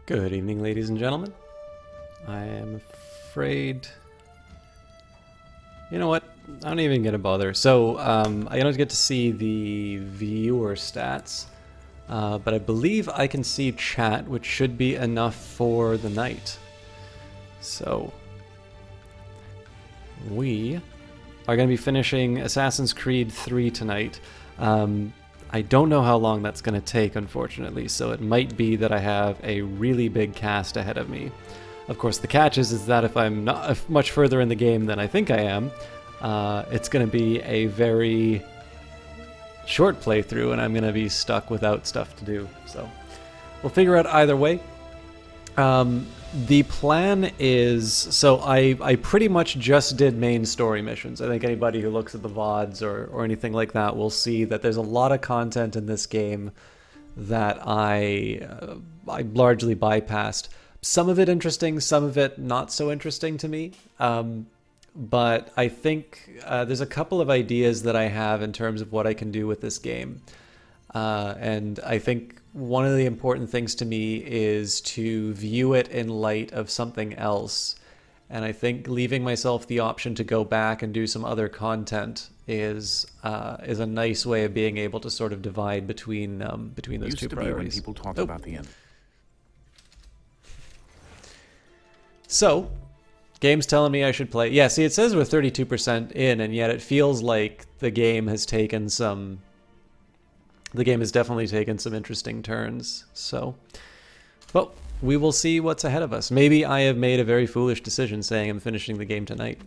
Good evening, ladies and gentlemen. I am afraid... You know what? I'm not even gonna bother. So, I don't get to see the viewer stats, but I believe I can see chat, which should be enough for the night. So, we are going to be finishing Assassin's Creed 3 tonight. I don't know how long that's going to take, unfortunately, so it might be that I have a really big cast ahead of me. Of course, the catch is that if I'm not much further in the game than I think I am, it's going to be a very short playthrough, and I'm going to be stuck without stuff to do. So we'll figure out either way. The plan is, so I pretty much just did main story missions. I think anybody who looks at the VODs or anything like that will see that there's a lot of content in this game that I largely bypassed. Some of it interesting, some of it not so interesting to me. But I think there's a couple of ideas that I have in terms of what I can do with this game. And I think one of the important things to me is to view it in light of something else. And I think leaving myself the option to go back and do some other content is a nice way of being able to sort of divide between those two priorities. When people talk about the end. So, game's telling me I should play. Yeah, see, it says we're 32% in, and yet it feels like the game has taken some... The game has definitely taken some interesting turns, so... Well, we will see what's ahead of us. Maybe I have made a very foolish decision saying I'm finishing the game tonight.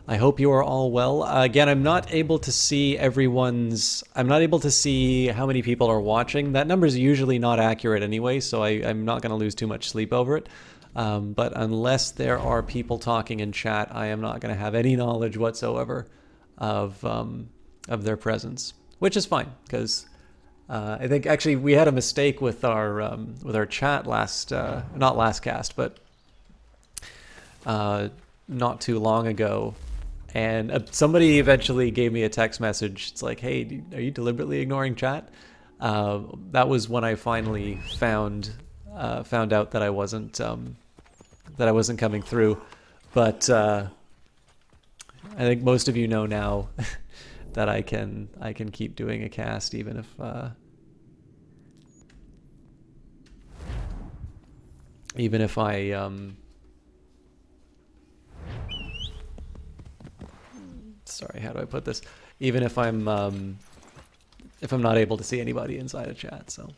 I hope you are all well. Again, I'm not able to see everyone's... I'm not able to see how many people are watching. That number is usually not accurate anyway, so I'm not going to lose too much sleep over it. But unless there are people talking in chat, I am not going to have any knowledge whatsoever of their presence. Which is fine, because I think actually we had a mistake with our chat not last cast, but not too long ago, and somebody eventually gave me a text message. It's like, "Hey, are you deliberately ignoring chat?" That was when I finally found out that I wasn't coming through, but I think most of you know now. That I can keep doing a cast even if I sorry, how do I put this? Even if I'm not able to see anybody inside a chat. So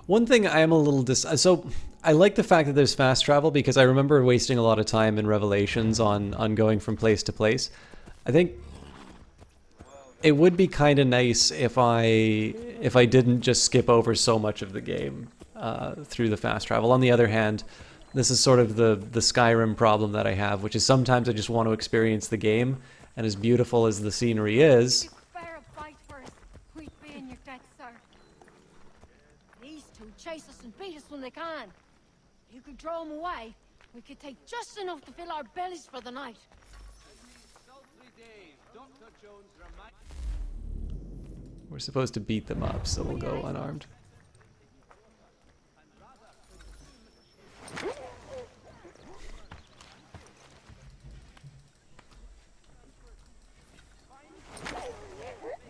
one thing I am a little so I like the fact that there's fast travel, because I remember wasting a lot of time in Revelations on going from place to place. I think it would be kind of nice if I didn't just skip over so much of the game through the fast travel. On the other hand, this is sort of the Skyrim problem that I have, which is sometimes I just want to experience the game, and as beautiful as the scenery is, chase us and beat us when they can. You could draw them away. We could take just enough to fill our bellies for the night. We're supposed to beat them up, so we'll go unarmed.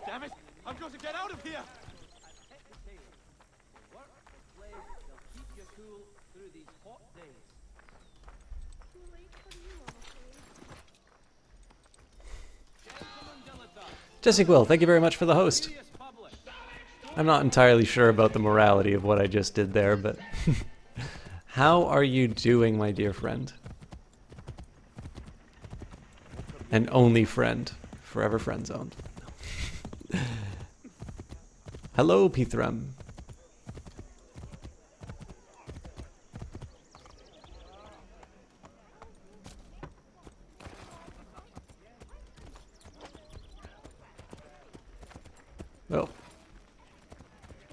Damn it! I've got to get out of here! Jesse Quill, thank you very much for the host. I'm not entirely sure about the morality of what I just did there, but how are you doing, my dear friend? And only friend, forever friend zoned. Hello, Pithram. Well.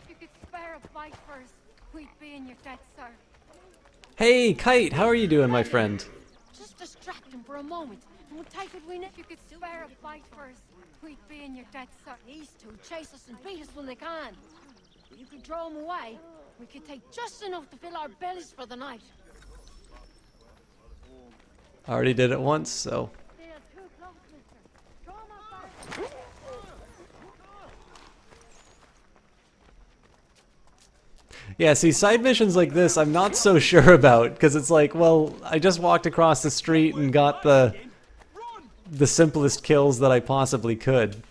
If you could spare a bite first, we'd be in your debt, sir. Hey, Kite, how are you doing, my friend? Just distract him for a moment, and we'll take it if you could spare a bite first, we'd be in your debt, sir. These two chase us and beat us when they can. You could throw them away. We could take just enough to fill our bellies for the night. I already did it once, so... They are too close, mister. Throw 'em up there. Yeah, see, side missions like this, I'm not so sure about, because it's like, well, I just walked across the street and got the simplest kills that I possibly could.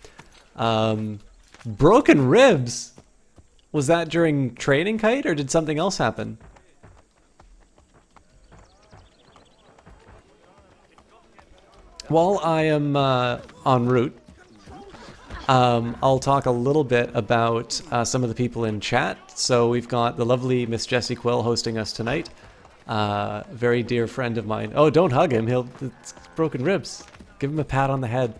Broken ribs? Was that during training, Kite, or did something else happen? While I am en route, I'll talk a little bit about some of the people in chat. So we've got the lovely Miss Jessie Quill hosting us tonight. Very dear friend of mine. Oh, don't hug him. It's broken ribs. Give him a pat on the head.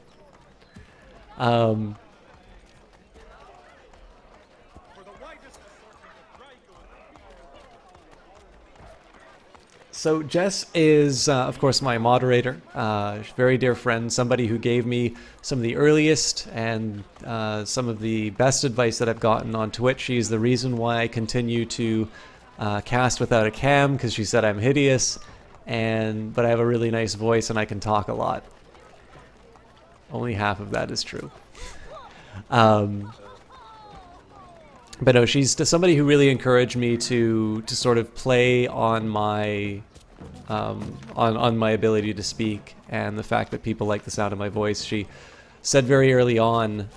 So Jess is, of course, my moderator, very dear friend, somebody who gave me some of the earliest and some of the best advice that I've gotten on Twitch. She's the reason why I continue to cast without a cam, because she said I'm hideous, but I have a really nice voice and I can talk a lot. Only half of that is true. But no, she's somebody who really encouraged me to sort of play on my on my ability to speak and the fact that people like the sound of my voice. She said very early on,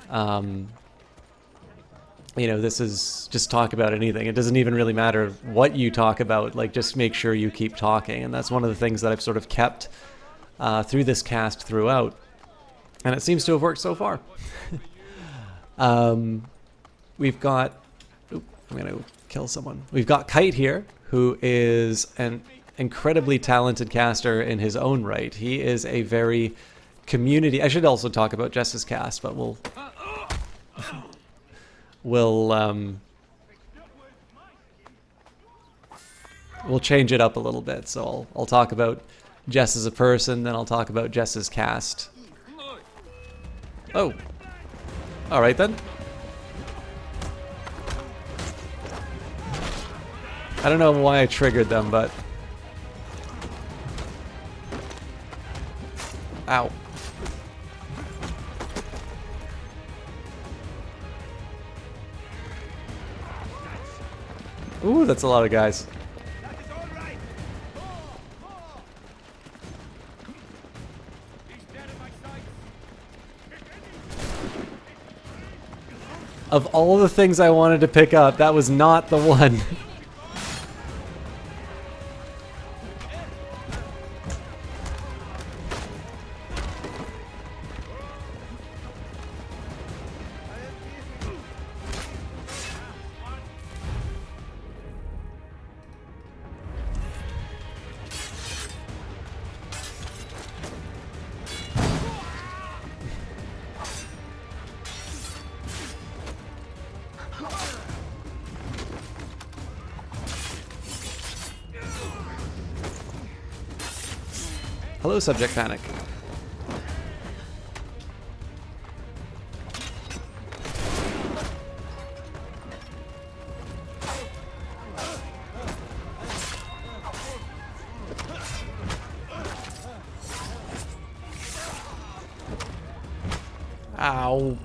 you know, this is just talk about anything. It doesn't even really matter what you talk about. Like, just make sure you keep talking. And that's one of the things that I've sort of kept through this cast throughout, and it seems to have worked so far. We've got. I'm going to kill someone. We've got Kite here, who is an incredibly talented caster in his own right. He is a very community... I should also talk about Jess's cast, but we'll change it up a little bit. So I'll talk about Jess as a person, then I'll talk about Jess's cast. Oh. All right, then. I don't know why I triggered them, but... Ow. Ooh, that's a lot of guys. Of all the things I wanted to pick up, that was not the one. Hello, Subject Panic. Ow.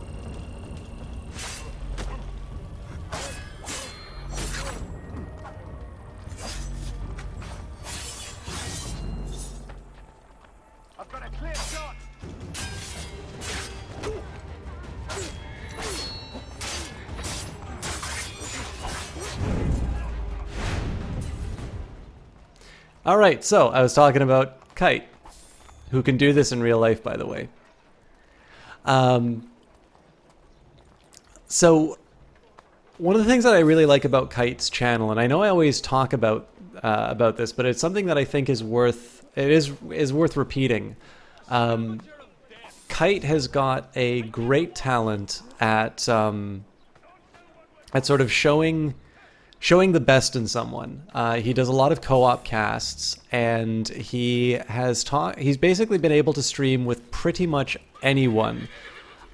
Alright, so I was talking about Kite, who can do this in real life, by the way. So one of the things that I really like about Kite's channel, and I know I always talk about this, but it's something that I think is worth repeating. Kite has got a great talent at sort of showing the best in someone. He does a lot of co-op casts, and he's basically been able to stream with pretty much anyone,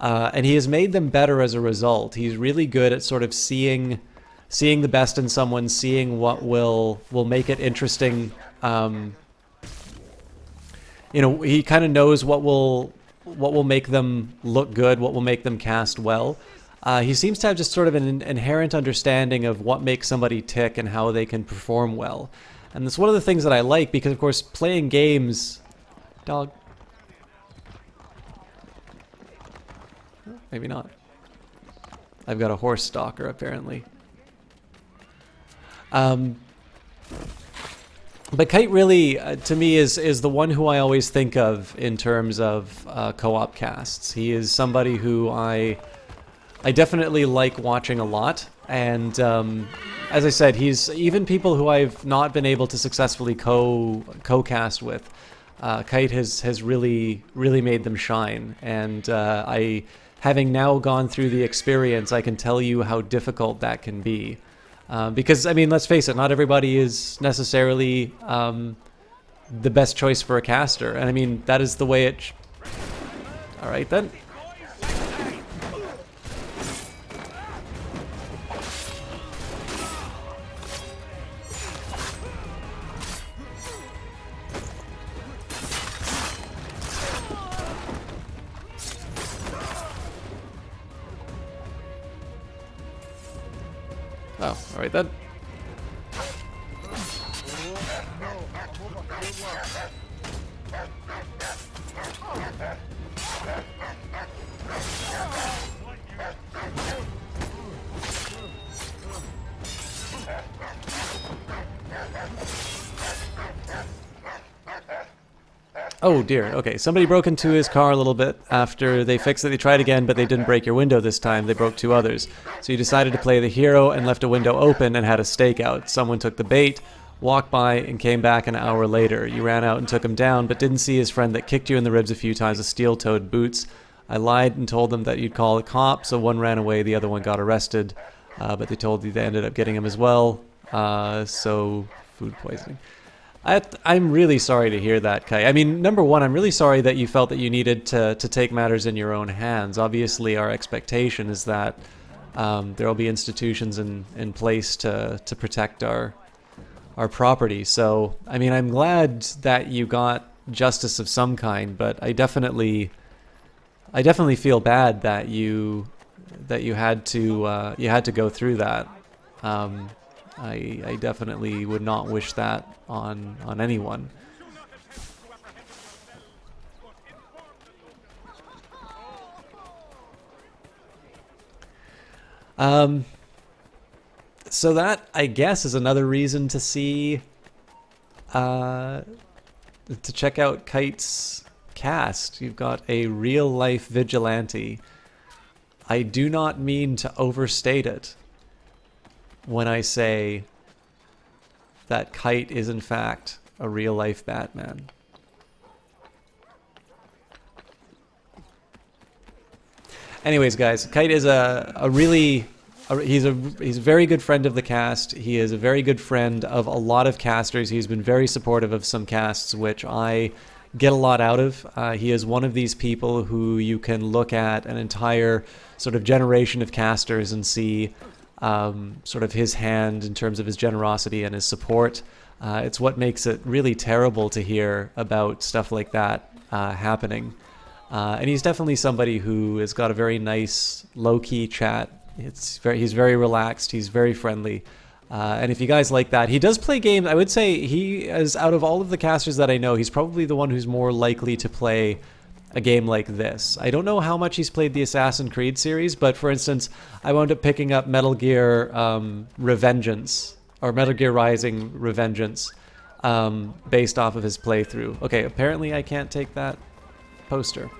and he has made them better as a result. He's really good at sort of seeing seeing the best in someone, seeing what will make it interesting. He kind of knows what will make them look good, what will make them cast well. He seems to have just sort of an inherent understanding of what makes somebody tick and how they can perform well. And that's one of the things that I like, because of course playing games... Dog. Maybe not. I've got a horse stalker apparently. But Kite really, to me, is the one who I always think of in terms of co-op casts. He is somebody who I definitely like watching a lot, and as I said, he's even people who I've not been able to successfully co-cast with. Kite has really made them shine, and having now gone through the experience, I can tell you how difficult that can be. Because, I mean, let's face it, not everybody is necessarily the best choice for a caster. And I mean, that is the way it... Alright then. Oh, alright then. Oh dear, okay, somebody broke into his car a little bit after they fixed it. They tried again, but they didn't break your window this time. They broke 2 others. So you decided to play the hero and left a window open and had a stakeout. Someone took the bait, walked by, and came back an hour later. You ran out and took him down, but didn't see his friend that kicked you in the ribs a few times with steel-toed boots. I lied and told them that you'd call the cops, so one ran away, the other one got arrested. But they told you they ended up getting him as well. So, food poisoning. I'm really sorry to hear that, Kai. I mean, number one, I'm really sorry that you felt that you needed to take matters in your own hands. Obviously, our expectation is that there will be institutions in place to protect our property. So, I mean, I'm glad that you got justice of some kind, but I definitely feel bad that you had to go through that. I definitely would not wish that on anyone. So that, I guess, is another reason to see, to check out Kite's cast. You've got a real-life vigilante. I do not mean to overstate it when I say that Kite is in fact a real-life Batman. Anyways, guys, Kite is he's a very good friend of the cast. He is a very good friend of a lot of casters. He's been very supportive of some casts, which I get a lot out of. He is one of these people who you can look at an entire sort of generation of casters and see sort of his hand in terms of his generosity and his support. It's what makes it really terrible to hear about stuff like that happening. And he's definitely somebody who has got a very nice, low-key chat. He's very relaxed. He's very friendly. And if you guys like that, he does play games. I would say he is, out of all of the casters that I know, he's probably the one who's more likely to play a game like this. I don't know how much he's played the Assassin's Creed series, but for instance, I wound up picking up Metal Gear Revengeance, or Metal Gear Rising Revengeance, based off of his playthrough. Okay, apparently I can't take that poster.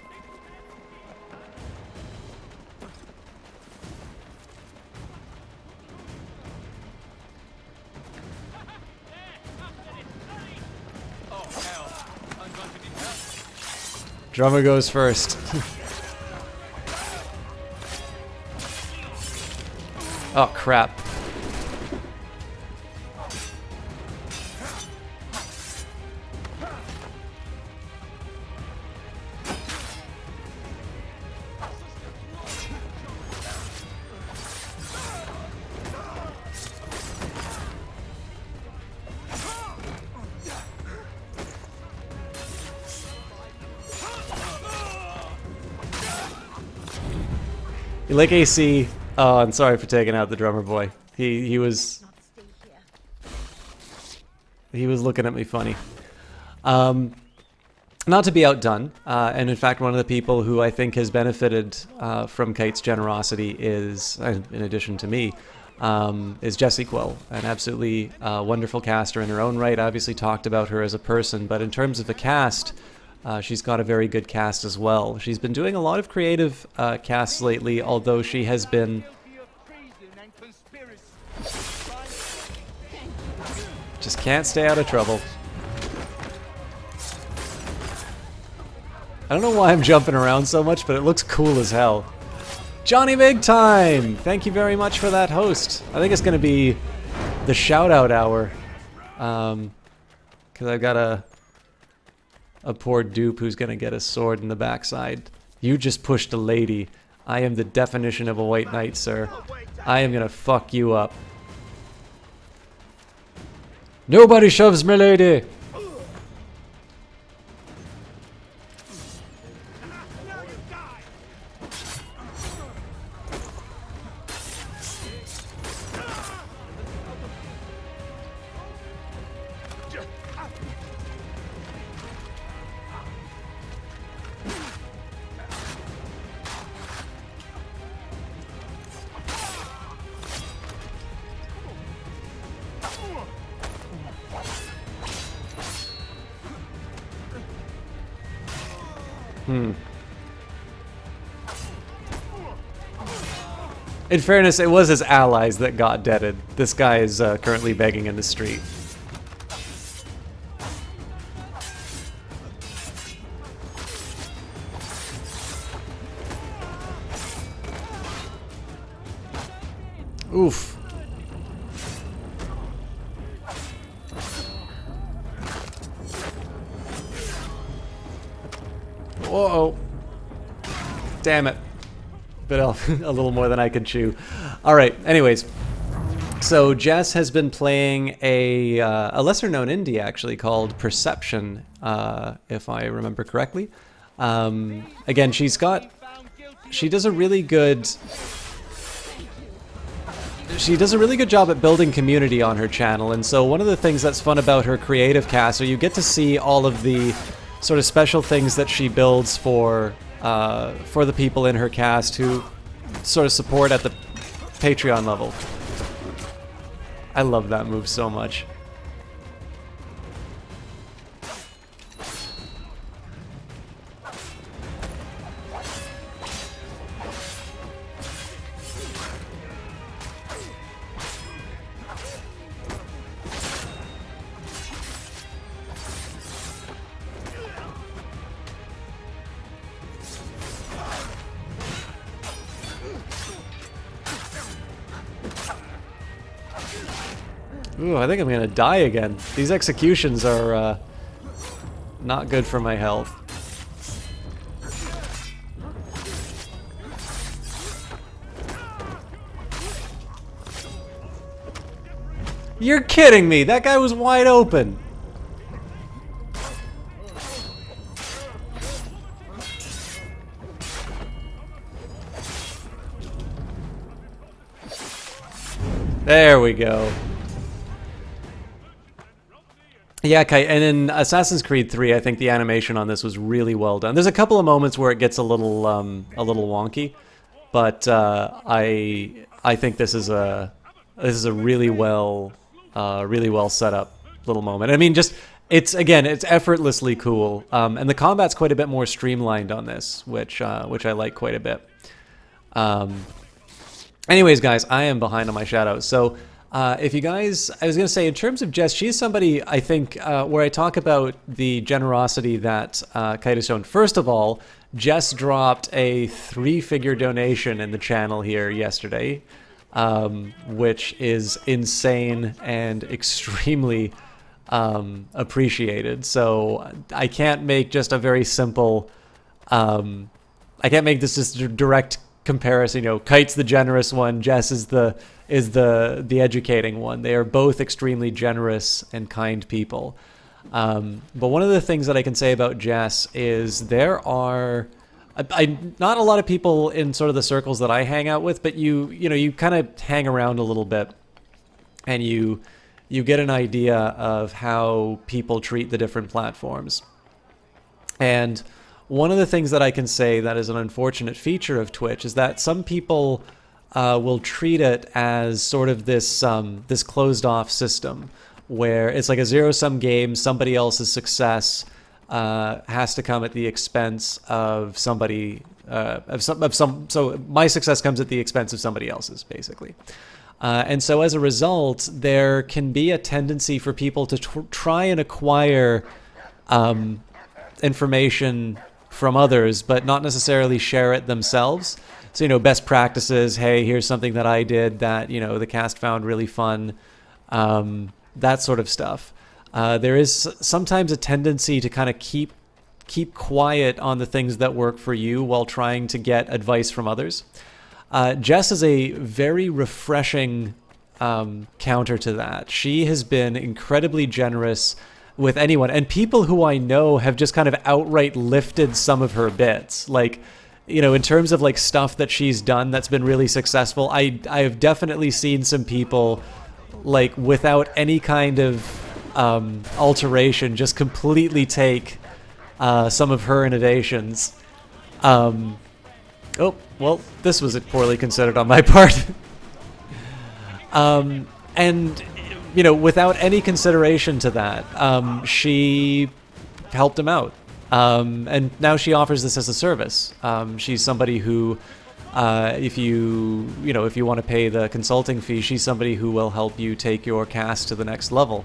Drummer goes first. Oh, crap. You like AC? Oh, I'm sorry for taking out the drummer boy. He was looking at me funny. Not to be outdone, and in fact, one of the people who I think has benefited from Kite's generosity is, in addition to me, is Jessie Quill, an absolutely wonderful caster in her own right. I obviously talked about her as a person, but in terms of the cast, she's got a very good cast as well. She's been doing a lot of creative casts lately, although she has been... Just can't stay out of trouble. I don't know why I'm jumping around so much, but it looks cool as hell. Johnny Big Time! Thank you very much for that host. I think it's going to be the shout-out hour. Because I've got a poor dupe who's going to get a sword in the backside. You just pushed a lady. I am the definition of a white knight, sir. I am going to fuck you up. Nobody shoves me, lady! In fairness, it was his allies that got deaded. This guy is currently begging in the street. Oof. Uh-oh. Damn it. But a little more than I could chew. Alright, anyways. So Jess has been playing a lesser-known indie, actually, called Perception, if I remember correctly. Again, she does a really good job at building community on her channel, and so one of the things that's fun about her creative cast, so you get to see all of the sort of special things that she builds for the people in her cast who sort of support at the Patreon level. I love that move so much. Ooh, I think I'm gonna die again. These executions are not good for my health. You're kidding me! That guy was wide open! There we go. Yeah, Kite, and in Assassin's Creed 3, I think the animation on this was really well done. There's a couple of moments where it gets a little wonky, but I think this is a really well set up little moment. I mean, just it's effortlessly cool, and the combat's quite a bit more streamlined on this, which I like quite a bit. Anyways, guys, I am behind on my shoutouts, so. If you guys, I was going to say, in terms of Jess, she's somebody, I think, where I talk about the generosity that Kite has shown. First of all, Jess dropped a 3-figure donation in the channel here yesterday, which is insane and extremely appreciated. So I can't make just a very simple, I can't make this just a direct comparison. You know, Kite's the generous one, Jess is the educating one. They are both extremely generous and kind people. But one of the things that I can say about Jess is there are not a lot of people in sort of the circles that I hang out with, but you kind of hang around a little bit, and you get an idea of how people treat the different platforms. And one of the things that I can say that is an unfortunate feature of Twitch is that some people will treat it as sort of this this closed-off system where it's like a zero-sum game. Somebody else's success has to come at the expense of somebody so my success comes at the expense of somebody else's, basically. And so as a result, there can be a tendency for people to try and acquire information from others, but not necessarily share it themselves. So, best practices, hey, here's something that I did that, the cast found really fun, that sort of stuff. There is sometimes a tendency to kind of keep quiet on the things that work for you while trying to get advice from others. Jess is a very refreshing counter to that. She has been incredibly generous with anyone, and people who I know have just kind of outright lifted some of her bits. Like, in terms of like stuff that she's done that's been really successful, I have definitely seen some people like without any kind of alteration just completely take some of her innovations. Oh, well, this was poorly considered on my part. And, without any consideration to that, she helped him out. And now she offers this as a service. She's somebody who, if you want to pay the consulting fee, she's somebody who will help you take your cast to the next level.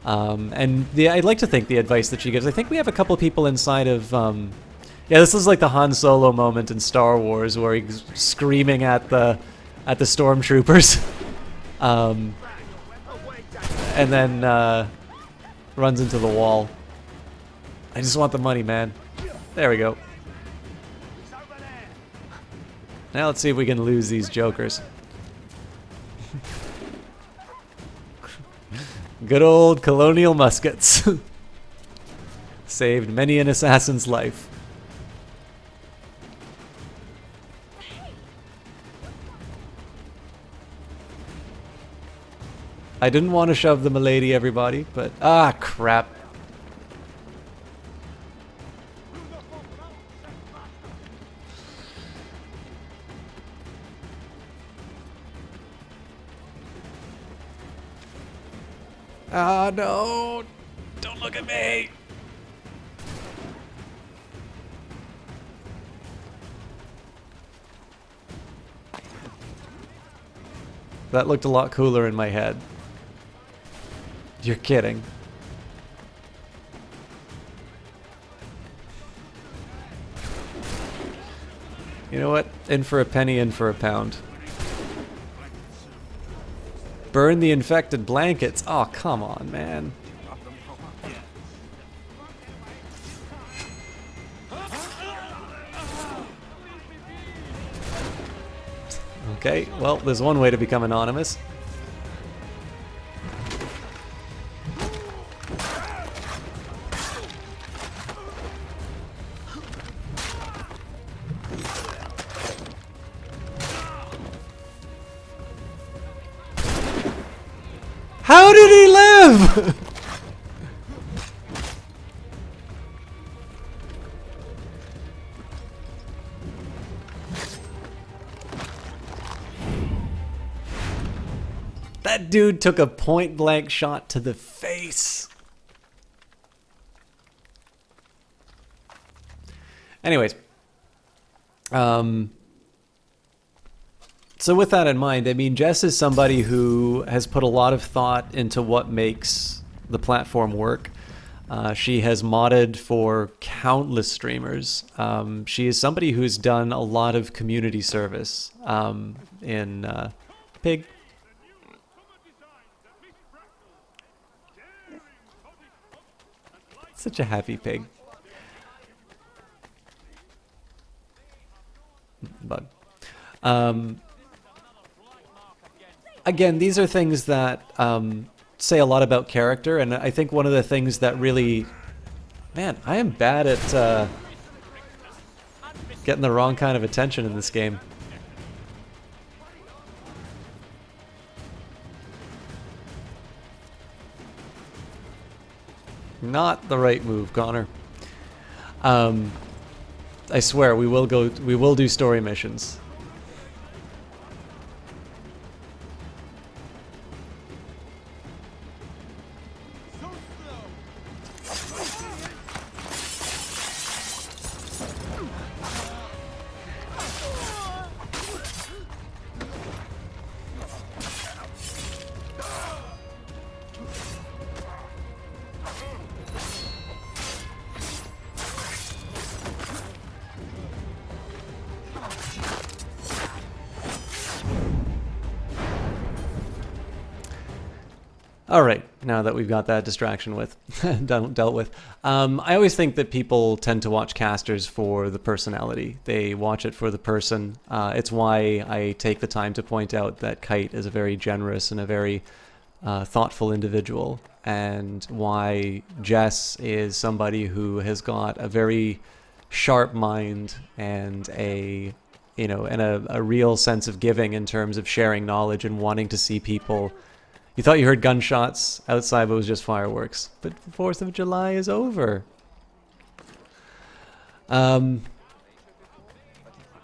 And I'd like to think the advice that she gives, I think we have a couple of people inside of, yeah, this is like the Han Solo moment in Star Wars where he's screaming at the stormtroopers, and then runs into the wall. I just want the money, man. There we go. Now let's see if we can lose these jokers. Good old colonial muskets. Saved many an assassin's life. I didn't want to shove the milady, everybody, but crap. Ah, no! Don't look at me! That looked a lot cooler in my head. You're kidding. You know what? In for a penny, in for a pound. Burn the infected blankets. Oh, come on, man. Okay, well, there's one way to become anonymous. How did he live? That dude took a point-blank shot to the face. Anyways. So with that in mind, I mean, Jess is somebody who has put a lot of thought into what makes the platform work. She has modded for countless streamers. She is somebody who's done a lot of community service in Pig. Such a happy pig. Bug. Again, these are things that say a lot about character, and I think one of the things that really... Man, I am bad at getting the wrong kind of attention in this game. Not the right move, Connor. I swear we will do story missions. All right, now that we've got that distraction dealt with, I always think that people tend to watch casters for the personality. They watch it for the person. It's why I take the time to point out that Kite is a very generous and a very thoughtful individual, and why Jess is somebody who has got a very sharp mind and a real sense of giving in terms of sharing knowledge and wanting to see people. You thought you heard gunshots outside, but it was just fireworks. But the 4th of July is over. And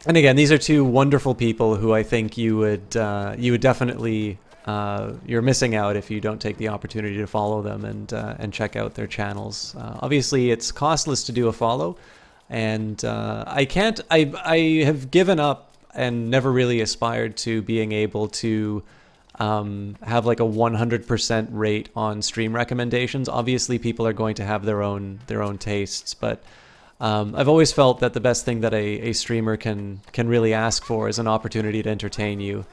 again, these are two wonderful people who I think you would definitely you're missing out if you don't take the opportunity to follow them and check out their channels. Obviously, it's costless to do a follow, and I have given up and never really aspired to being able to have like a 100% rate on stream recommendations. Obviously, people are going to have their own tastes, but I've always felt that the best thing that a streamer can really ask for is an opportunity to entertain you.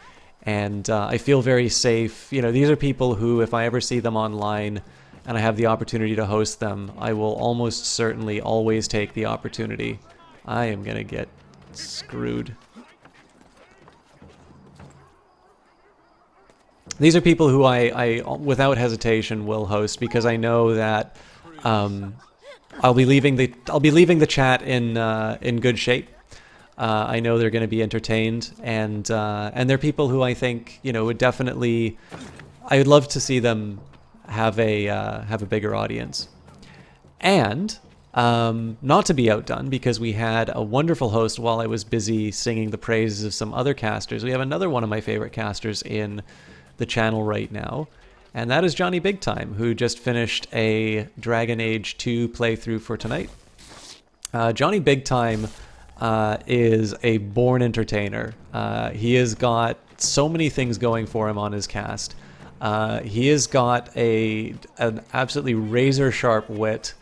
And I feel very safe. These are people who, if I ever see them online and I have the opportunity to host them, I will almost certainly always take the opportunity. I am gonna get screwed. These are people who I without hesitation will host, because I know that I'll be leaving the chat in good shape. I know they're going to be entertained, and they're people who I think would definitely. I would love to see them have a bigger audience, and not to be outdone, because we had a wonderful host while I was busy singing the praises of some other casters. We have another one of my favorite casters in the channel right now, and that is Johnny Big Time, who just finished a Dragon Age 2 playthrough for tonight. Johnny Big Time is a born entertainer. He has got so many things going for him on his cast. He has got an absolutely razor sharp wit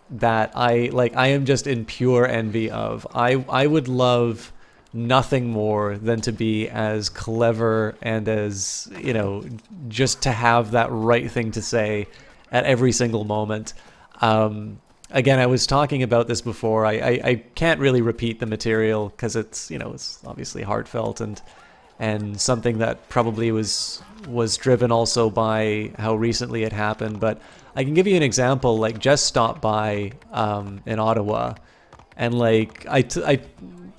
that I am just in pure envy of. I would love nothing more than to be as clever and as, just to have that right thing to say at every single moment. Again, I was talking about this before. I can't really repeat the material because it's obviously heartfelt and something that probably was driven also by how recently it happened. But I can give you an example. Like, just stopped by in Ottawa, and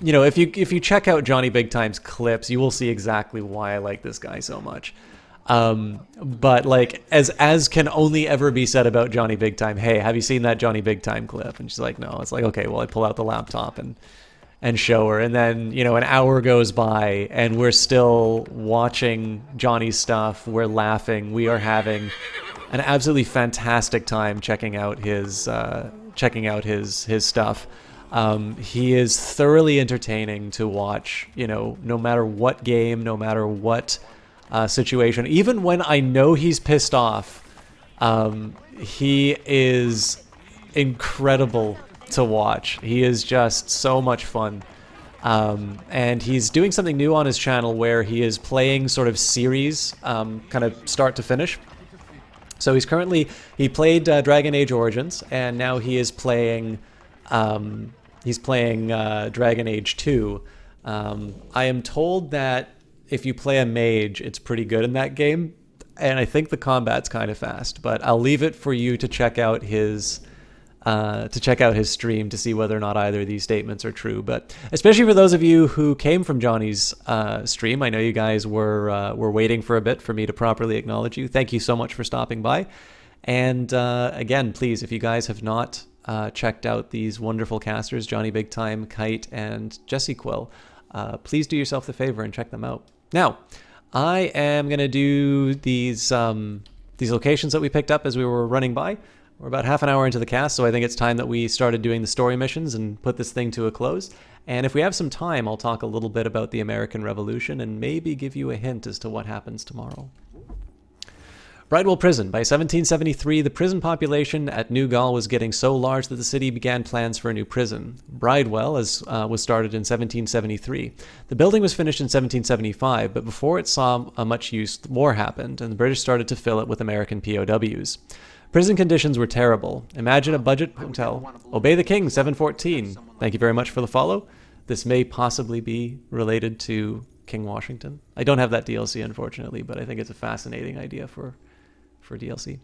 if you check out Johnny Big Time's clips, you will see exactly why I like this guy so much. But as can only ever be said about Johnny Big Time, hey, have you seen that Johnny Big Time clip? And she's like, no. It's like, okay, well, I pull out the laptop and show her, and then an hour goes by and we're still watching Johnny's stuff. We're laughing. We are having an absolutely fantastic time checking out his stuff. He is thoroughly entertaining to watch, no matter what game, no matter what situation. Even when I know he's pissed off, he is incredible to watch. He is just so much fun. And he's doing something new on his channel where he is playing sort of series, kind of start to finish. So he played Dragon Age Origins, and now he is playing Dragon Age 2. I am told that if you play a mage, it's pretty good in that game, and I think the combat's kind of fast, but I'll leave it for you to check out his to check out his stream to see whether or not either of these statements are true. But especially for those of you who came from Johnny's stream, I know you guys were waiting for a bit for me to properly acknowledge you. Thank you so much for stopping by. And again, please, if you guys have not checked out these wonderful casters, Johnny Big Time, Kite, and Jesse Quill, please do yourself the favor and check them out. Now, I am going to do these locations that we picked up as we were running by. We're about half an hour into the cast, so I think it's time that we started doing the story missions and put this thing to a close. And if we have some time, I'll talk a little bit about the American Revolution and maybe give you a hint as to what happens tomorrow. Bridewell Prison. By 1773, the prison population at New Gaul was getting so large that the city began plans for a new prison. Bridewell was started in 1773. The building was finished in 1775, but before it saw much use, war happened, and the British started to fill it with American POWs. Prison conditions were terrible. Imagine a budget hotel. Obey the King, 714. Thank you very much for the follow. This may possibly be related to King Washington. I don't have that DLC, unfortunately, but I think it's a fascinating idea for DLC.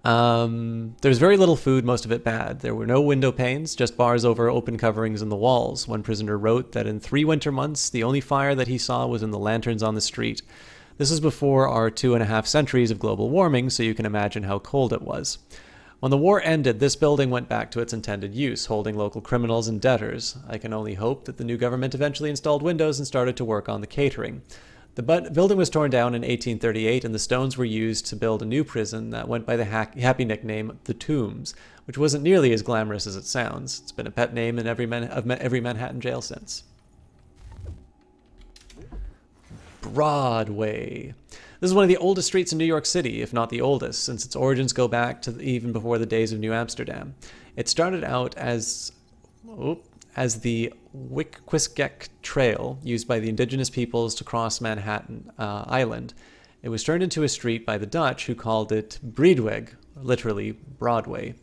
There's very little food, most of it bad. There were no window panes, just bars over open coverings in the walls. One prisoner wrote that in 3 winter months, the only fire that he saw was in the lanterns on the street. This was before our 2.5 centuries of global warming, so you can imagine how cold it was. When the war ended, this building went back to its intended use, holding local criminals and debtors. I can only hope that the new government eventually installed windows and started to work on the catering. The building was torn down in 1838, and the stones were used to build a new prison that went by the happy nickname The Tombs, which wasn't nearly as glamorous as it sounds. It's been a pet name in every Manhattan jail since. Broadway. This is one of the oldest streets in New York City, if not the oldest, since its origins go back to even before the days of New Amsterdam. It started out as the Wickwaskeck Trail, used by the indigenous peoples to cross Manhattan Island. It was turned into a street by the Dutch, who called it Breedweg, literally Broadway.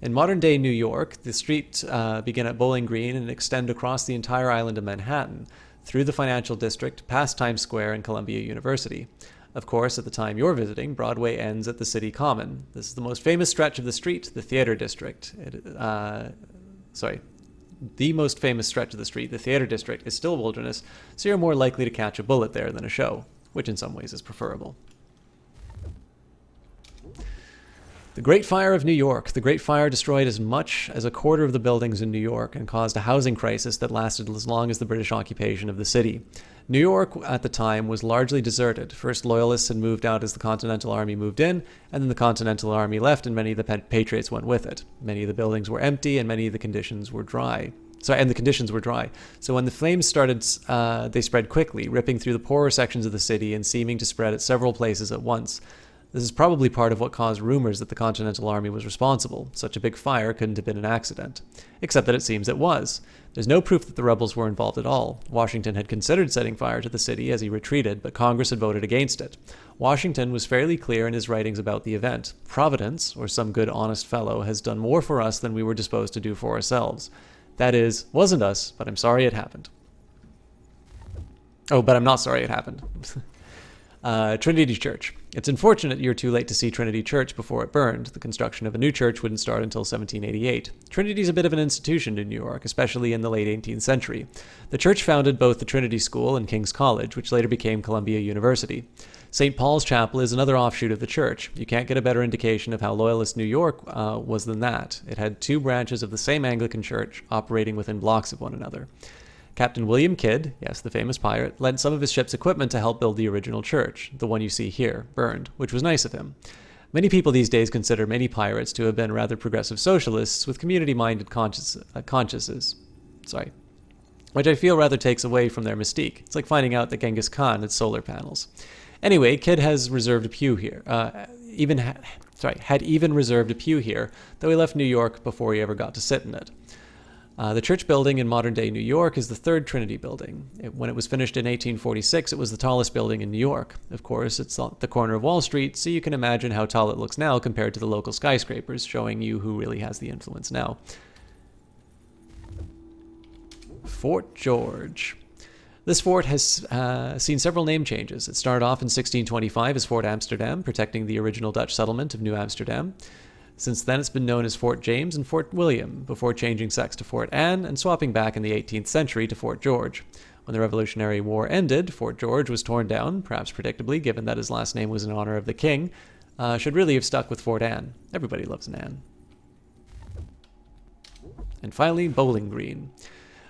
In modern-day New York, the street began at Bowling Green and extend across the entire island of Manhattan, through the financial district, past Times Square and Columbia University. Of course, at the time you're visiting, Broadway ends at the City Common. This is the most famous stretch of the street, the Theater District. The most famous stretch of the street, the Theater District, is still wilderness, so you're more likely to catch a bullet there than a show, which in some ways is preferable. The Great Fire of New York. The Great Fire destroyed as much as a quarter of the buildings in New York and caused a housing crisis that lasted as long as the British occupation of the city. New York at the time was largely deserted. First, Loyalists had moved out as the Continental Army moved in, and then the Continental Army left and many of the Patriots went with it. Many of the buildings were empty and many of the conditions were dry. So when the flames started, they spread quickly, ripping through the poorer sections of the city and seeming to spread at several places at once. This is probably part of what caused rumors that the Continental Army was responsible. Such a big fire couldn't have been an accident. Except that it seems it was. There's no proof that the rebels were involved at all. Washington had considered setting fire to the city as he retreated, but Congress had voted against it. Washington was fairly clear in his writings about the event. Providence, or some good honest fellow, has done more for us than we were disposed to do for ourselves. That is, wasn't us, but I'm sorry it happened. Oh, but I'm not sorry it happened. Trinity Church. It's unfortunate you're too late to see Trinity Church before it burned. The construction of a new church wouldn't start until 1788. Trinity's a bit of an institution in New York, especially in the late 18th century. The church founded both the Trinity School and King's College, which later became Columbia University. St. Paul's Chapel is another offshoot of the church. You can't get a better indication of how loyalist New York was than that. It had 2 branches of the same Anglican church operating within blocks of one another. Captain William Kidd, yes, the famous pirate, lent some of his ship's equipment to help build the original church, the one you see here, burned, which was nice of him. Many people these days consider many pirates to have been rather progressive socialists with community-minded consciences, which I feel rather takes away from their mystique. It's like finding out that Genghis Khan had solar panels. Anyway, Kidd has reserved a pew here, had even reserved a pew here, though he left New York before he ever got to sit in it. The church building in modern-day New York is the 3rd Trinity building. When it was finished in 1846, it was the tallest building in New York. Of course, it's at the corner of Wall Street, so you can imagine how tall it looks now compared to the local skyscrapers, showing you who really has the influence now. Fort George. This fort has seen several name changes. It started off in 1625 as Fort Amsterdam, protecting the original Dutch settlement of New Amsterdam. Since then, it's been known as Fort James and Fort William, before changing sex to Fort Anne and swapping back in the 18th century to Fort George. When the Revolutionary War ended, Fort George was torn down, perhaps predictably, given that his last name was in honor of the king. Should really have stuck with Fort Anne. Everybody loves an Anne. And finally, Bowling Green.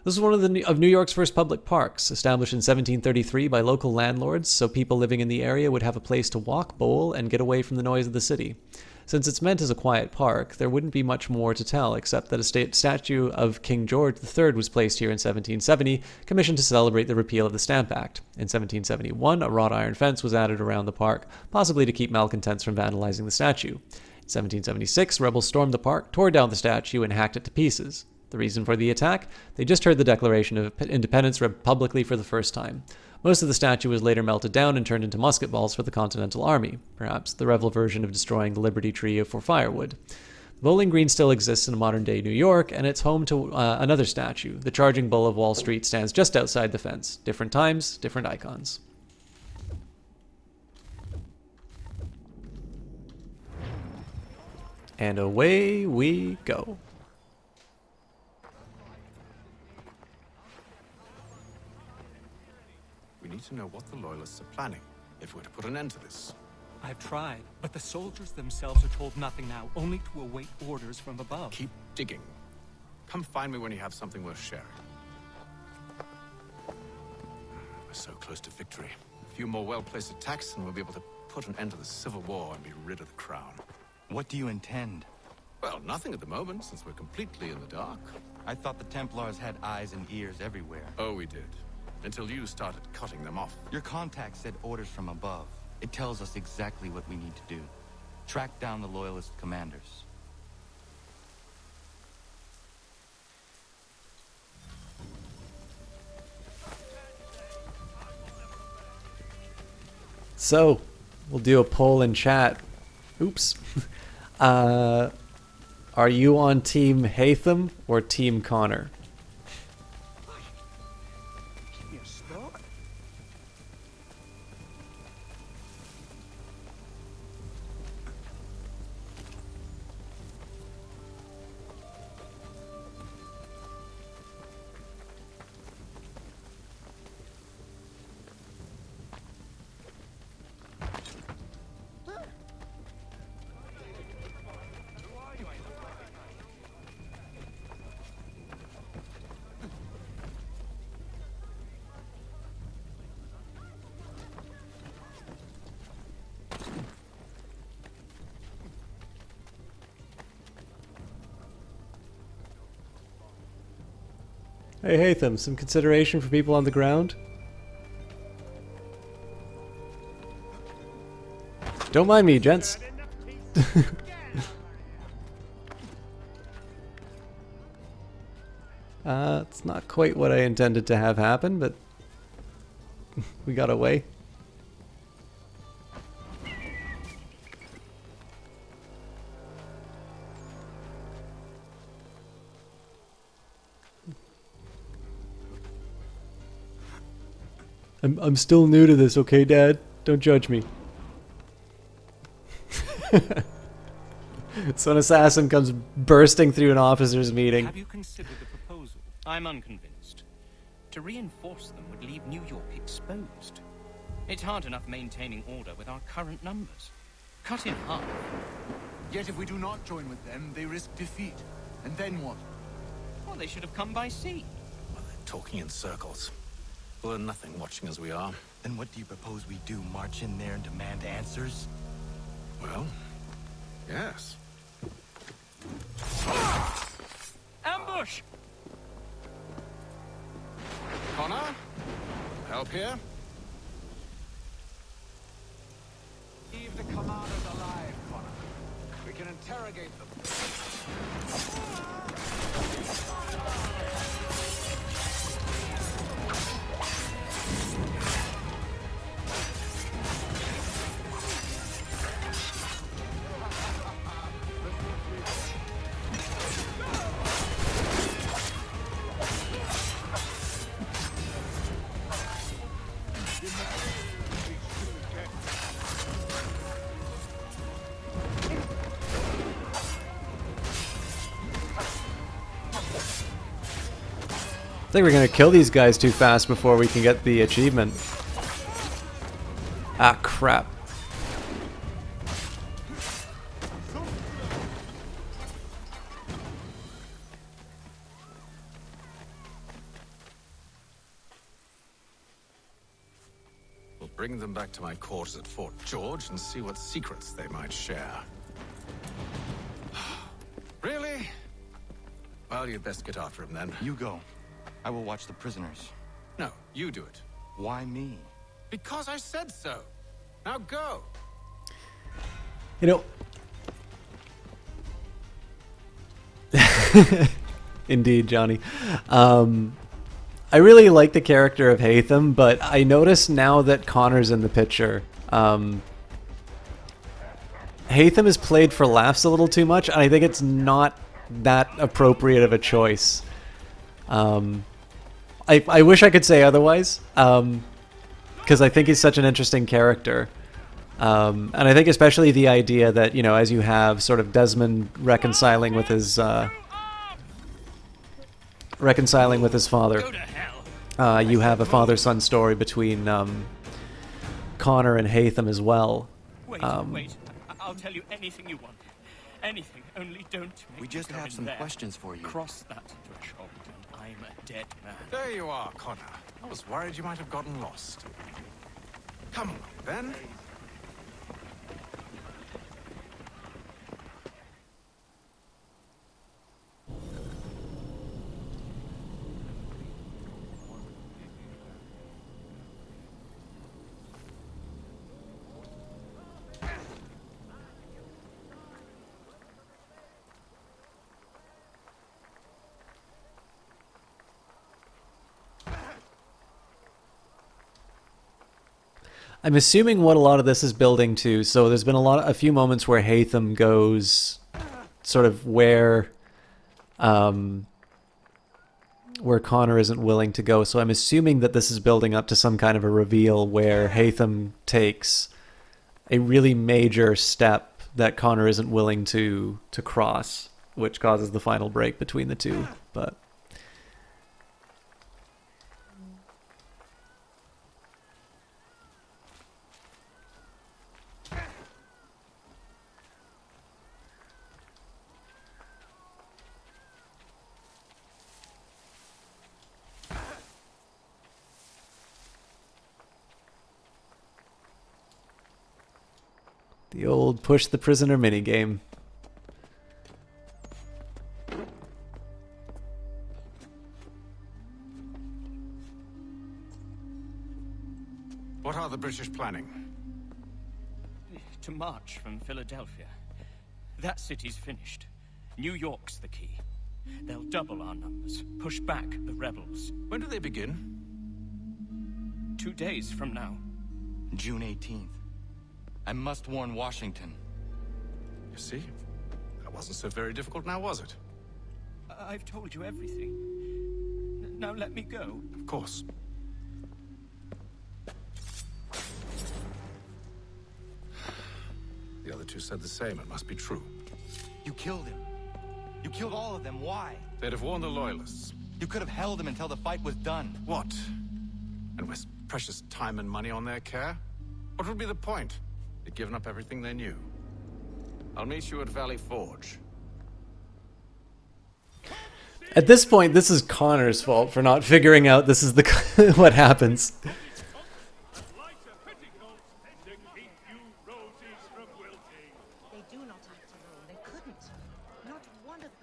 This is one of New York's first public parks, established in 1733 by local landlords, so people living in the area would have a place to walk, bowl, and get away from the noise of the city. Since it's meant as a quiet park, there wouldn't be much more to tell, except that a statue of King George III was placed here in 1770, commissioned to celebrate the repeal of the Stamp Act. In 1771, a wrought iron fence was added around the park, possibly to keep malcontents from vandalizing the statue. In 1776, rebels stormed the park, tore down the statue, and hacked it to pieces. The reason for the attack? They just heard the Declaration of Independence read publicly for the first time. Most of the statue was later melted down and turned into musket balls for the Continental Army, perhaps the rebel version of destroying the Liberty Tree for firewood. Bowling Green still exists in modern-day New York, and it's home to another statue. The Charging Bull of Wall Street stands just outside the fence. Different times, different icons. And away we go. We need to know what the Loyalists are planning, if we're to put an end to this. I've tried, but the soldiers themselves are told nothing now, only to await orders from above. Keep digging. Come find me when you have something worth sharing. We're so close to victory. A few more well-placed attacks and we'll be able to put an end to the Civil War and be rid of the crown. What do you intend? Well, nothing at the moment, since we're completely in the dark. I thought the Templars had eyes and ears everywhere. Oh, we did. Until you started cutting them off. Your contact said orders from above. It tells us exactly what we need to do. Track down the Loyalist commanders. So, we'll do a poll in chat. Oops. Are you on Team Hatham or Team Connor? Hey Hatham, some consideration for people on the ground? Don't mind me, gents. It's not quite what I intended to have happen, but we got away. I'm still new to this, okay, Dad? Don't judge me. So an assassin comes bursting through an officer's meeting. Have you considered the proposal? I'm unconvinced. To reinforce them would leave New York exposed. It's hard enough maintaining order with our current numbers. Cut in half. Yet if we do not join with them, they risk defeat. And then what? Well, they should have come by sea. Well, they're talking in circles. We'll learn nothing watching as we are. Then what do you propose we do? March in there and demand answers? Well, yes. Ambush! Connor? Help here? Leave the commanders alive, Connor. We can interrogate them. I think we're gonna kill these guys too fast before we can get the achievement. Ah, crap. We'll bring them back to my quarters at Fort George and see what secrets they might share. Really? Well, you'd best get after him then. You go. I will watch the prisoners. No, you do it. Why me? Because I said so. Now go. You know... Indeed, Johnny. I really like the character of Haytham, but I notice now that Connor's in the picture, Haytham is played for laughs a little too much, and I think it's not that appropriate of a choice. I wish I could say otherwise, because I think he's such an interesting character. And I think especially the idea that, you know, as you have sort of Desmond reconciling with his father, you have a father-son story between Connor and Haytham as well. Wait, wait. I'll tell you anything you want. Anything. Only don't make We just me go have in some there. questions for you. Cross that threshold, and I'm a dead man. There you are, Connor. I was worried you might have gotten lost. Come along, then. I'm assuming what a lot of this is building to. So there's been a few moments where Haytham goes sort of where Connor isn't willing to go. So I'm assuming that this is building up to some kind of a reveal where Haytham takes a really major step that Connor isn't willing to cross, which causes the final break between the two. But the old push the prisoner minigame. What are the British planning? To march from Philadelphia. That city's finished. New York's the key. They'll double our numbers, push back the rebels. When do they begin? 2 days from now. June 18th. I must warn Washington. You see? That wasn't so very difficult now, was it? I've told you everything. Now let me go. Of course. The other two said the same. It must be true. You killed him. You killed all of them. Why? They'd have warned the Loyalists. You could have held him until the fight was done. What? And waste precious time and money on their care? What would be the point? They'd given up everything they knew. I'll meet you at Valley Forge. At this point, this is Connor's fault for not figuring out this is the what happens. They do not act alone. They couldn't. Not one of the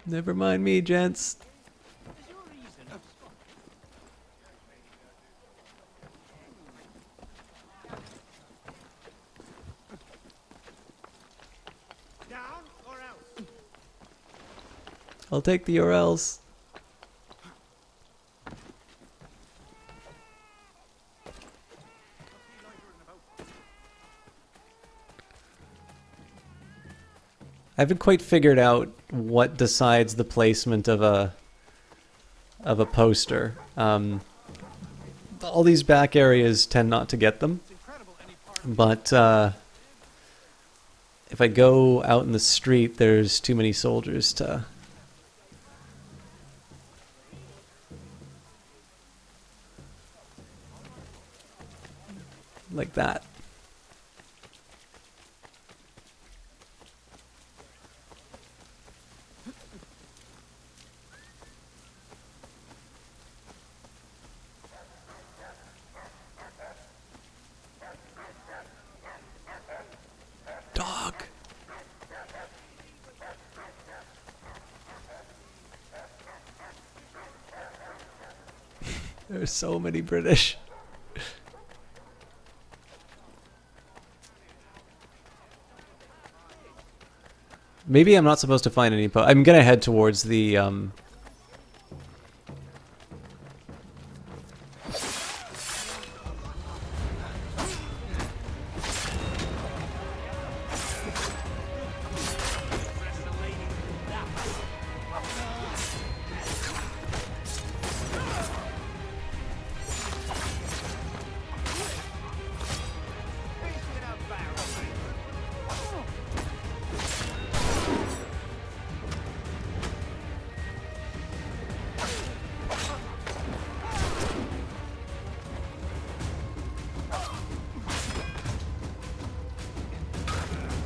Never mind me, gents. I'll take the URLs. I haven't quite figured out what decides the placement of a poster. All these back areas tend not to get them, but if I go out in the street, there's too many soldiers to... like that. Dog. There's so many British. Maybe I'm not supposed to find any I'm gonna head towards the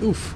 oof.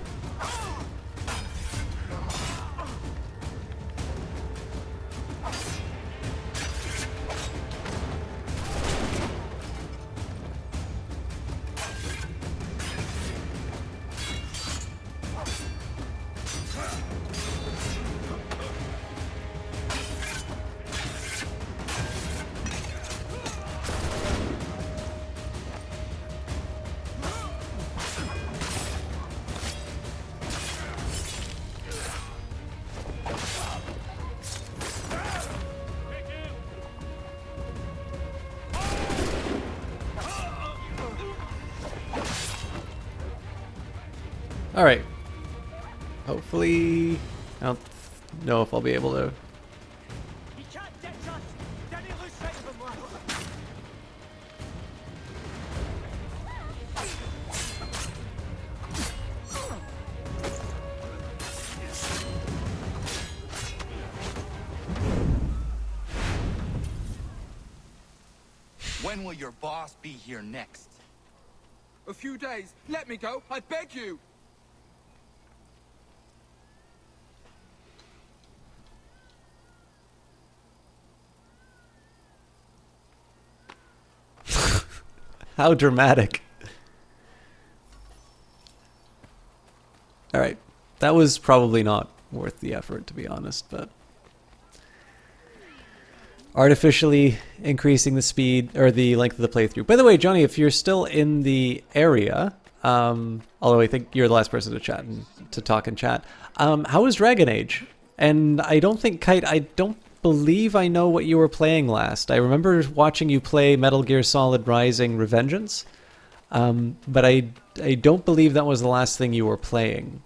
All right. Hopefully, I don't know if I'll be able to. When will your boss be here next? A few days. Let me go. I beg you. How dramatic. All right. That was probably not worth the effort, to be honest, but artificially increasing the speed or the length of the playthrough. By the way, Johnny, if you're still in the area, although I think you're the last person to chat and to talk in chat, how was Dragon Age? And I don't think Kite, I don't believe I know what you were playing last. I remember watching you play Metal Gear Solid Rising Revengeance, but I don't believe that was the last thing you were playing.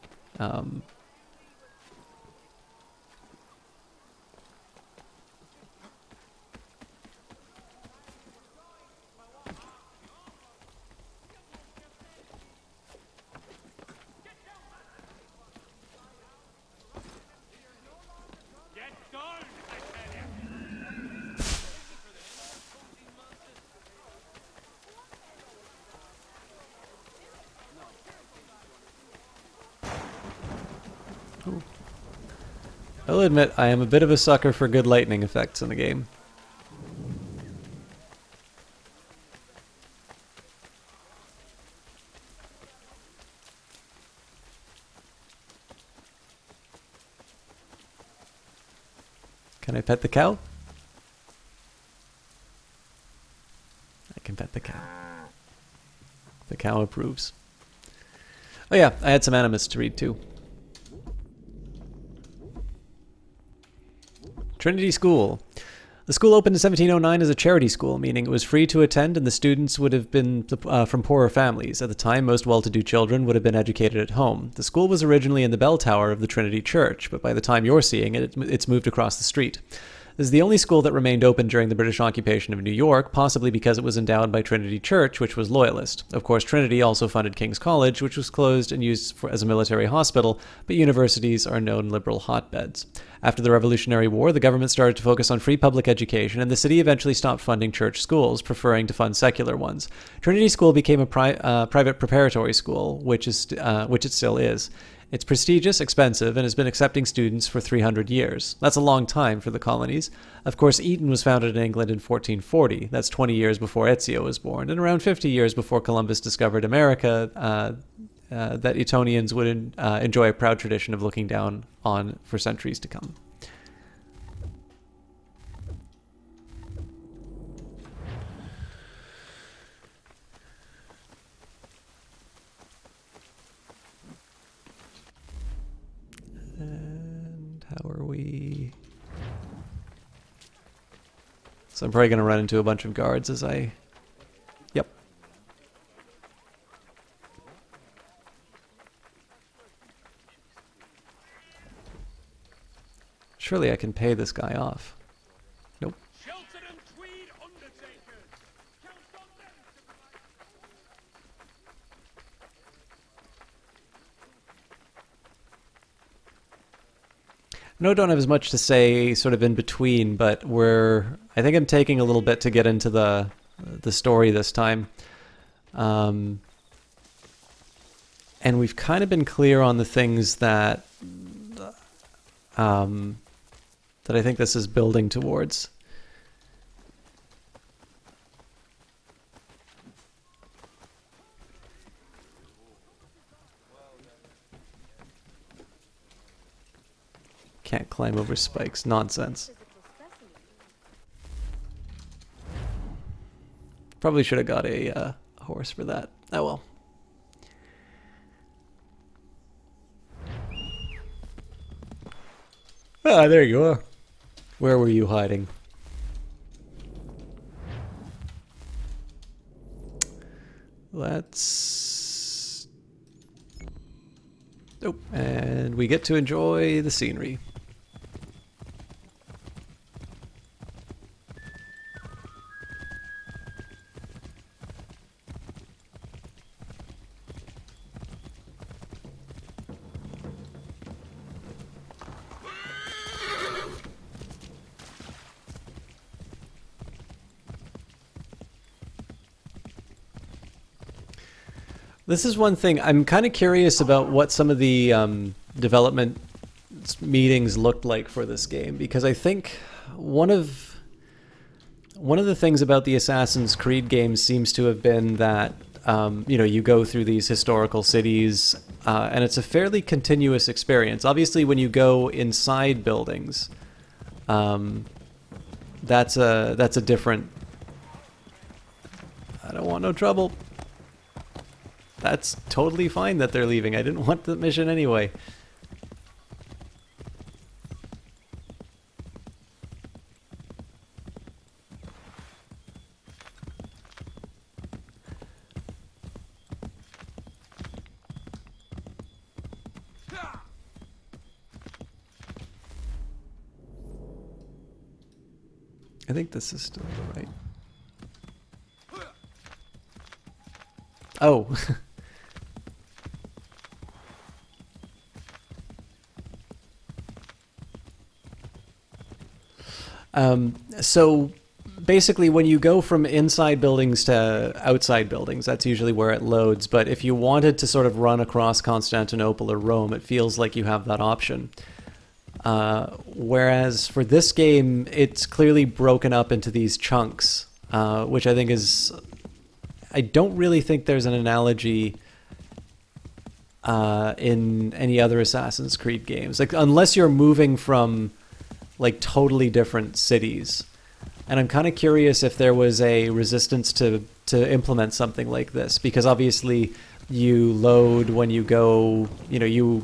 I'll admit, I am a bit of a sucker for good lightning effects in the game. Can I pet the cow? I can pet the cow. The cow approves. Oh yeah, I had some Animus to read too. Trinity School. The school opened in 1709 as a charity school, meaning it was free to attend and the students would have been from poorer families. At the time, most well-to-do children would have been educated at home. The school was originally in the bell tower of the Trinity Church, but by the time you're seeing it, it's moved across the street. This is the only school that remained open during the British occupation of New York, possibly because it was endowed by Trinity Church, which was loyalist. Of course, Trinity also funded King's College, which was closed and used as a military hospital, but universities are known liberal hotbeds. After the Revolutionary War, the government started to focus on free public education, and the city eventually stopped funding church schools, preferring to fund secular ones. Trinity School became a private preparatory school, which it still is. It's prestigious, expensive, and has been accepting students for 300 years. That's a long time for the colonies. Of course, Eton was founded in England in 1440. That's 20 years before Ezio was born, and around 50 years before Columbus discovered America, that Etonians would enjoy a proud tradition of looking down on for centuries to come. How are we? So I'm probably going to run into a bunch of guards as I... Yep. Surely I can pay this guy off. Nope. No, don't have as much to say sort of in between, but I think I'm taking a little bit to get into the story this time. And we've kind of been clear on the things that I think this is building towards. Can't climb over spikes. Nonsense. Probably should have got a horse for that. Oh well. Ah, there you are. Where were you hiding? Let's... Oh, and we get to enjoy the scenery. This is one thing I'm kind of curious about what some of the development meetings looked like for this game, because I think one of the things about the Assassin's Creed games seems to have been that you go through these historical cities and it's a fairly continuous experience. Obviously, when you go inside buildings, that's a different. I don't want no trouble. That's totally fine that they're leaving. I didn't want the mission anyway. I think this is still the right. Oh. So basically when you go from inside buildings to outside buildings, that's usually where it loads. But if you wanted to sort of run across Constantinople or Rome, it feels like you have that option. Whereas for this game, it's clearly broken up into these chunks, which I think is... I don't really think there's an analogy in any other Assassin's Creed games. Like, unless you're moving from like totally different cities. And I'm kind of curious if there was a resistance to implement something like this, because obviously you load when you go, when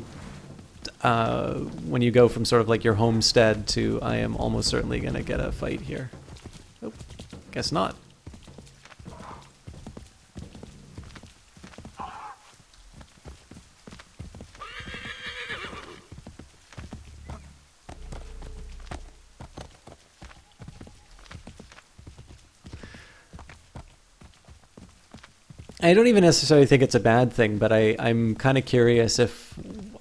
you go from sort of like your homestead to, I am almost certainly going to get a fight here. Oh, guess not. I don't even necessarily think it's a bad thing, but I'm kind of curious if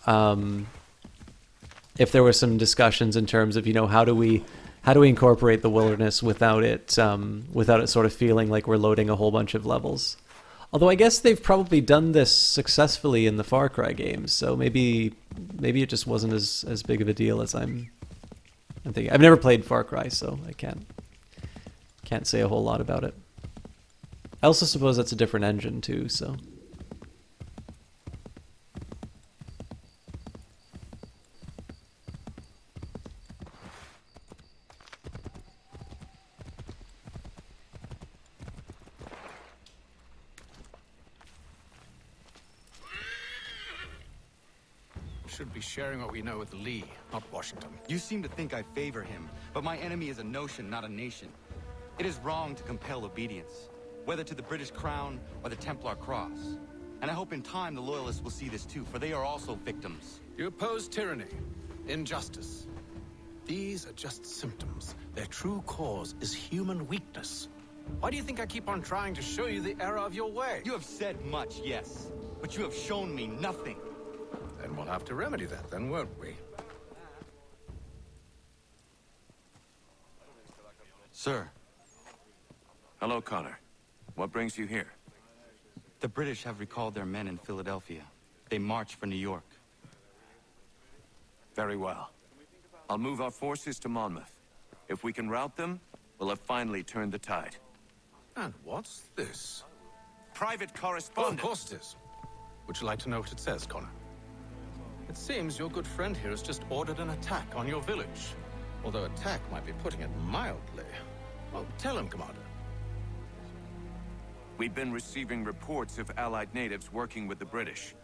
there were some discussions in terms of, you know, how do we incorporate the wilderness without it sort of feeling like we're loading a whole bunch of levels. Although I guess they've probably done this successfully in the Far Cry games, so maybe it just wasn't as big of a deal as I'm thinking. I've never played Far Cry, so I can't say a whole lot about it. I also suppose that's a different engine too, so. Should be sharing what we know with Lee, not Washington. You seem to think I favor him, but my enemy is a notion, not a nation. It is wrong to compel obedience, whether to the British Crown or the Templar Cross. And I hope in time the Loyalists will see this too, for they are also victims. You oppose tyranny, injustice. These are just symptoms. Their true cause is human weakness. Why do you think I keep on trying to show you the error of your way? You have said much, yes, but you have shown me nothing. Then we'll have to remedy that, then, won't we? Sir, Hello, Connor. What brings you here? the British have recalled their men in Philadelphia. They march for New York. Very well. I'll move our forces to Monmouth. If we can rout them, we'll have finally turned the tide. And what's this? Private Oh, of correspondence. course it is. Would you like to know what it says, Connor? It seems your good friend here has just ordered an attack on your village. Although attack might be putting it mildly. Well, tell him, Commander. We've been receiving reports of Allied natives working with the British.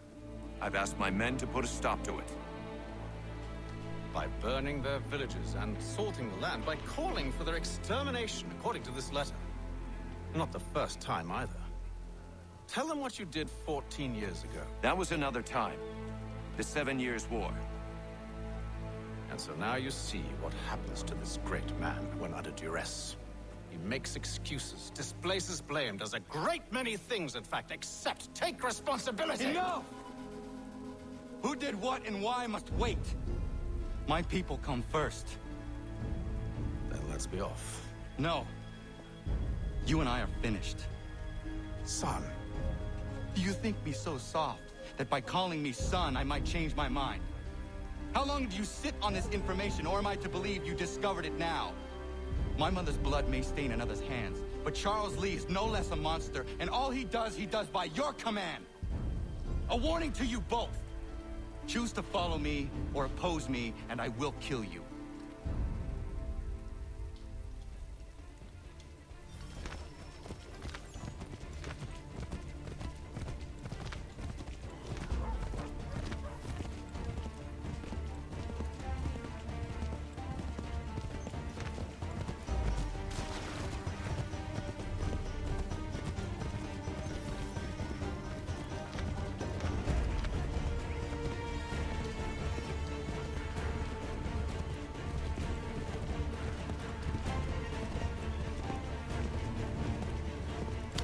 I've asked my men to put a stop to it. By burning their villages and salting the land, by calling for their extermination, according to this letter. Not the first time either. Tell them what you did 14 years ago. That was another time. The 7 Years' War. And so now you see what happens to this great man when under duress. He makes excuses, displaces blame, does a great many things, in fact, except take responsibility. Enough! Who did what and why must wait. My people come first. Then let's be off. No. You and I are finished. Son. Do you think me so soft that by calling me son, I might change my mind? How long did you sit on this information, or am I to believe you discovered it now? My mother's blood may stain another's hands, but Charles Lee is no less a monster, and all he does by your command. A warning to you both. Choose to follow me or oppose me, and I will kill you.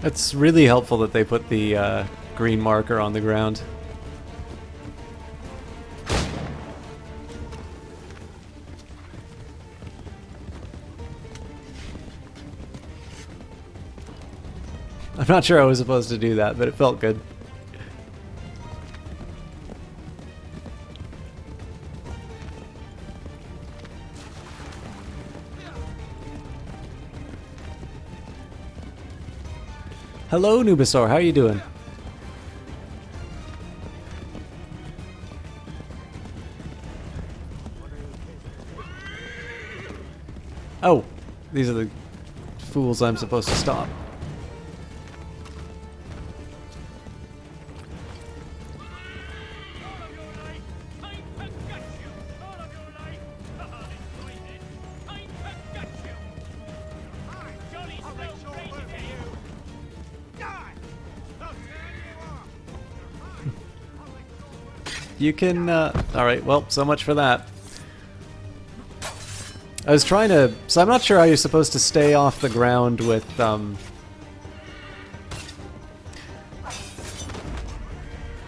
It's really helpful that they put the green marker on the ground. I'm not sure I was supposed to do that, but it felt good. Hello, Nubasaur. How are you doing? Oh, these are the fools I'm supposed to stop. You can, alright, well, so much for that. I was trying to, so I'm not sure how you're supposed to stay off the ground with,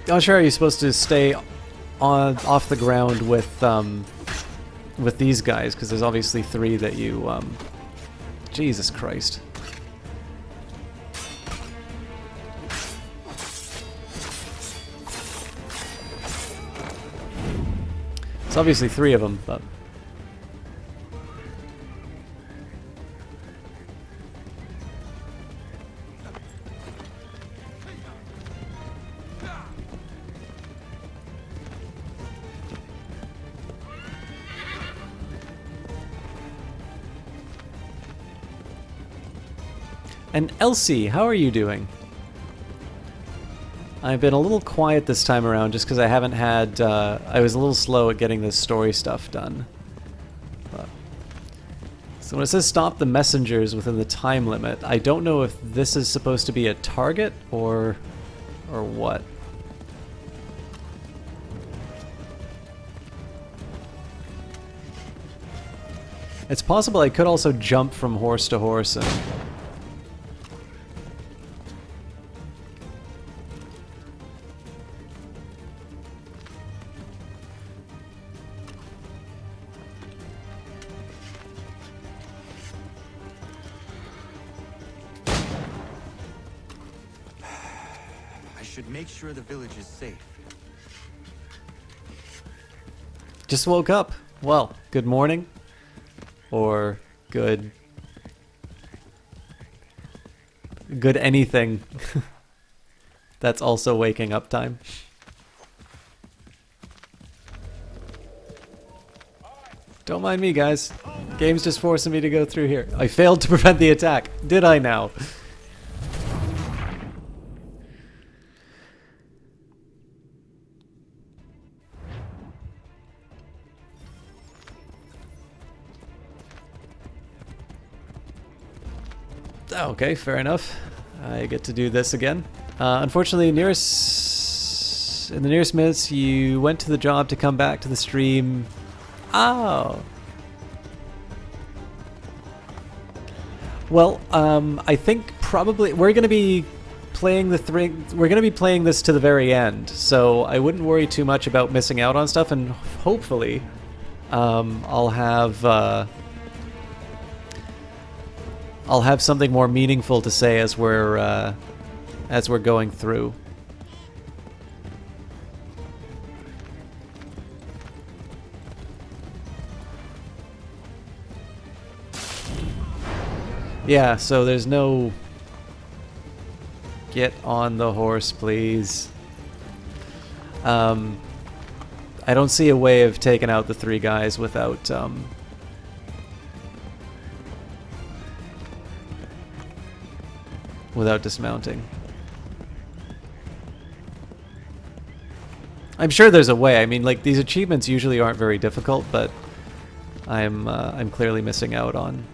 not sure how you're supposed to stay off the ground with these guys, because there's obviously 3 that you Jesus Christ. It's obviously 3 of them, but and Elsie, how are you doing? I've been a little quiet this time around just because I haven't had, I was a little slow at getting this story stuff done. But. So when it says stop the messengers within the time limit, I don't know if this is supposed to be a target or what. It's possible I could also jump from horse to horse and... Should make sure the village is safe. Just woke up. Well, good morning. Or good anything. That's also waking up time. Don't mind me, guys. Game's just forcing me to go through here. I failed to prevent the attack. Did I now? Okay, fair enough. I get to do this again. Unfortunately, in the nearest minutes, you went to the job to come back to the stream. Oh. Well, I think probably we're going to be playing we're going to be playing this to the very end, so I wouldn't worry too much about missing out on stuff, and hopefully, I'll have something more meaningful to say as we're going through. Yeah, so there's no... Get on the horse, please. I don't see a way of taking out the 3 guys without... without dismounting. I'm sure there's a way. I mean, like, these achievements usually aren't very difficult, but I'm clearly missing out on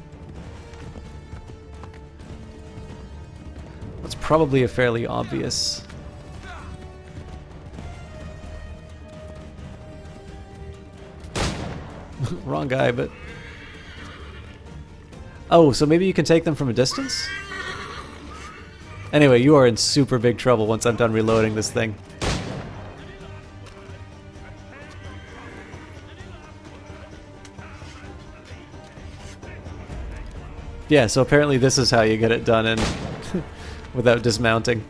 what's probably a fairly obvious. Wrong guy, but... Oh, so maybe you can take them from a distance? Anyway, you are in super big trouble once I'm done reloading this thing. Yeah, so apparently this is how you get it done and without dismounting.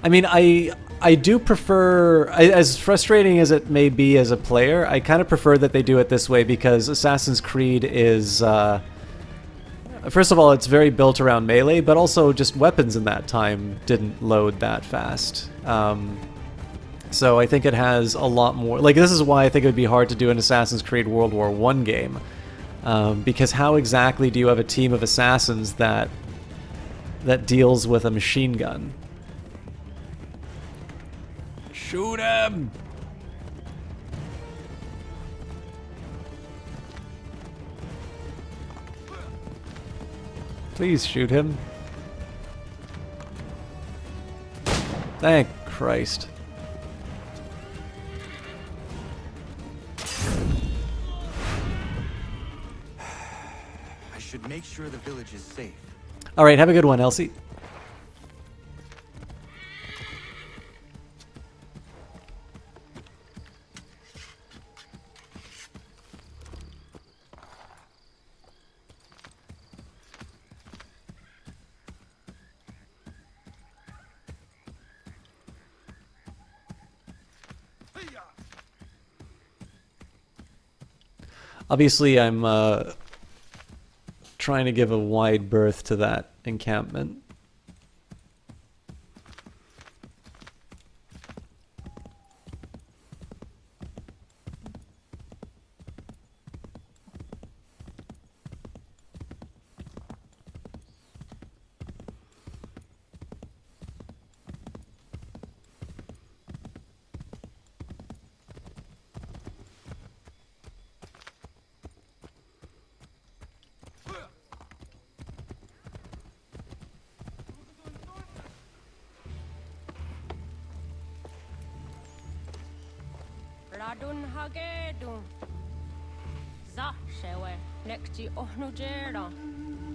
I mean, I do prefer, as frustrating as it may be as a player, I kind of prefer that they do it this way because Assassin's Creed is, first of all, it's very built around melee, but also just weapons in that time didn't load that fast. So I think it has a lot more, like this is why I think it would be hard to do an Assassin's Creed World War I game. Because how exactly do you have a team of assassins that deals with a machine gun? Shoot him! Please shoot him. Thank Christ. I should make sure the village is safe. All right, have a good one, Elsie. Obviously, I'm trying to give a wide berth to that encampment. Radun hagedun. Za shewe nekti ohnujera.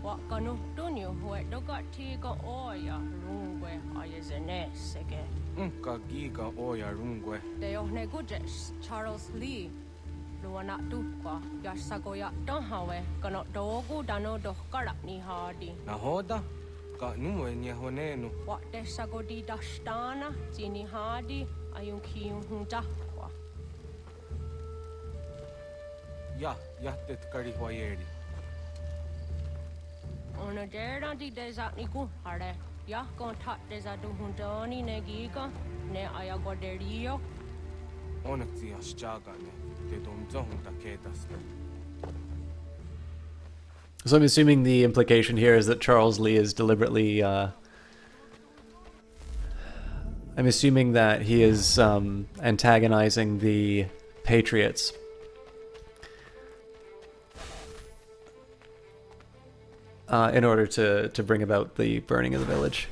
Wakanu dunyu huedoga tiga oya rungwe ayezenesege. Unka giga oya rungwe. De ohne gujes Charles Lee. Luana tukwa yasagoya donhawe kano dogu dano dohkara ni hadi. Nahoda? Ka numwe nyehonenu. Wakte sagodi dashtana tini hadi ayun kiyun hundakwa. Ja, jättet kari huajeri. Ona dera di desa ni kuhare. Ja kontat desa du hundani ne giga ne ayagoderio. Onneksi asjagane. Te domzohunta kedasta. So I'm assuming the implication here is that Charles Lee is deliberately... I'm assuming that he is antagonizing the Patriots. In order to bring about the burning of the village.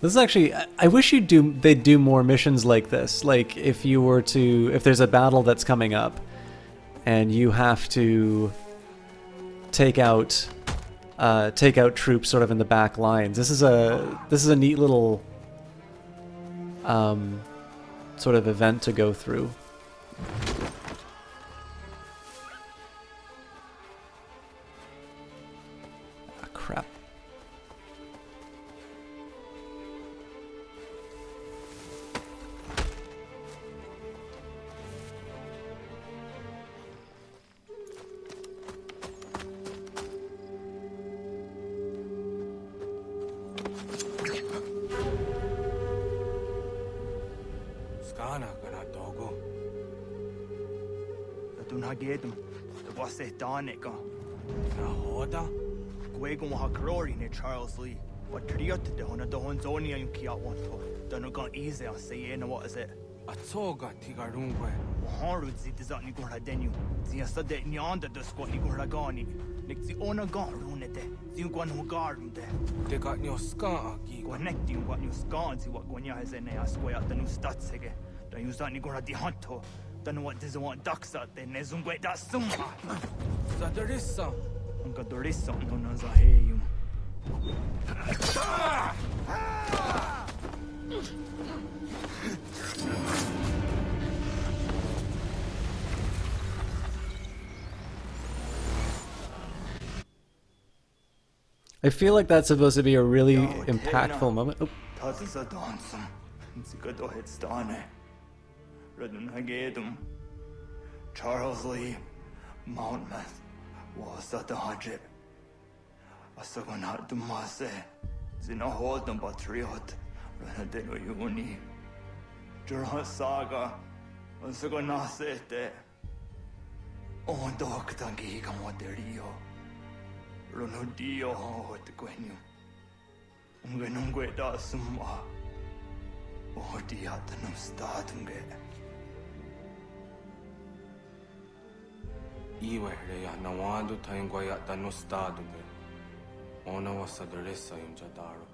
This is actually, I wish they'd do more missions like this. Like if there's a battle that's coming up and you have to take out troops sort of in the back lines. This is a neat little sort of event to go through. Ah, crap. Gedum, the boss Danica. Nahoda? Gwego Hakrori ne Charles Lee. What Triot de Hona Donzonia and Kiawanto. Donagon easy, I say, what is it? A toga tigarungwe. Harud zit is on Nigura Denu. The Asade Nyanda the squat Niguragani. Nick the owner gone runete. The one who garden there. They got your scar. Connecting what you scan, see what Gonya has in a square at the new Statsege. Don't use that Nigura di Hunto. Don't what doesn't want ducks out there, Nezungwe that summa. Zadarissa. Unka Dorissa on Zahayum. I feel like that's supposed to be a really impactful moment. Oh. Charles Lee, Monmouth, was at the Hajib. Asagonat Dumase, Sina hålden patriot. Ranateno yuni. Jurha saga. Unsugo nasete. On doktangi kamoterio. Ronodio hot quenu. Ungenungue da summa. Odiatanum statunge. Iwereya nawando taingwaya tanostadunge. Ona wasaderesa yumjadaro.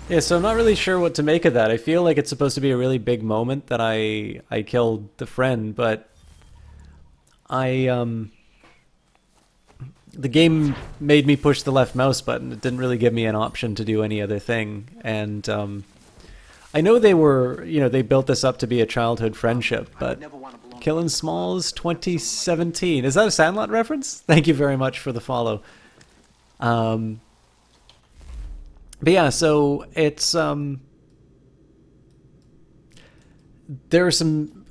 Yeah, so I'm not really sure what to make of that. I feel like it's supposed to be a really big moment that I killed the friend, but the game made me push the left mouse button. It didn't really give me an option to do any other thing. And I know they built this up to be a childhood friendship, but Killing Smalls 2017. Is that a Sandlot reference? Thank you very much for the follow. But yeah, so it's there are some,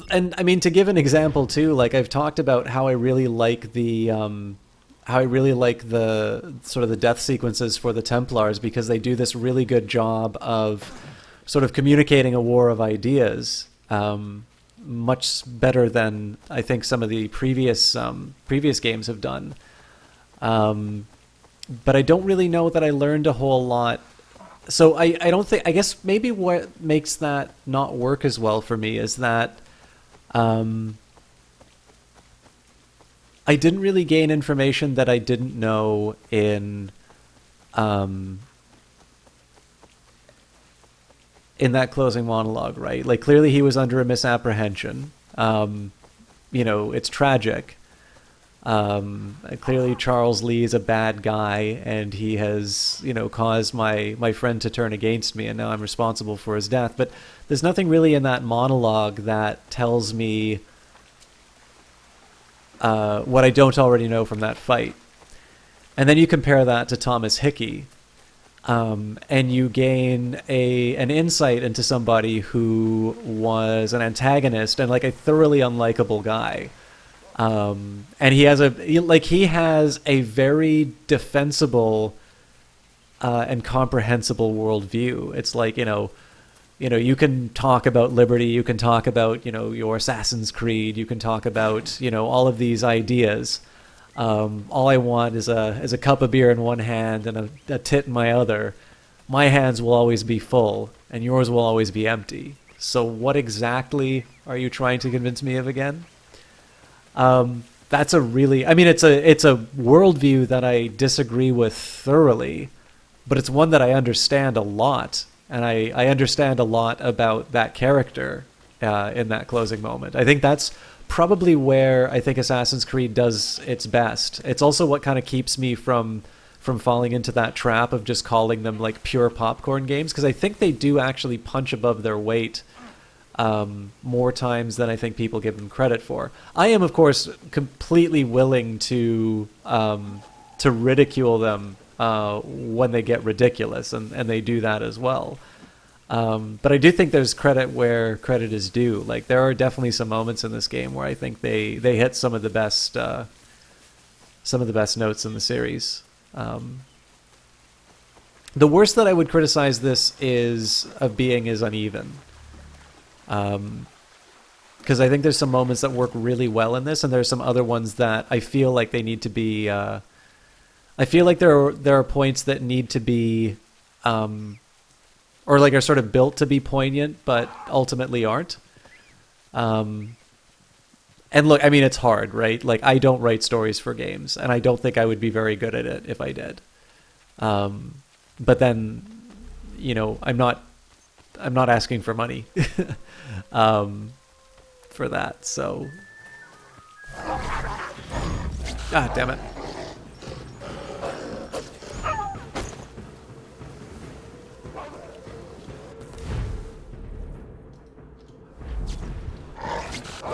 and I mean, to give an example too, like I've talked about how I really like the sort of the death sequences for the Templars, because they do this really good job of sort of communicating a war of ideas, much better than I think some of the previous games have done. But I don't really know that I learned a whole lot. So I don't think, I guess maybe what makes that not work as well for me is that I didn't really gain information that I didn't know in that closing monologue, right? Like clearly he was under a misapprehension. It's tragic. Clearly Charles Lee is a bad guy, and he has, caused my friend to turn against me, and now I'm responsible for his death. But there's nothing really in that monologue that tells me what I don't already know from that fight. And then you compare that to Thomas Hickey, and you gain an insight into somebody who was an antagonist and like a thoroughly unlikable guy. And he has a very defensible and comprehensible worldview. It's like, you can talk about liberty, you can talk about, your Assassin's Creed, you can talk about, all of these ideas. All I want is a cup of beer in one hand and a tit in my other. My hands will always be full, and yours will always be empty. So what exactly are you trying to convince me of again? That's a really, it's a worldview that I disagree with thoroughly, but it's one that I understand a lot, and I understand a lot about that character in that closing moment. I think that's probably where I think Assassin's Creed does its best. It's also what kind of keeps me from falling into that trap of just calling them like pure popcorn games, because I think they do actually punch above their weight more times than I think people give them credit for. I am, of course, completely willing to ridicule them when they get ridiculous, and they do that as well. But I do think there's credit where credit is due. Like there are definitely some moments in this game where I think they hit some of the best notes in the series. The worst that I would criticize this is uneven. Because I think there's some moments that work really well in this, and there's some other ones that I feel like they need to be. I feel like there are points that need to be, or like are sort of built to be poignant, but ultimately aren't. And look, it's hard, right? Like I don't write stories for games, and I don't think I would be very good at it if I did. But then, I'm not asking for money for that, so. Ah, damn it.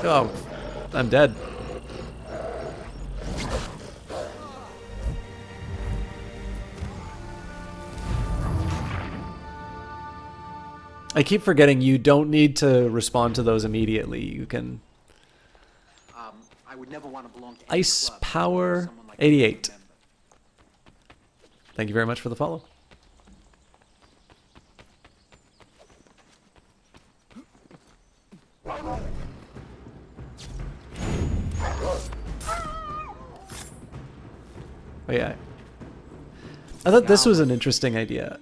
Oh, I'm dead. I keep forgetting you don't need to respond to those immediately. You can... I would never want to belong to Ice Power 88. Thank you very much for the follow. Oh yeah. I thought this was an interesting idea.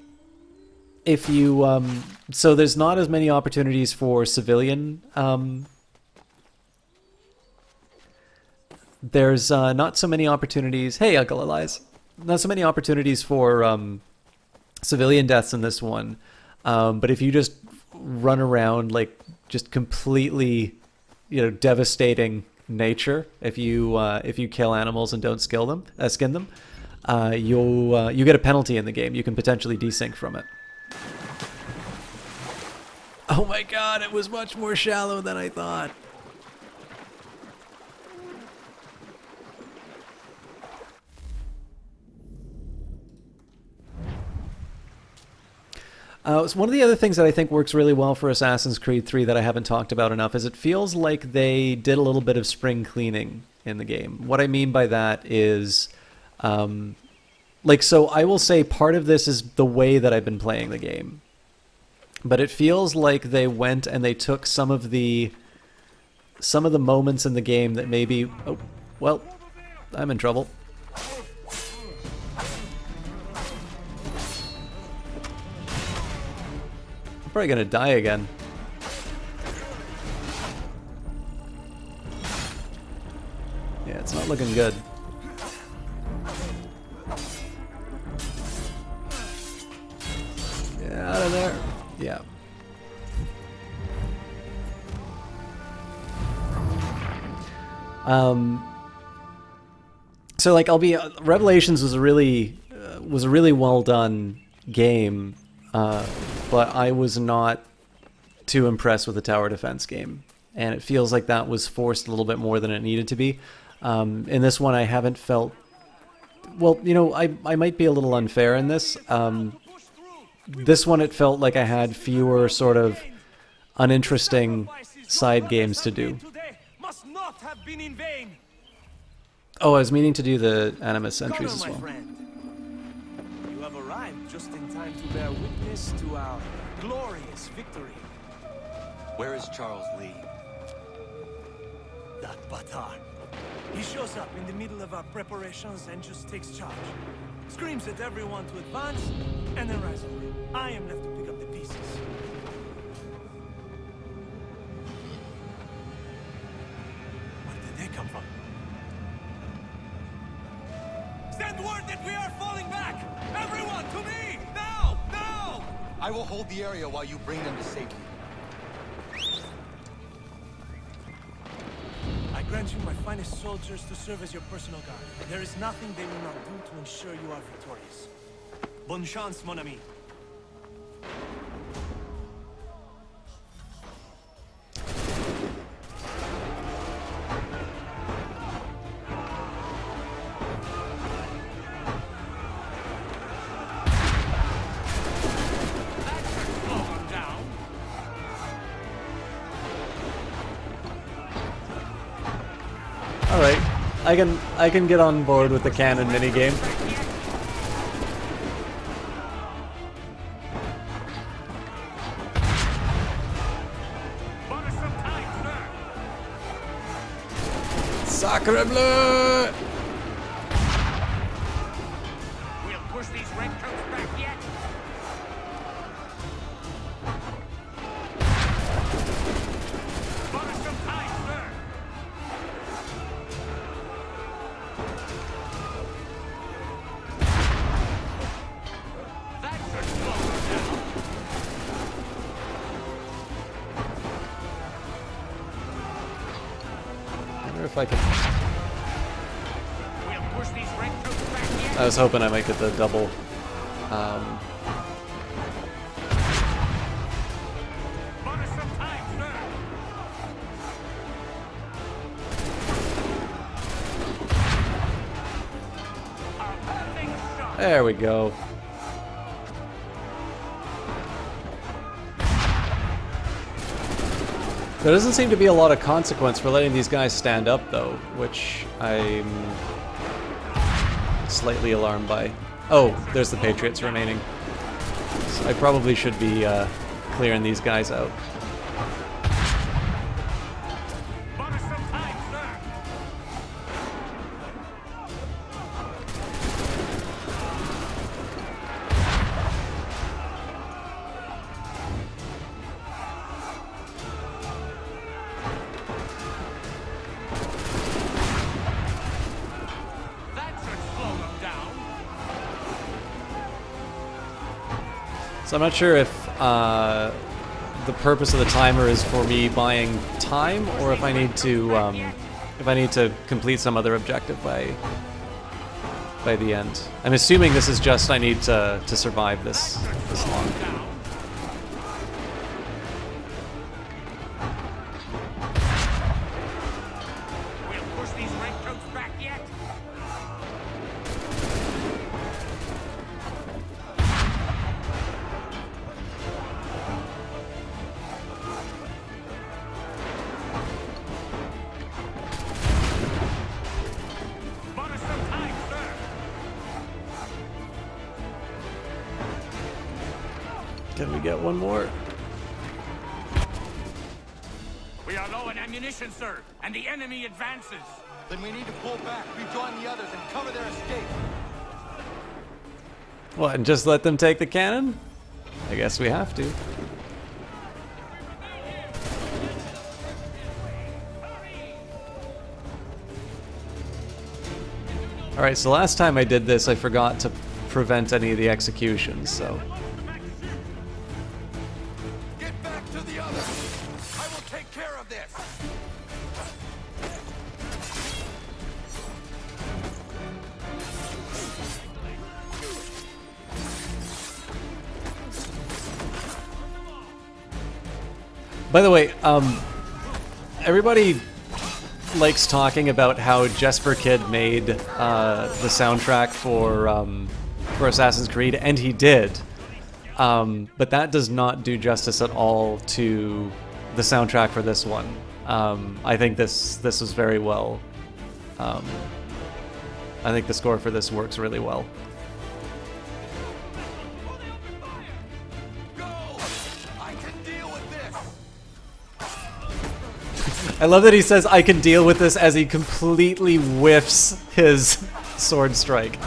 If you, so there's not as many opportunities for civilian, there's not so many opportunities, hey Uncle Elias, not so many opportunities for civilian deaths in this one, but if you just run around like just completely, you know, devastating nature, if you kill animals and don't skin them, you get a penalty in the game. You can potentially desync from it. Oh my god, it was much more shallow than I thought. So one of the other things that I think works really well for Assassin's Creed 3 that I haven't talked about enough is it feels like they did a little bit of spring cleaning in the game. What I mean by that is, like, so I will say part of this is the way that I've been playing the game. But it feels like they went and they took some of the moments in the game that maybe... Oh, well, I'm in trouble. I'm probably gonna die again. Yeah, it's not looking good. Get out of there. Yeah. So like Revelations was a really well done game, but I was not too impressed with the tower defense game, and it feels like that was forced a little bit more than it needed to be. In this one, I haven't felt. Well, you know, I might be a little unfair in this. This one, it felt like I had fewer sort of uninteresting side games to do. Oh, I was meaning to do the Animus entries as well. You have arrived just in time to bear witness to our glorious victory. Where is Charles Lee? That batard. He shows up in the middle of our preparations and just takes charge. Screams at everyone to advance, and then rides away. I am left to pick up the pieces. Where did they come from? Send word that we are falling back! Everyone, to me! Now! Now! I will hold the area while you bring them to safety. I grant you my finest soldiers to serve as your personal guard. There is nothing they will not do to ensure you are victorious. Bonne chance, mon ami. Alright, I can get on board with the cannon minigame. Sacre bleu! We'll push these redcoats back yet. Buy some time, sir. That should slow them down. I wonder if I can... We'll push these redcoats back yet. I was hoping I might get the double. Buy some time, sir. There we go. There doesn't seem to be a lot of consequence for letting these guys stand up, though, which I'm slightly alarmed by. Oh, there's the Patriots remaining. So I probably should be clearing these guys out. So I'm not sure if the purpose of the timer is for me buying time, or if I need to complete some other objective by the end. I'm assuming this is just I need to survive this long. Can we get one more? We are low on ammunition, sir, and the enemy advances. Then we need to pull back, rejoin the others, and cover their escape. What, and just let them take the cannon? I guess we have to. Alright, so last time I did this, I forgot to prevent any of the executions, so... Get back to the others! I will take care of this! By the way, everybody likes talking about how Jesper Kid made the soundtrack for Assassin's Creed, and he did. But that does not do justice at all to the soundtrack for this one. I think this was very well. I think the score for this works really well. I love that he says, I can deal with this, as he completely whiffs his sword strike.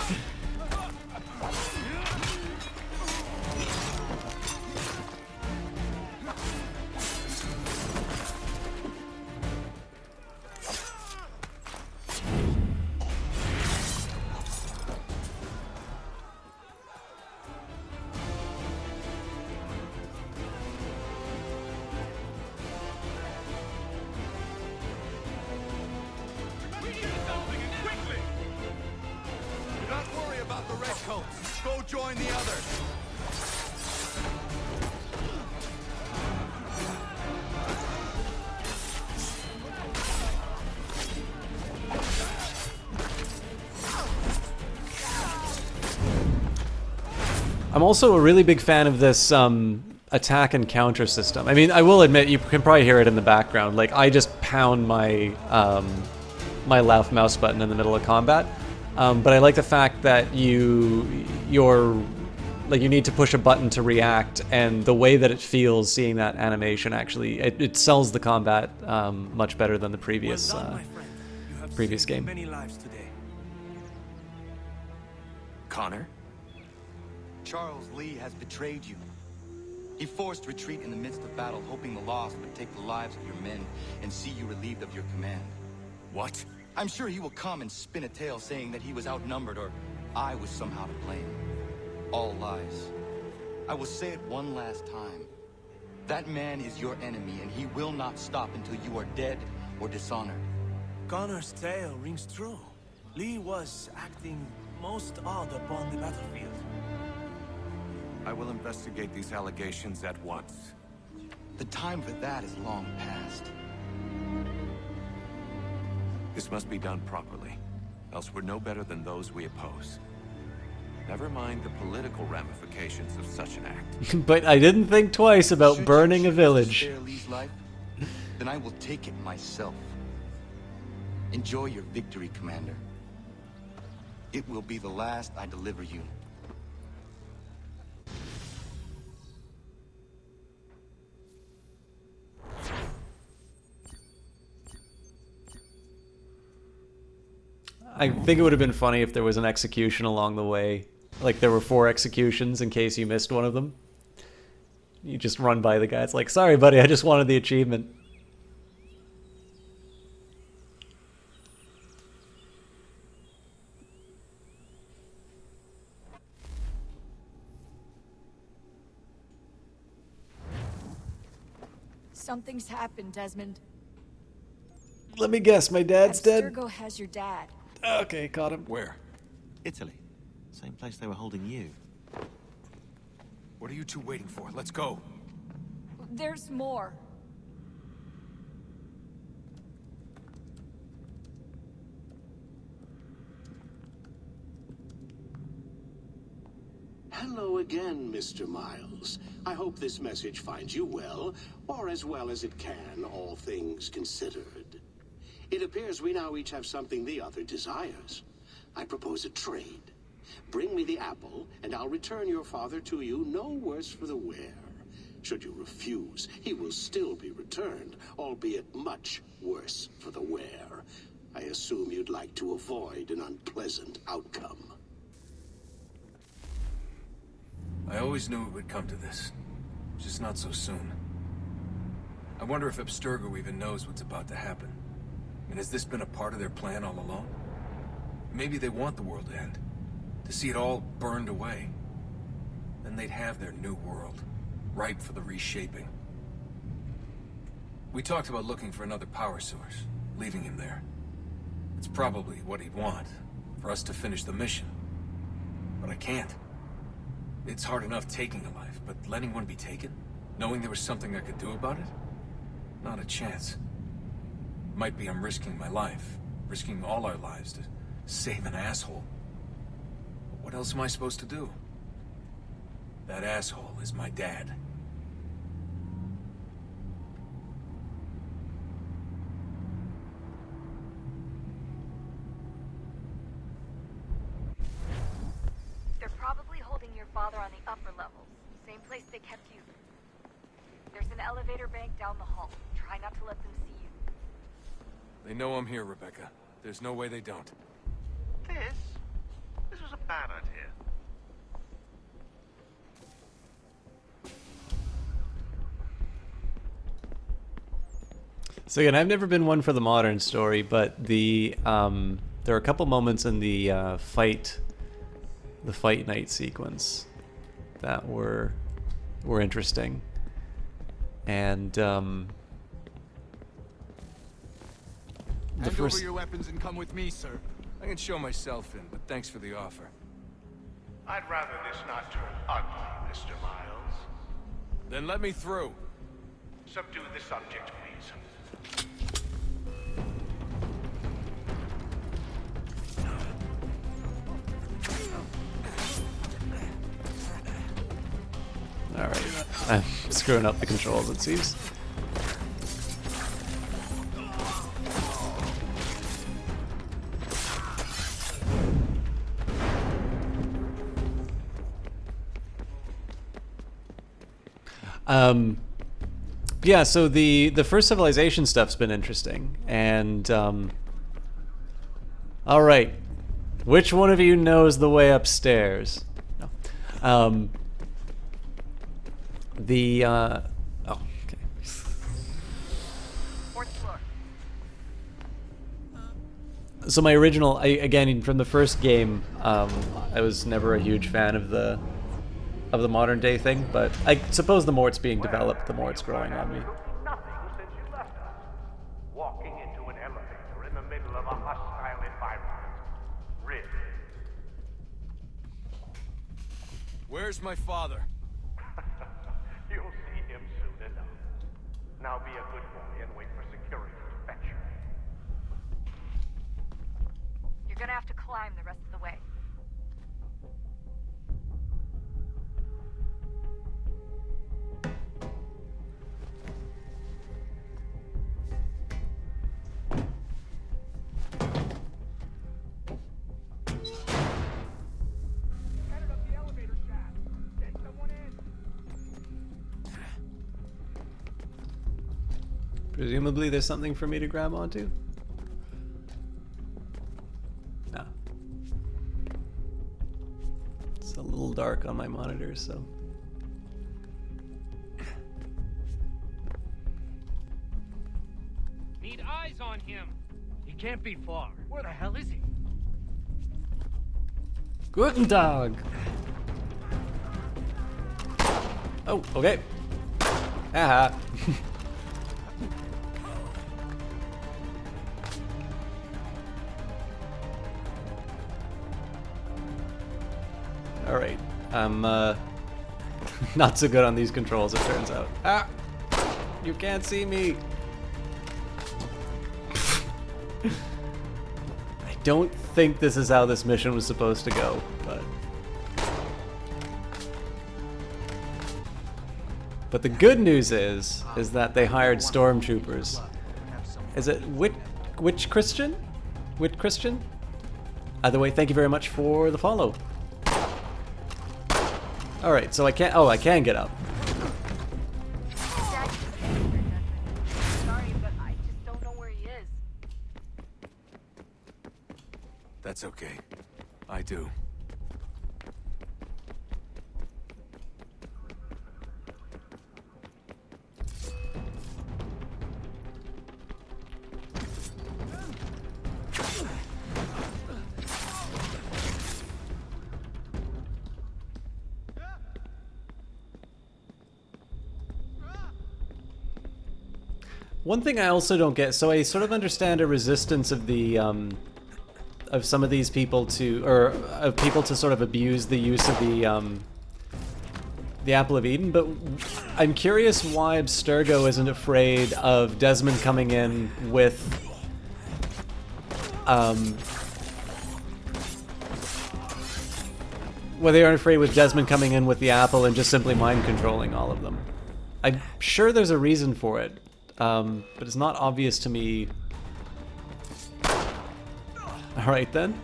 Go join the others! I'm also a really big fan of this attack and counter system. I mean, I will admit, you can probably hear it in the background. Like, I just pound my my left mouse button in the middle of combat. But I like the fact that you need to push a button to react, and the way that it feels seeing that animation actually it sells the combat much better than the previous previous game. Many lives today. Connor? Charles Lee has betrayed you. He forced retreat in the midst of battle, hoping the loss would take the lives of your men and see you relieved of your command. What? I'm sure he will come and spin a tale saying that he was outnumbered or I was somehow to blame. All lies. I will say it one last time. That man is your enemy, and he will not stop until you are dead or dishonored. Connor's tale rings true. Lee was acting most odd upon the battlefield. I will investigate these allegations at once. The time for that is long past. This must be done properly, else we're no better than those we oppose. Never mind the political ramifications of such an act. But I didn't think twice about burning a village. Spare Lee's life, then I will take it myself. Enjoy your victory, Commander. It will be the last I deliver you. I think it would have been funny if there was an execution along the way. Like there were 4 executions in case you missed one of them. You just run by the guy. It's like, sorry, buddy, I just wanted the achievement. Something's happened, Desmond. Let me guess, my dad's dead? Abstergo has your dad. Okay, caught him. Where? Italy. Same place they were holding you. What are you two waiting for? Let's go. There's more. Hello again, Mr. Miles. I hope this message finds you well, or as well as it can, all things considered. It appears we now each have something the other desires. I propose a trade. Bring me the apple, and I'll return your father to you no worse for the wear. Should you refuse, he will still be returned, albeit much worse for the wear. I assume you'd like to avoid an unpleasant outcome. I always knew it would come to this. Just not so soon. I wonder if Abstergo even knows what's about to happen. And has this been a part of their plan all along? Maybe they want the world to end. To see it all burned away. Then they'd have their new world, ripe for the reshaping. We talked about looking for another power source, leaving him there. It's probably what he'd want, for us to finish the mission. But I can't. It's hard enough taking a life, but letting one be taken? Knowing there was something I could do about it? Not a chance. Might be I'm risking my life, risking all our lives to save an asshole. But what else am I supposed to do? That asshole is my dad. They're probably holding your father on the upper levels. Same place they kept you. There's an elevator bank down the hall. Try not to let them see you. They know I'm here, Rebecca. There's no way they don't. This was a bad idea. So again, I've never been one for the modern story, but the there are a couple moments in the fight night sequence that were interesting, and Hand over your weapons and come with me, sir. I can show myself in, but thanks for the offer. I'd rather this not turn ugly, Mr. Miles. Then let me through. Subdue the subject, please. Alright, I'm screwing up the controls, it seems. Yeah, so the first civilization stuff's been interesting, and all right, which one of you knows the way upstairs? No. Oh, okay. Fourth floor. So my original, again from the first game, I was never a huge fan of the modern day thing, but I suppose the more it's being developed, the more it's growing on me. Nothing since you left us. Walking into an elevator in the middle of a hostile environment. Really? Where's my father? You'll see him soon enough. Now be a good boy and wait for security to fetch you. You're gonna have to climb the rest of the way. Presumably there's something for me to grab onto? No. It's a little dark on my monitor, so... Need eyes on him. He can't be far. Where the hell is he? Guten Tag! Oh, okay. Haha. Alright. I'm, not so good on these controls, it turns out. Ah! You can't see me! I don't think this is how this mission was supposed to go, but... But the good news is that they hired stormtroopers. Is it which Christian? Whit Christian? Either way, thank you very much for the follow. Alright, so I can't... Oh, I can get up. Sorry, but I just don't know where he is. That's okay. I do. One thing I also don't get, so I sort of understand a resistance of the, of some of these people to, or of people to sort of abuse the use of the Apple of Eden, but I'm curious why Abstergo isn't afraid of Desmond coming in with, well, they aren't afraid with Desmond coming in with the apple and just simply mind controlling all of them. I'm sure there's a reason for it. But it's not obvious to me. Alright then.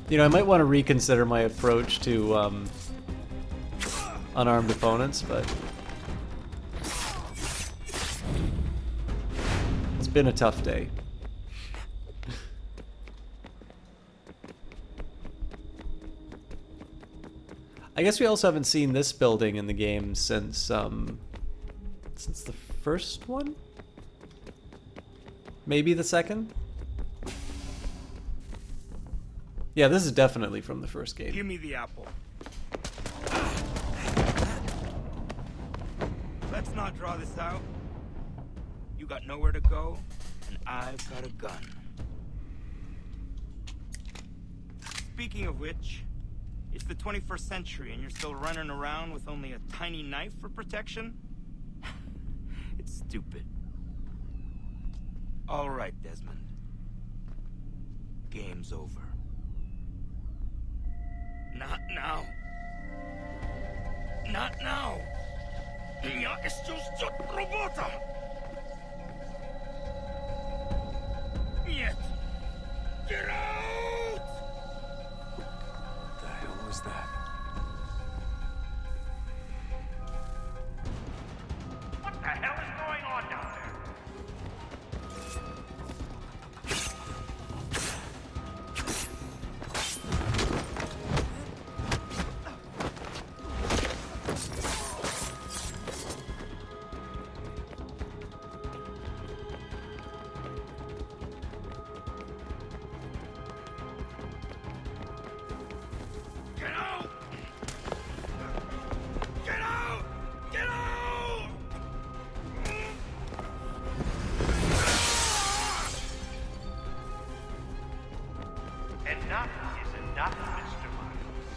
You know, I might want to reconsider my approach to unarmed opponents, but it's been a tough day. I guess we also haven't seen this building in the game since the first one? Maybe the second? Yeah, this is definitely from the first game. Give me the apple. Let's not draw this out. You got nowhere to go, and I've got a gun. Speaking of which, it's the 21st century and you're still running around with only a tiny knife for protection? It's stupid. All right, Desmond. Game's over. Not now. Not now. Я исчезну робота. Нет. Get out! What the hell was that? What the hell is going on down there? Get out! Get out! Get out! Enough is enough, Mr. Miles.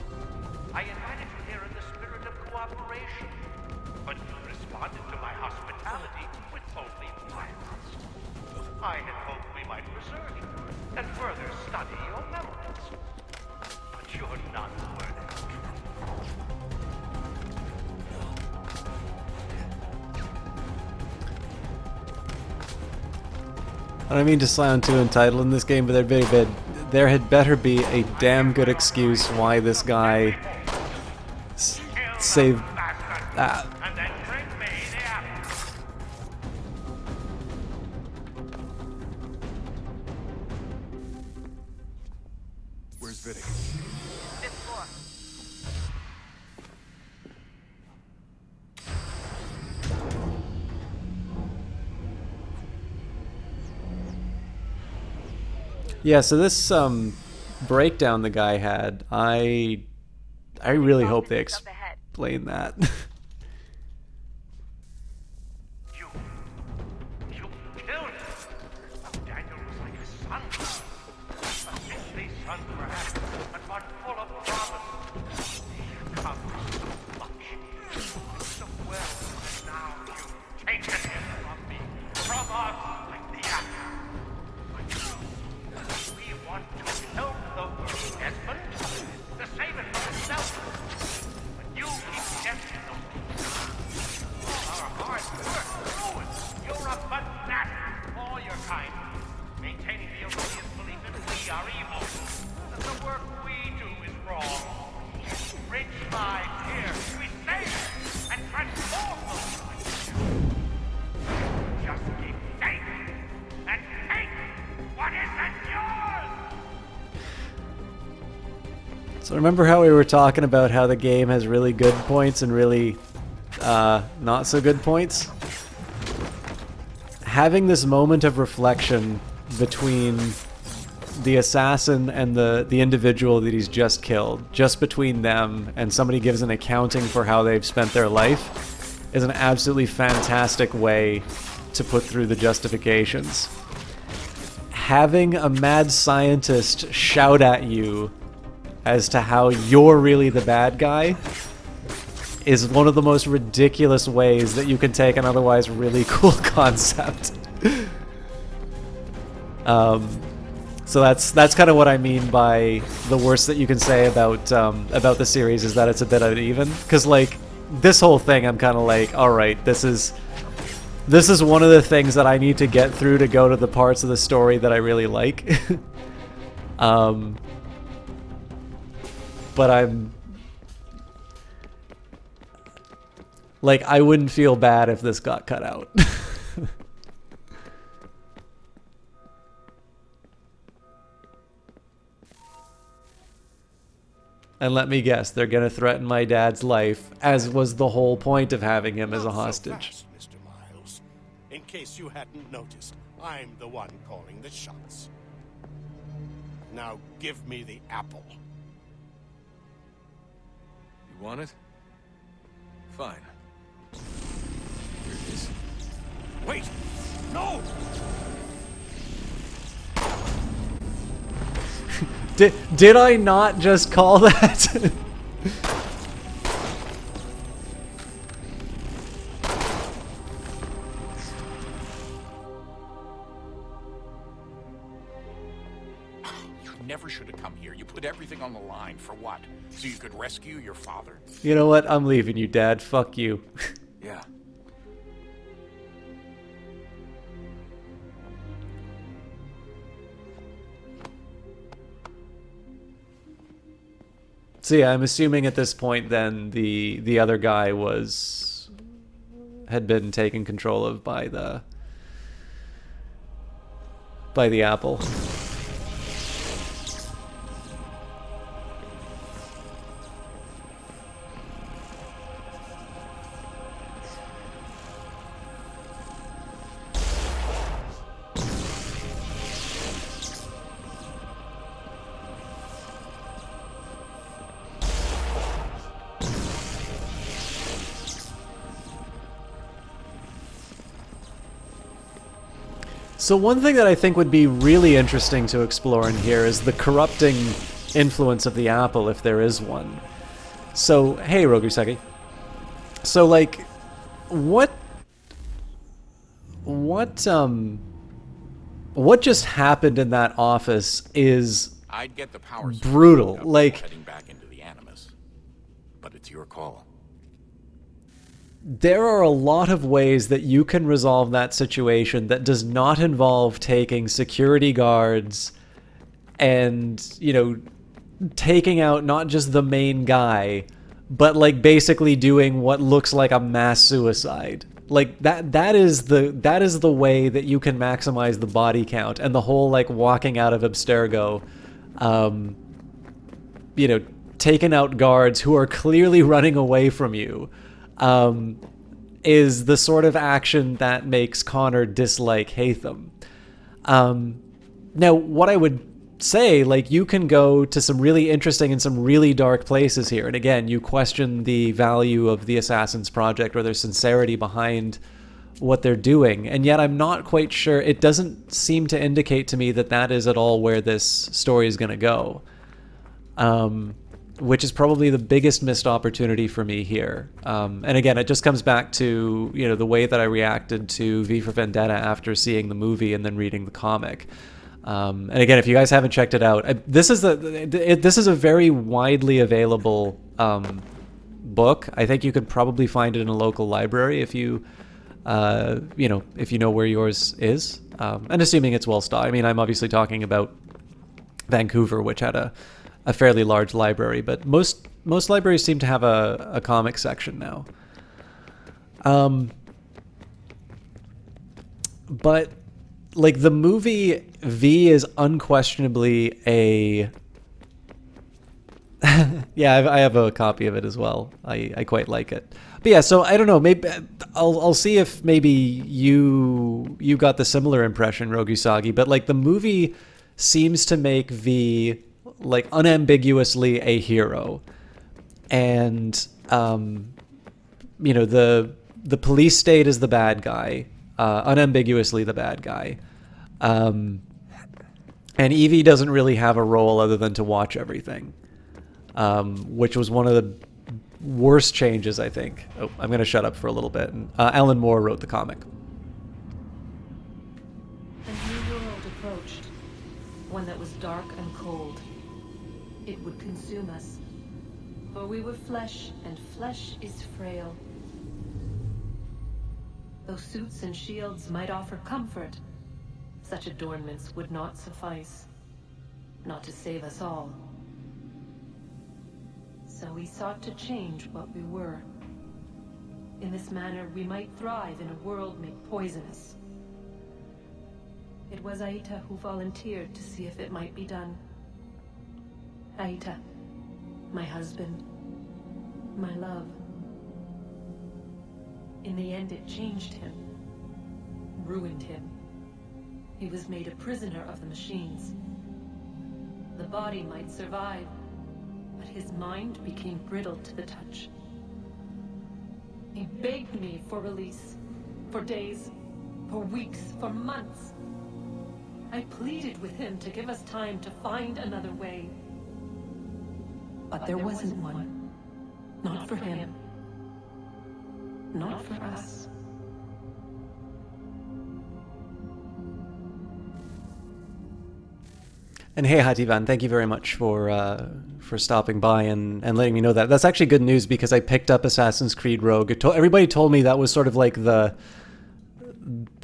I invited you here in the spirit of cooperation, but you responded to my hospitality with only violence. I had hoped we might preserve you and further study your memories. But you're not learning. I don't mean to sound too entitled in this game, but there had better be a damn good excuse why this guy saved... Where's Vidic? Fifth floor. Yeah, so this breakdown the guy had, I really hope they explain that. You killed him. Daniel was like a son. A sickly son, perhaps, but one full of promise. He accomplished so much. So well, and now you've taken him from me, from us, like the apple. We want to help the Desmond, to save it for itself. But you keep tempting them. All our hard work ruined. You're a fanatic, all your kind. Maintaining the erroneous belief that we are evil. That the work we do is wrong. Rich lives here. We save it and transform them. Just keep taking and take what isn't yours! So remember how we were talking about how the game has really good points and really not so good points? Having this moment of reflection between the assassin and the individual that he's just killed, just between them, and somebody gives an accounting for how they've spent their life, is an absolutely fantastic way to put through the justifications. Having a mad scientist shout at you as to how you're really the bad guy is one of the most ridiculous ways that you can take an otherwise really cool concept. So that's kind of what I mean by the worst that you can say about the series is that it's a bit uneven. Because like this whole thing, I'm kind of like, all right, this is one of the things that I need to get through to go to the parts of the story that I really like. But I'm like, I wouldn't feel bad if this got cut out. And let me guess, they're gonna threaten my dad's life, as was the whole point of having him as a hostage. So fast, Mr. Miles. In case you hadn't noticed, I'm the one calling the shots. Now give me the apple. You want it? Fine. Here it is. Wait! No! Did I not just call that? You never should have come here. You put everything on the line. For what? So you could rescue your father? You know what? I'm leaving you, Dad. Fuck you. Yeah. So yeah, I'm assuming at this point then the other guy had been taken control of by the apple. So one thing that I think would be really interesting to explore in here is the corrupting influence of the apple, if there is one. So, hey, Roguseki. So, like, what just happened in that office is I'd get the power brutal. Like, heading back into the Animus. But it's your call. there are a lot of ways that you can resolve that situation that does not involve taking security guards and, you know, taking out not just the main guy, but like basically doing what looks like a mass suicide. Like that is the way that you can maximize the body count, and the whole like walking out of Abstergo, you know, taking out guards who are clearly running away from you, is the sort of action that makes Connor dislike Haytham. Now, what I would say, like, you can go to some really interesting and some really dark places here. And again, you question the value of the Assassin's Project or their sincerity behind what they're doing. And yet I'm not quite sure. It doesn't seem to indicate to me that that is at all where this story is going to go. Which is probably the biggest missed opportunity for me here. And again, it just comes back to, you know, the way that I reacted to V for Vendetta after seeing the movie and then reading the comic. And again, if you guys haven't checked it out, this is a very widely available book. I think you could probably find it in a local library if you know where yours is. And assuming it's well stocked. I mean, I'm obviously talking about Vancouver, which had a fairly large library, but most libraries seem to have a comic section now. But like the movie V is unquestionably a yeah, I have a copy of it as well. I quite like it. But yeah, so I don't know, maybe I'll see if maybe you got the similar impression, Rogusagi, but like the movie seems to make V like unambiguously a hero, and you know, the police state is the bad guy, unambiguously the bad guy, and Evie doesn't really have a role other than to watch everything, which was one of the worst changes, I think. Oh, I'm going to shut up for a little bit. Alan Moore wrote the comic. A new world approached, one that was dark and cold. It would consume us, for we were flesh, and flesh is frail. Though suits and shields might offer comfort, such adornments would not suffice, not to save us all. So we sought to change what we were. In this manner, we might thrive in a world made poisonous. It was Aita who volunteered to see if it might be done. Aita, my husband, my love. In the end, it changed him, ruined him. He was made a prisoner of the machines. The body might survive, but his mind became brittle to the touch. He begged me for release, for days, for weeks, for months. I pleaded with him to give us time to find another way. But there wasn't one. Not for him. Not for us. And hey, Hativan, thank you very much for stopping by and letting me know that. That's actually good news, because I picked up Assassin's Creed Rogue. Everybody told me that was sort of like the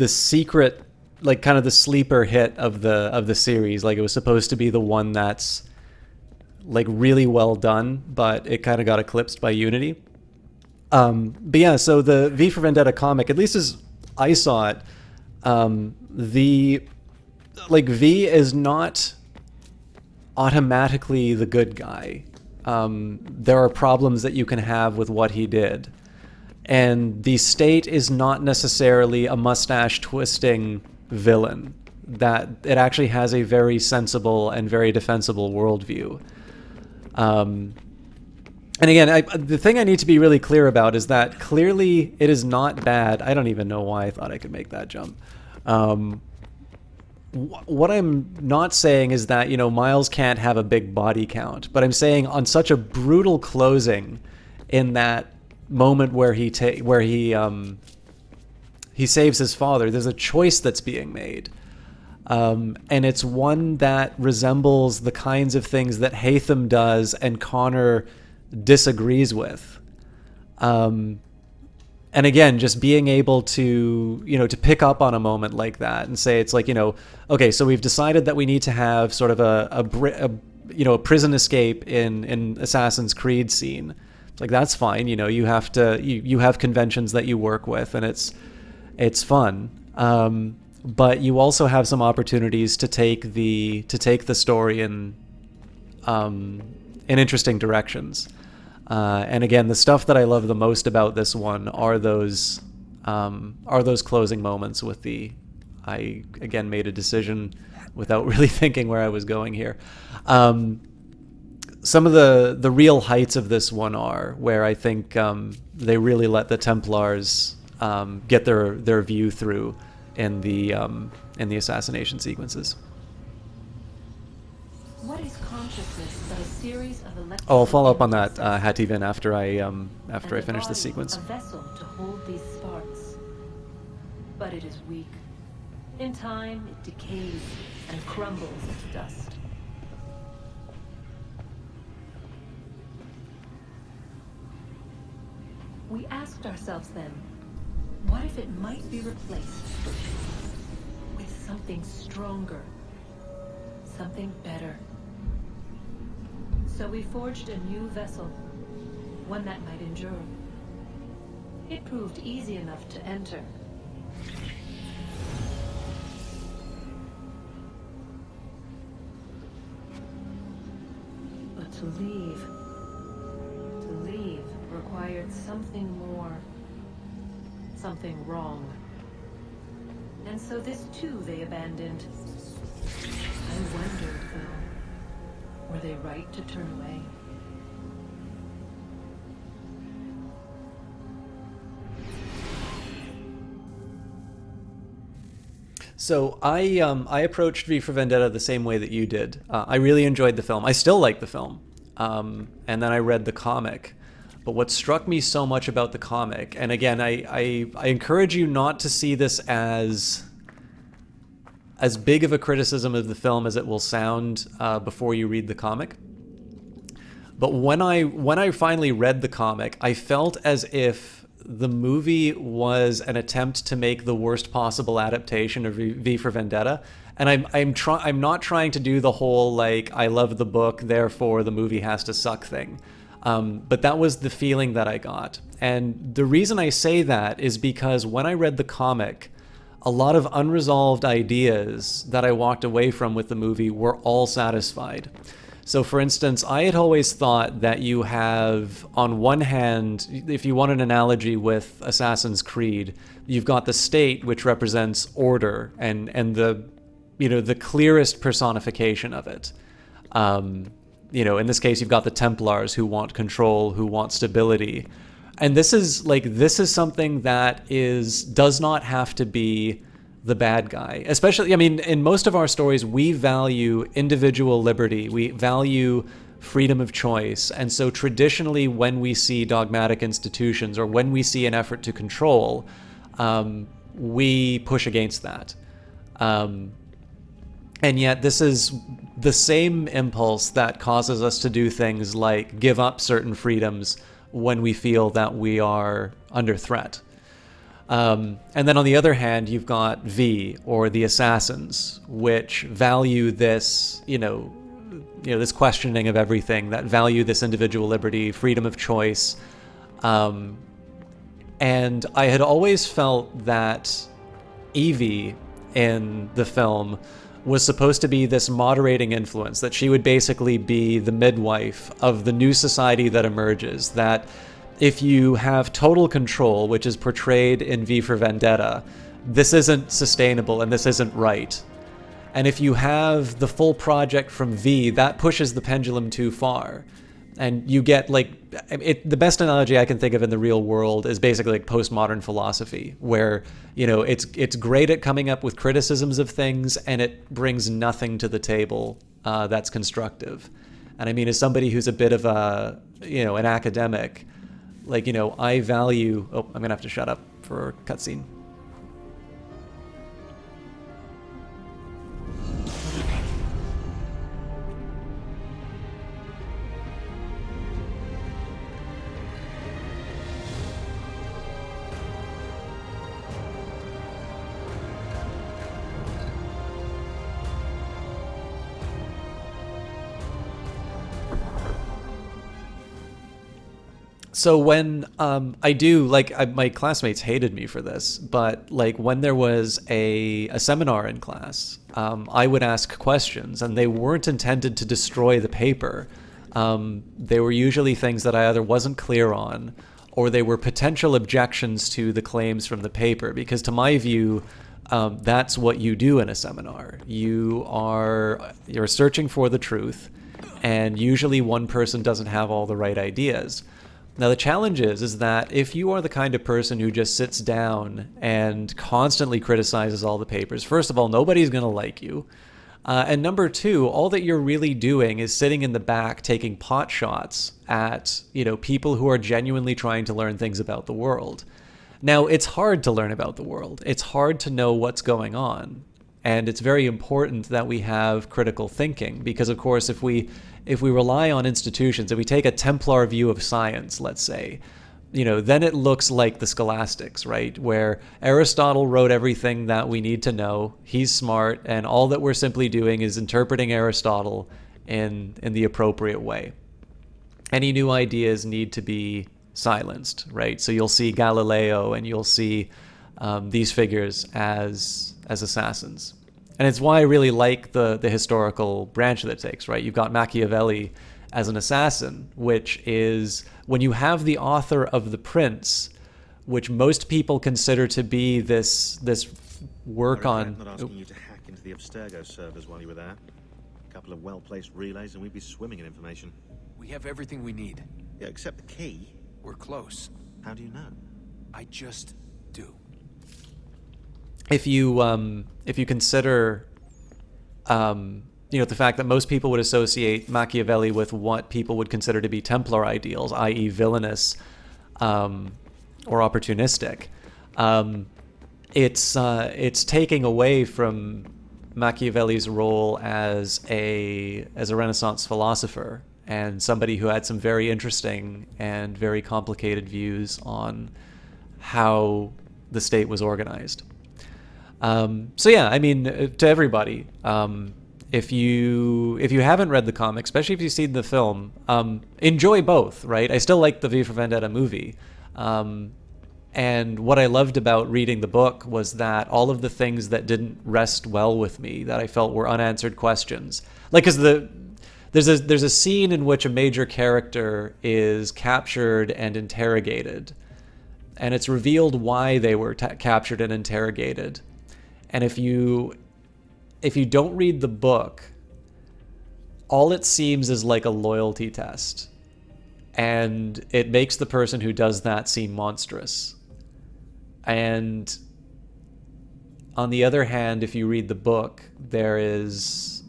secret, like kind of the sleeper hit of the series. Like it was supposed to be the one that's like really well done, but it kind of got eclipsed by Unity. But yeah, so the V for Vendetta comic, at least as I saw it, V is not automatically the good guy. There are problems that you can have with what he did. And the state is not necessarily a mustache-twisting villain. That it actually has a very sensible and very defensible worldview. And again, the thing I need to be really clear about is that clearly it is not bad. I don't even know why I thought I could make that jump. What I'm not saying is that, you know, Miles can't have a big body count, but I'm saying on such a brutal closing, in that moment where he saves his father, there's a choice that's being made, and it's one that resembles the kinds of things that Haytham does and Connor disagrees with. and again, just being able to, to pick up on a moment like that and say, it's like, okay, so we've decided that we need to have sort of a prison escape in Assassin's Creed scene. It's like, that's fine. You have to, you have conventions that you work with, and it's fun. But you also have some opportunities to take the story in interesting directions. And again, the stuff that I love the most about this one are those closing moments with I again made a decision without really thinking where I was going here. Some of the real heights of this one are where I think they really let the Templars get their view through in the assassination sequences. What is consciousness but a series of electrical I'll follow up on that, Hativin, after I finish the sequence. A vessel to hold these sparks, but it is weak. In time, it decays and crumbles into dust. We asked ourselves then, what if it might be replaced with something stronger, something better? So we forged a new vessel, one that might endure. It proved easy enough to enter. But to leave required something more, something wrong. And so this too they abandoned. I wondered, though, were they right to turn away? So I approached V for Vendetta the same way that you did. I really enjoyed the film. I still like the film. And then I read the comic. But what struck me so much about the comic, and again, I encourage you not to see this as big of a criticism of the film as it will sound before you read the comic. But when I finally read the comic, I felt as if the movie was an attempt to make the worst possible adaptation of V for Vendetta. And I'm not trying to do the whole, like, I love the book, therefore the movie has to suck thing. But that was the feeling that I got. And the reason I say that is because when I read the comic, a lot of unresolved ideas that I walked away from with the movie were all satisfied. So for instance, I had always thought that you have, on one hand, if you want an analogy with Assassin's Creed, you've got the state, which represents order and the clearest personification of it. In this case, you've got the Templars who want control, who want stability. And this is something that does not have to be the bad guy. Especially, in most of our stories, we value individual liberty. We value freedom of choice. And so traditionally, when we see dogmatic institutions or when we see an effort to control, we push against that. And yet this is the same impulse that causes us to do things like give up certain freedoms when we feel that we are under threat. And then on the other hand, you've got V, or the Assassins, which value this, this questioning of everything, that value this individual liberty, freedom of choice. And I had always felt that Evie in the film was supposed to be this moderating influence, that she would basically be the midwife of the new society that emerges, that if you have total control, which is portrayed in V for Vendetta, this isn't sustainable and this isn't right. And if you have the full project from V, that pushes the pendulum too far. And you get the best analogy I can think of in the real world is basically like postmodern philosophy, where, it's great at coming up with criticisms of things and it brings nothing to the table that's constructive. And as somebody who's a bit of an academic, I value, I'm going to have to shut up for cutscene. So when my classmates hated me for this, but like when there was a seminar in class, I would ask questions, and they weren't intended to destroy the paper. They were usually things that I either wasn't clear on, or they were potential objections to the claims from the paper. Because to my view, that's what you do in a seminar. You're searching for the truth, and usually one person doesn't have all the right ideas. Now, the challenge is that if you are the kind of person who just sits down and constantly criticizes all the papers, first of all, nobody's going to like you. And number two, all that you're really doing is sitting in the back taking pot shots at, people who are genuinely trying to learn things about the world. Now, it's hard to learn about the world. It's hard to know what's going on. And it's very important that we have critical thinking because, of course, if we rely on institutions, if we take a Templar view of science, let's say, then it looks like the scholastics, right? Where Aristotle wrote everything that we need to know. He's smart, and all that we're simply doing is interpreting Aristotle in the appropriate way. Any new ideas need to be silenced, right? So you'll see Galileo and you'll see these figures as assassins. And it's why I really like the historical branch that it takes, right? You've got Machiavelli as an assassin, which is when you have the author of The Prince, which most people consider to be this work on... not asking you to hack into the Abstergo servers while you were there. A couple of well-placed relays and we'd be swimming in information. We have everything we need. Yeah, except the key. We're close. How do you know? I just do. If you consider, the fact that most people would associate Machiavelli with what people would consider to be Templar ideals, i.e., villainous or opportunistic, it's taking away from Machiavelli's role as a Renaissance philosopher and somebody who had some very interesting and very complicated views on how the state was organized. So yeah, I mean, to everybody, if you haven't read the comic, especially if you've seen the film, enjoy both, right? I still like the V for Vendetta movie. And what I loved about reading the book was that all of the things that didn't rest well with me, that I felt were unanswered questions, like, because there's a scene in which a major character is captured and interrogated, and it's revealed why they were captured and interrogated. And if you don't read the book, all it seems is like a loyalty test. And it makes the person who does that seem monstrous. And on the other hand, if you read the book, there's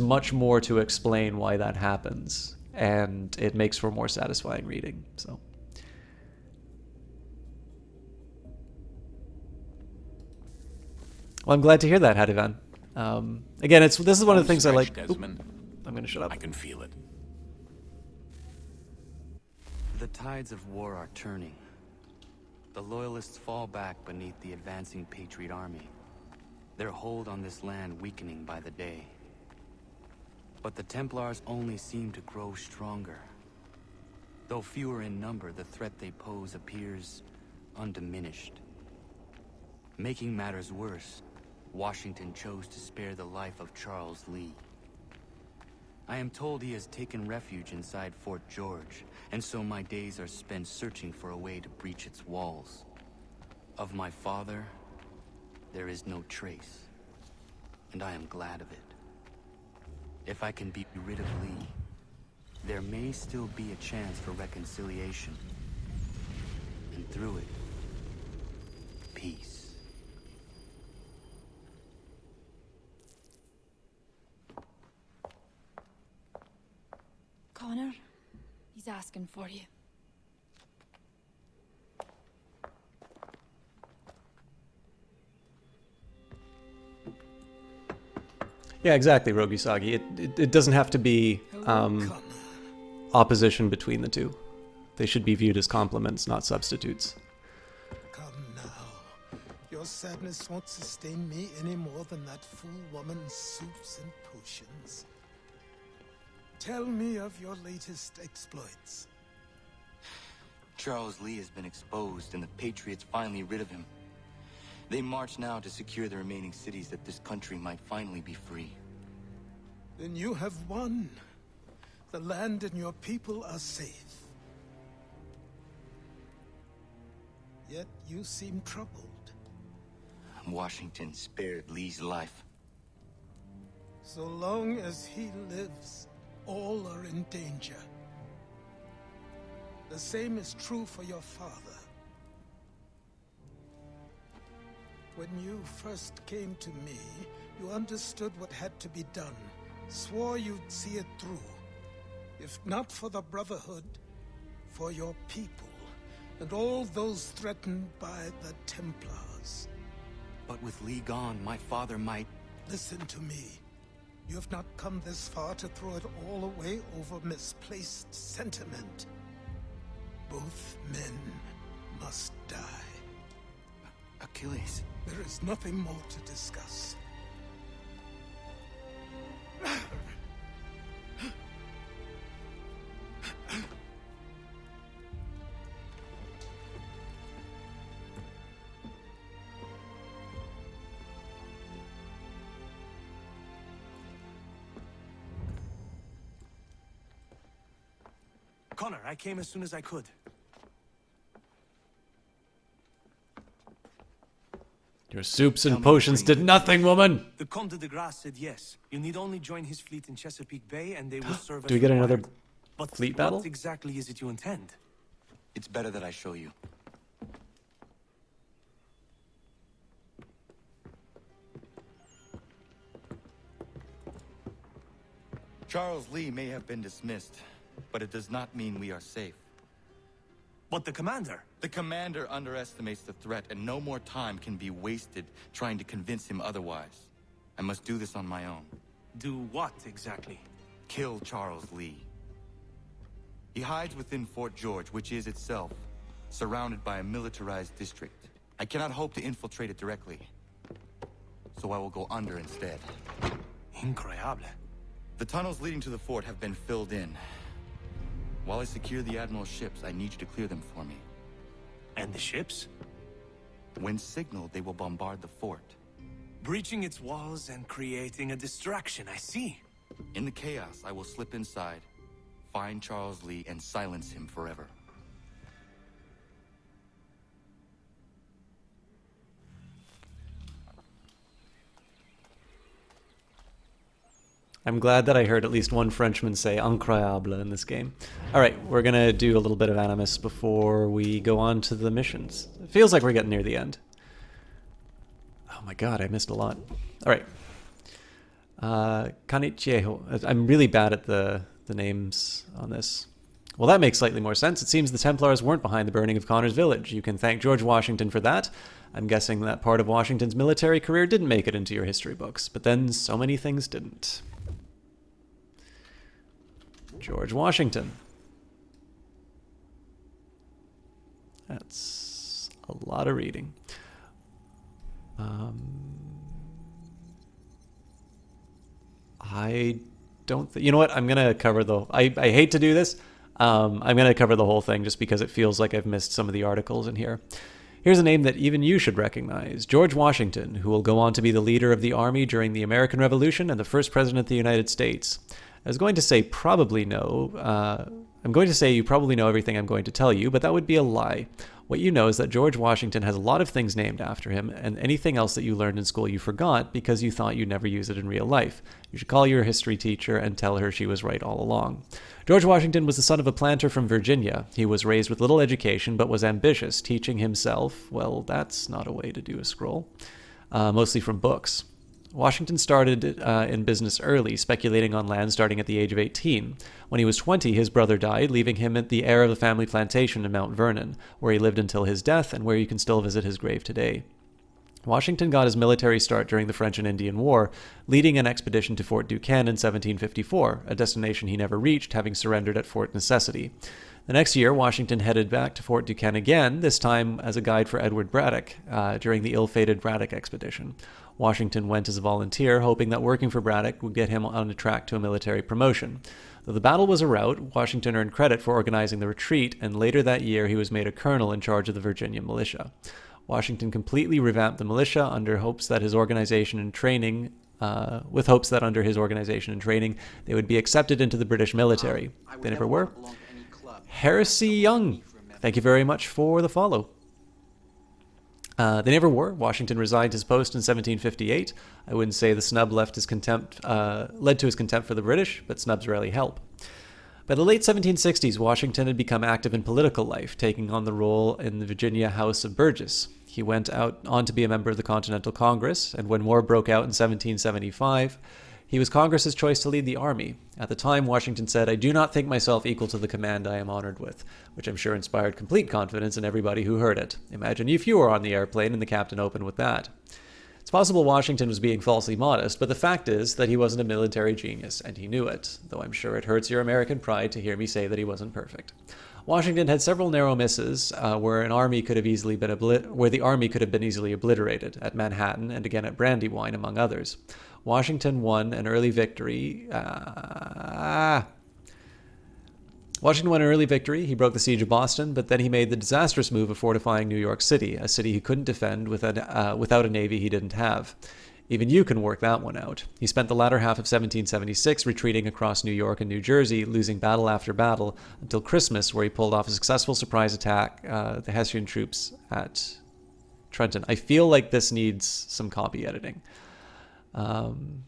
much more to explain why that happens. And it makes for more satisfying reading. So. Well, I'm glad to hear that, Hadivan. Again, this is one of the things I like. Desmond. I'm going to shut up. I can feel it. The tides of war are turning. The Loyalists fall back beneath the advancing Patriot army, their hold on this land weakening by the day. But the Templars only seem to grow stronger. Though fewer in number, the threat they pose appears undiminished. Making matters worse, Washington chose to spare the life of Charles Lee. I am told he has taken refuge inside Fort George, and so my days are spent searching for a way to breach its walls. Of my father, there is no trace, and I am glad of it. If I can be rid of Lee, there may still be a chance for reconciliation. And through it, peace. Connor, he's asking for you. Yeah, exactly, Rogisagi. It doesn't have to be opposition between the two. They should be viewed as complements, not substitutes. Come now. Your sadness won't sustain me any more than that fool woman's soups and potions. Tell me of your latest exploits. Charles Lee has been exposed, and the Patriots finally rid of him. They march now to secure the remaining cities that this country might finally be free. Then you have won. The land and your people are safe. Yet you seem troubled. Washington spared Lee's life. So long as he lives, all are in danger. The same is true for your father. When you first came to me, you understood what had to be done, swore you'd see it through. If not for the Brotherhood, for your people, and all those threatened by the Templars. But with Lee gone, my father might... Listen to me. You have not come this far to throw it all away over misplaced sentiment. Both men must die. Achilles. There is nothing more to discuss. Connor, I came as soon as I could. Your soups and potions did nothing, woman! The Comte de Grasse said yes. You need only join his fleet in Chesapeake Bay and they will serve as Do we get another But fleet battle? what exactly is it you intend? It's better that I show you. Charles Lee may have been dismissed, but it does not mean we are safe. But the commander? The commander underestimates the threat, and no more time can be wasted trying to convince him otherwise. I must do this on my own. Do what exactly? Kill Charles Lee. He hides within Fort George, which is itself surrounded by a militarized district. I cannot hope to infiltrate it directly, so I will go under instead. Incroyable. The tunnels leading to the fort have been filled in. While I secure the Admiral's ships, I need you to clear them for me. And the ships? When signaled, they will bombard the fort. Breaching its walls and creating a distraction, I see. In the chaos, I will slip inside, find Charles Lee, and silence him forever. I'm glad that I heard at least one Frenchman say incroyable in this game. Alright, we're gonna do a little bit of Animus before we go on to the missions. It feels like we're getting near the end. Oh my god, I missed a lot. Alright. Kanitieho. I'm really bad at the names on this. Well, that makes slightly more sense. It seems the Templars weren't behind the burning of Connor's village. You can thank George Washington for that. I'm guessing that part of Washington's military career didn't make it into your history books, but then so many things didn't. George Washington. That's a lot of reading. I don't think... You know what? I'm going to cover the... I hate to do this. I'm going to cover the whole thing just because it feels like I've missed some of the articles in here. Here's a name that even you should recognize. George Washington, who will go on to be the leader of the army during the American Revolution and the first president of the United States. I was going to say probably know. I'm going to say you probably know everything I'm going to tell you, but that would be a lie. What you know is that George Washington has a lot of things named after him, and anything else that you learned in school you forgot because you thought you'd never use it in real life. You should call your history teacher and tell her she was right all along. George Washington was the son of a planter from Virginia. He was raised with little education, but was ambitious, teaching himself, well, that's not a way to do a scroll, mostly from books. Washington started in business early, speculating on land starting at the age of 18. When he was 20, his brother died, leaving him at the heir of the family plantation in Mount Vernon, where he lived until his death and where you can still visit his grave today. Washington got his military start during the French and Indian War, leading an expedition to Fort Duquesne in 1754, a destination he never reached, having surrendered at Fort Necessity. The next year, Washington headed back to Fort Duquesne again, this time as a guide for Edward Braddock, during the ill-fated Braddock expedition. Washington went as a volunteer, hoping that working for Braddock would get him on a track to a military promotion. Though the battle was a rout, Washington earned credit for organizing the retreat, and later that year he was made a colonel in charge of the Virginia militia. Washington completely revamped the militia under hopes that his organization and training, under his organization and training, they would be accepted into the British military. They never were. Heresy Young, thank you very much for the follow. They never were. Washington resigned his post in 1758. I wouldn't say the snub led to his contempt for the British, but snubs rarely help. By the late 1760s, Washington had become active in political life, taking on the role in the Virginia House of Burgess. He went on to be a member of the Continental Congress, and when war broke out in 1775, he was Congress's choice to lead the army. At the time, Washington said, "I do not think myself equal to the command I am honored with," which I'm sure inspired complete confidence in everybody who heard it. Imagine if you were on the airplane and the captain opened with that. It's possible Washington was being falsely modest, but the fact is that he wasn't a military genius, and he knew it, though I'm sure it hurts your American pride to hear me say that he wasn't perfect. Washington had several narrow misses where the army could have been easily obliterated, at Manhattan and again at Brandywine, among others. Washington won an early victory. He broke the siege of Boston, but then he made the disastrous move of fortifying New York City, a city he couldn't defend without a navy he didn't have. Even you can work that one out. He spent the latter half of 1776 retreating across New York and New Jersey, losing battle after battle, until Christmas, where he pulled off a successful surprise attack, the Hessian troops at Trenton. I feel like this needs some copy editing. And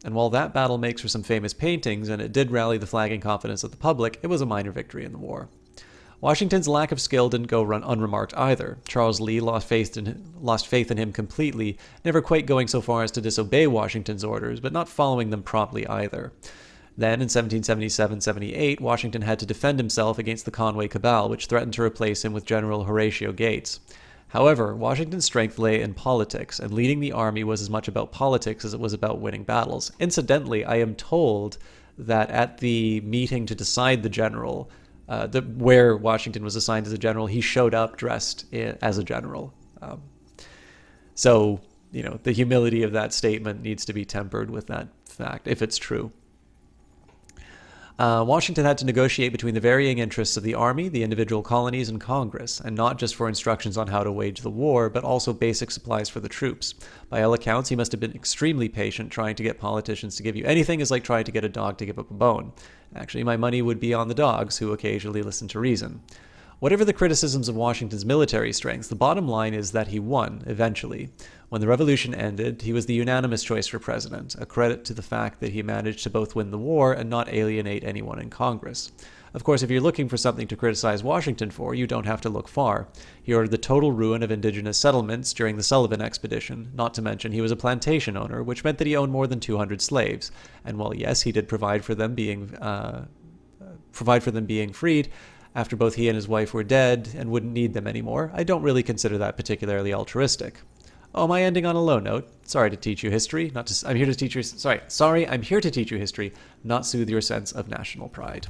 while that battle makes for some famous paintings, and it did rally the flagging confidence of the public, it was a minor victory in the war. Washington's lack of skill didn't go unremarked either. Charles Lee lost faith in him completely, never quite going so far as to disobey Washington's orders, but not following them promptly either. Then, in 1777-78, Washington had to defend himself against the Conway Cabal, which threatened to replace him with General Horatio Gates. However, Washington's strength lay in politics, and leading the army was as much about politics as it was about winning battles. Incidentally, I am told that at the meeting to decide the general, where Washington was assigned as a general, he showed up dressed as a general. So, the humility of that statement needs to be tempered with that fact, if it's true. Washington had to negotiate between the varying interests of the army, the individual colonies, and Congress, and not just for instructions on how to wage the war, but also basic supplies for the troops. By all accounts, he must have been extremely patient. Trying to get politicians to give you anything is like trying to get a dog to give up a bone. Actually, my money would be on the dogs, who occasionally listen to reason. Whatever the criticisms of Washington's military strengths, the bottom line is that he won, eventually. When the revolution ended, he was the unanimous choice for president, a credit to the fact that he managed to both win the war and not alienate anyone in Congress. Of course, if you're looking for something to criticize Washington for, you don't have to look far. He ordered the total ruin of indigenous settlements during the Sullivan expedition, not to mention he was a plantation owner, which meant that he owned more than 200 slaves. And while yes, he did provide for them being freed, after both he and his wife were dead and wouldn't need them anymore, I don't really consider that particularly altruistic. Oh, am I ending on a low note? Sorry to teach you history, I'm here to teach you history, not soothe your sense of national pride.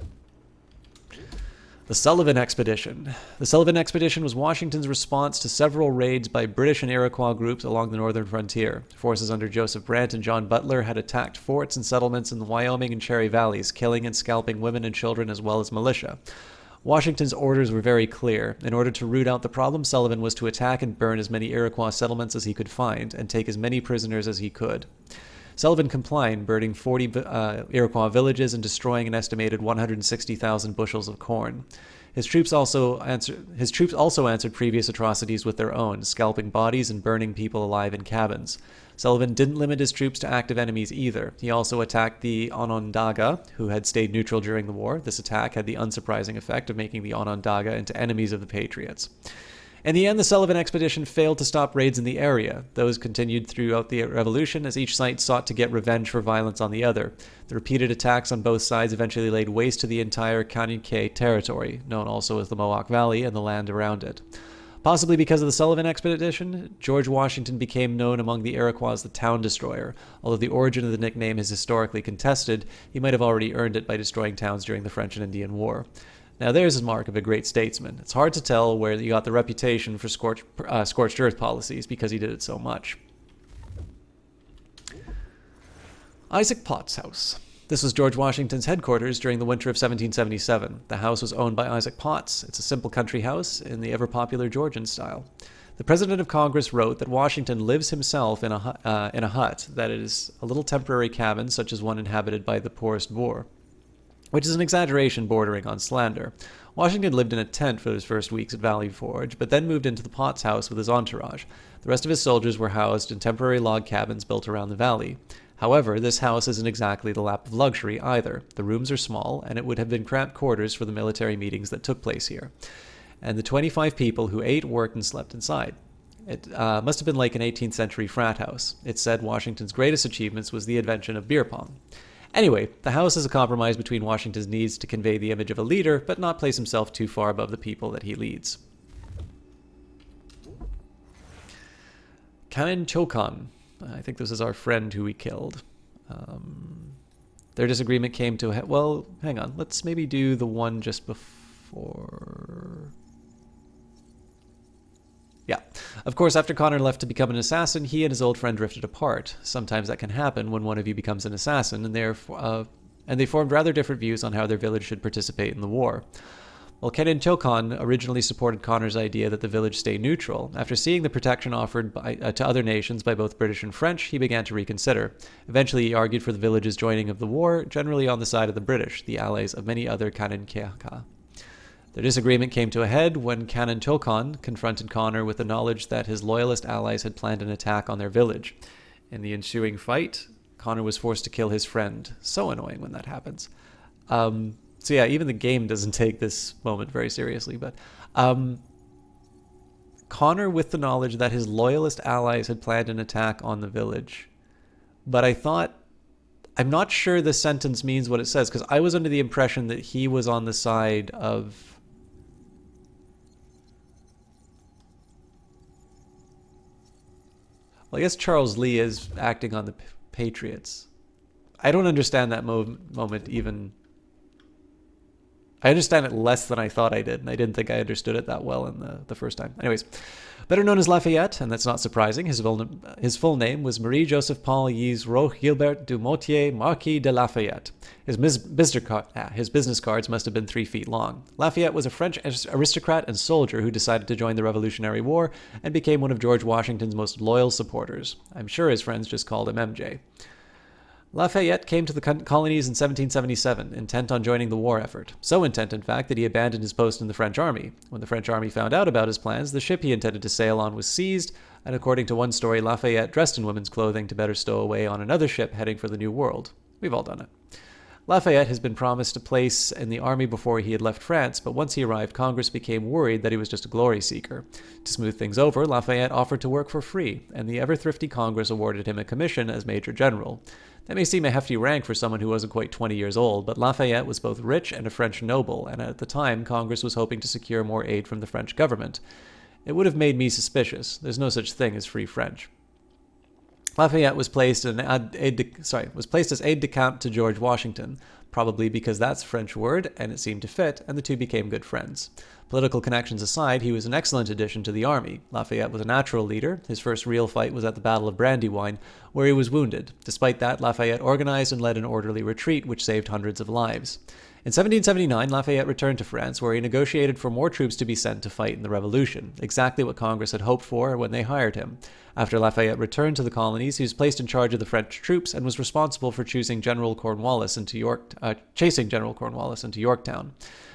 The Sullivan Expedition. The Sullivan Expedition was Washington's response to several raids by British and Iroquois groups along the northern frontier. Forces under Joseph Brant and John Butler had attacked forts and settlements in the Wyoming and Cherry Valleys, killing and scalping women and children as well as militia. Washington's orders were very clear. In order to root out the problem, Sullivan was to attack and burn as many Iroquois settlements as he could find, and take as many prisoners as he could. Sullivan complied, burning 40 Iroquois villages and destroying an estimated 160,000 bushels of corn. His troops also answered previous atrocities with their own, scalping bodies and burning people alive in cabins. Sullivan didn't limit his troops to active enemies either. He also attacked the Onondaga, who had stayed neutral during the war. This attack had the unsurprising effect of making the Onondaga into enemies of the Patriots. In the end, the Sullivan expedition failed to stop raids in the area. Those continued throughout the Revolution as each side sought to get revenge for violence on the other. The repeated attacks on both sides eventually laid waste to the entire Kaninke territory, known also as the Mohawk Valley, and the land around it. Possibly because of the Sullivan expedition, George Washington became known among the Iroquois as the Town Destroyer. Although the origin of the nickname is historically contested, he might have already earned it by destroying towns during the French and Indian War. Now there's a mark of a great statesman. It's hard to tell where he got the reputation for scorched earth policies because he did it so much. Isaac Potts' house. This was George Washington's headquarters during the winter of 1777. The house was owned by Isaac Potts. It's a simple country house in the ever-popular Georgian style. The President of Congress wrote that Washington lives himself in a hut, that is, a little temporary cabin such as one inhabited by the poorest boor, which is an exaggeration bordering on slander. Washington lived in a tent for his first weeks at Valley Forge, but then moved into the Potts house with his entourage. The rest of his soldiers were housed in temporary log cabins built around the valley. However, this house isn't exactly the lap of luxury either. The rooms are small, and it would have been cramped quarters for the military meetings that took place here. And the 25 people who ate, worked, and slept inside. It must have been like an 18th century frat house. It's said Washington's greatest achievements was the invention of beer pong. Anyway, the house is a compromise between Washington's needs to convey the image of a leader, but not place himself too far above the people that he leads. Canon Chokan. I think this is our friend who we killed. Their disagreement came to a well, hang on. Let's maybe do the one just before. Yeah. Of course, after Connor left to become an assassin, he and his old friend drifted apart. Sometimes that can happen when one of you becomes an assassin, and they formed rather different views on how their village should participate in the war. Well, Kenan Chokan originally supported Connor's idea that the village stay neutral. After seeing the protection offered to other nations by both British and French, he began to reconsider. Eventually, he argued for the village's joining of the war, generally on the side of the British, the allies of many other Kaninkeaka. Their disagreement came to a head when Canon Chokan confronted Connor with the knowledge that his loyalist allies had planned an attack on their village. In the ensuing fight, Connor was forced to kill his friend. So annoying when that happens. So yeah, even the game doesn't take this moment very seriously, but Connor with the knowledge that his loyalist allies had planned an attack on the village. But I'm not sure this sentence means what it says, because I was under the impression that he was on the side of... Well, I guess Charles Lee is acting on the Patriots. I don't understand that moment even... I understand it less than I thought I did, and I didn't think I understood it that well in the first time. Anyways, better known as Lafayette, and that's not surprising. His full name was Marie-Joseph Paul Yves Roch Gilbert du Motier, Marquis de Lafayette. His business cards must have been 3 feet long. Lafayette was a French aristocrat and soldier who decided to join the Revolutionary War and became one of George Washington's most loyal supporters. I'm sure his friends just called him MJ. Lafayette came to the colonies in 1777, intent on joining the war effort. So intent, in fact, that he abandoned his post in the French army. When the French army found out about his plans, the ship he intended to sail on was seized, and according to one story, Lafayette dressed in women's clothing to better stow away on another ship heading for the New World. We've all done it. Lafayette has been promised a place in the army before he had left France, but once he arrived, Congress became worried that he was just a glory seeker. To smooth things over, Lafayette offered to work for free, and the ever-thrifty Congress awarded him a commission as Major General. That may seem a hefty rank for someone who wasn't quite 20 years old, but Lafayette was both rich and a French noble, and at the time, Congress was hoping to secure more aid from the French government. It would have made me suspicious. There's no such thing as free French. Lafayette was placed as aide-de-camp to George Washington, probably because that's a French word, and it seemed to fit, and the two became good friends. Political connections aside, he was an excellent addition to the army. Lafayette was a natural leader. His first real fight was at the Battle of Brandywine, where he was wounded. Despite that, Lafayette organized and led an orderly retreat, which saved hundreds of lives. In 1779, Lafayette returned to France, where he negotiated for more troops to be sent to fight in the Revolution, exactly what Congress had hoped for when they hired him. After Lafayette returned to the colonies, he was placed in charge of the French troops and was responsible for chasing General Cornwallis into Yorktown.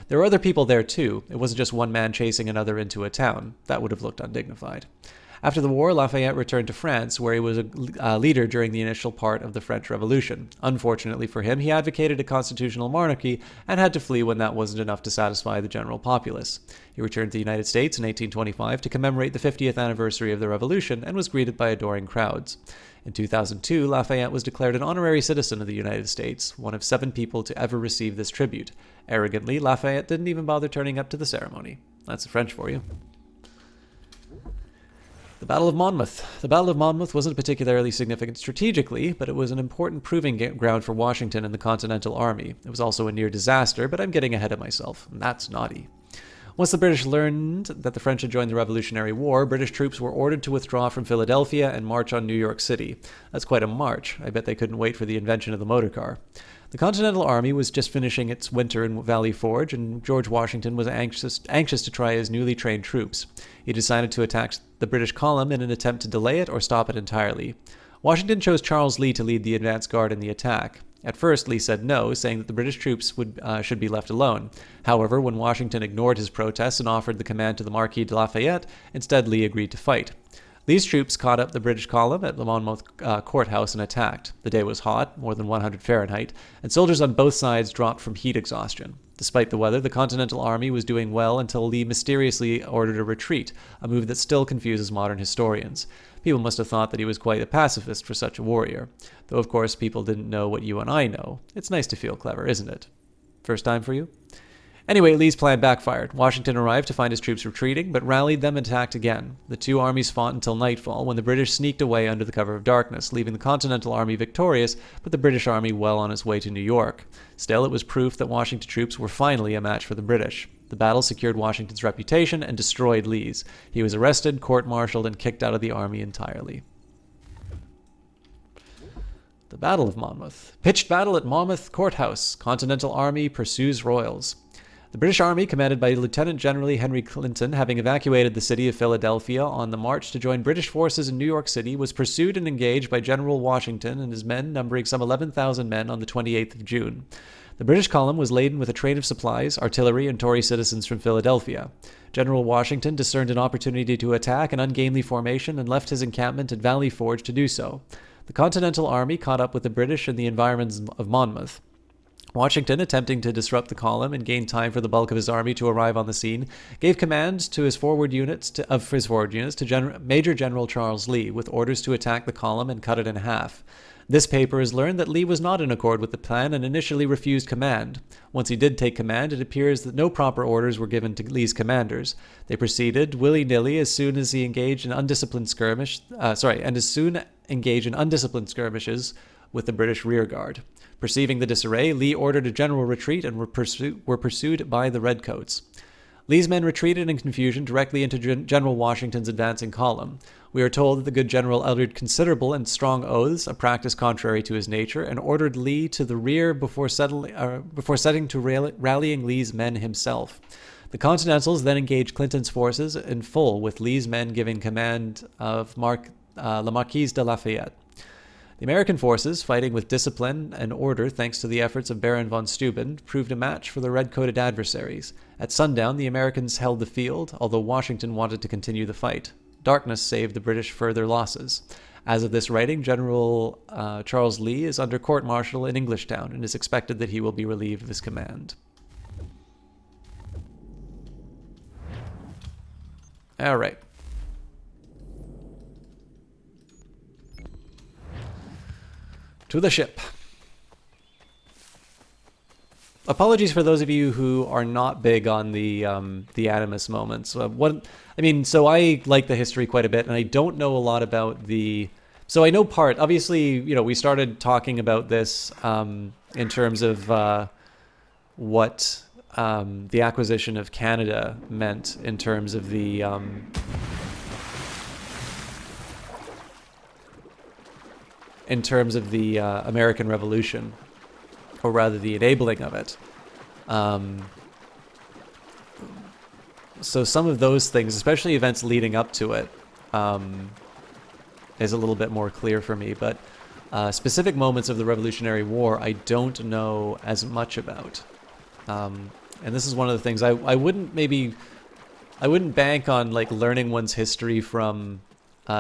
There were other people there too. It wasn't just one man chasing another into a town. That would have looked undignified. After the war, Lafayette returned to France, where he was a leader during the initial part of the French Revolution. Unfortunately for him, he advocated a constitutional monarchy and had to flee when that wasn't enough to satisfy the general populace. He returned to the United States in 1825 to commemorate the 50th anniversary of the Revolution and was greeted by adoring crowds. In 2002, Lafayette was declared an honorary citizen of the United States, one of 7 people to ever receive this tribute. Arrogantly, Lafayette didn't even bother turning up to the ceremony. That's the French for you. The Battle of Monmouth. The Battle of Monmouth wasn't particularly significant strategically, but it was an important proving ground for Washington and the Continental Army. It was also a near disaster, but I'm getting ahead of myself, and that's naughty. Once the British learned that the French had joined the Revolutionary War, British troops were ordered to withdraw from Philadelphia and march on New York City. That's quite a march. I bet they couldn't wait for the invention of the motor car. The Continental Army was just finishing its winter in Valley Forge, and George Washington was anxious to try his newly trained troops. He decided to attack the British column in an attempt to delay it or stop it entirely. Washington chose Charles Lee to lead the advance guard in the attack. At first, Lee said no, saying that the British troops should be left alone. However, when Washington ignored his protests and offered the command to the Marquis de Lafayette, instead Lee agreed to fight. Lee's troops caught up the British column at the Monmouth courthouse and attacked. The day was hot, more than 100 Fahrenheit, and soldiers on both sides dropped from heat exhaustion. Despite the weather, the Continental Army was doing well until Lee mysteriously ordered a retreat, a move that still confuses modern historians. People must have thought that he was quite a pacifist for such a warrior. Though, of course, people didn't know what you and I know. It's nice to feel clever, isn't it? First time for you? Anyway, Lee's plan backfired. Washington arrived to find his troops retreating, but rallied them and attacked again. The two armies fought until nightfall, when the British sneaked away under the cover of darkness, leaving the Continental Army victorious, but the British Army well on its way to New York. Still, it was proof that Washington's troops were finally a match for the British. The battle secured Washington's reputation and destroyed Lee's. He was arrested, court-martialed, and kicked out of the army entirely. The Battle of Monmouth. Pitched battle at Monmouth Courthouse. Continental Army pursues Royals. The British Army, commanded by Lieutenant General Henry Clinton, having evacuated the city of Philadelphia on the march to join British forces in New York City, was pursued and engaged by General Washington and his men, numbering some 11,000 men, on the 28th of June. The British column was laden with a train of supplies, artillery, and Tory citizens from Philadelphia. General Washington discerned an opportunity to attack an ungainly formation and left his encampment at Valley Forge to do so. The Continental Army caught up with the British in the environs of Monmouth. Washington, attempting to disrupt the column and gain time for the bulk of his army to arrive on the scene, gave command to his forward units to Major General Charles Lee, with orders to attack the column and cut it in half. This paper has learned that Lee was not in accord with the plan and initially refused command. Once he did take command, it appears that no proper orders were given to Lee's commanders. They proceeded willy-nilly as soon as he engaged in undisciplined skirmishes with the British rearguard. Perceiving the disarray, Lee ordered a general retreat and were pursued by the Redcoats. Lee's men retreated in confusion directly into General Washington's advancing column. We are told that the good general uttered considerable and strong oaths, a practice contrary to his nature, and ordered Lee to the rear before setting to rallying Lee's men himself. The Continentals then engaged Clinton's forces in full, with Lee's men giving command of the Marquis de Lafayette. The American forces, fighting with discipline and order thanks to the efforts of Baron von Steuben, proved a match for the red-coated adversaries. At sundown, the Americans held the field, although Washington wanted to continue the fight. Darkness saved the British further losses. As of this writing, General Charles Lee is under court-martial in Englishtown, and is expected that he will be relieved of his command. All right. To the ship. Apologies for those of you who are not big on the Animus moments. So I like the history quite a bit, and I don't know a lot about the. So I know part. Obviously, we started talking about this in terms of what the acquisition of Canada meant in terms of the. In terms of the American Revolution, or rather the enabling of it. So some of those things, especially events leading up to it, is a little bit more clear for me. But specific moments of the Revolutionary War, I don't know as much about. And this is one of the things I wouldn't bank on learning one's history from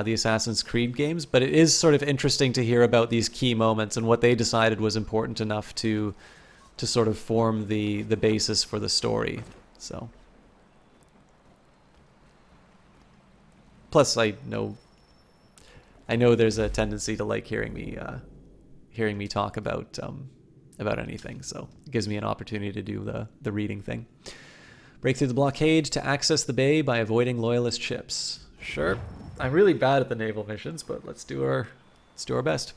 the Assassin's Creed games, but it is sort of interesting to hear about these key moments and what they decided was important enough to sort of form the basis for the story. So, plus I know there's a tendency to like hearing me talk about anything, so it gives me an opportunity to do the reading thing. Break through the blockade to access the bay by avoiding loyalist ships. Sure. I'm really bad at the naval missions, but let's do our best.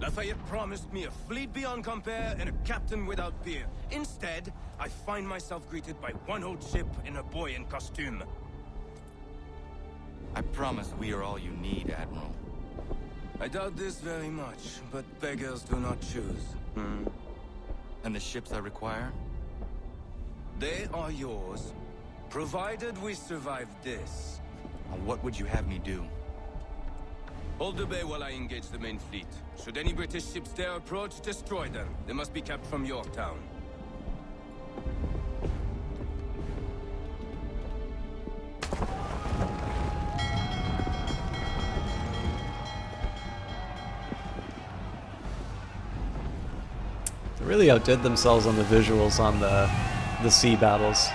La Lafayette promised me a fleet beyond compare and a captain without peer. Instead, I find myself greeted by one old ship and a boy in costume. I promise we are all you need, Admiral. I doubt this very much, but beggars do not choose. And the ships I require? They are yours, provided we survive this. What would you have me do? Hold the bay while I engage the main fleet. Should any British ships dare approach, destroy them. They must be kept from Yorktown. They really outdid themselves on the visuals on the sea battles.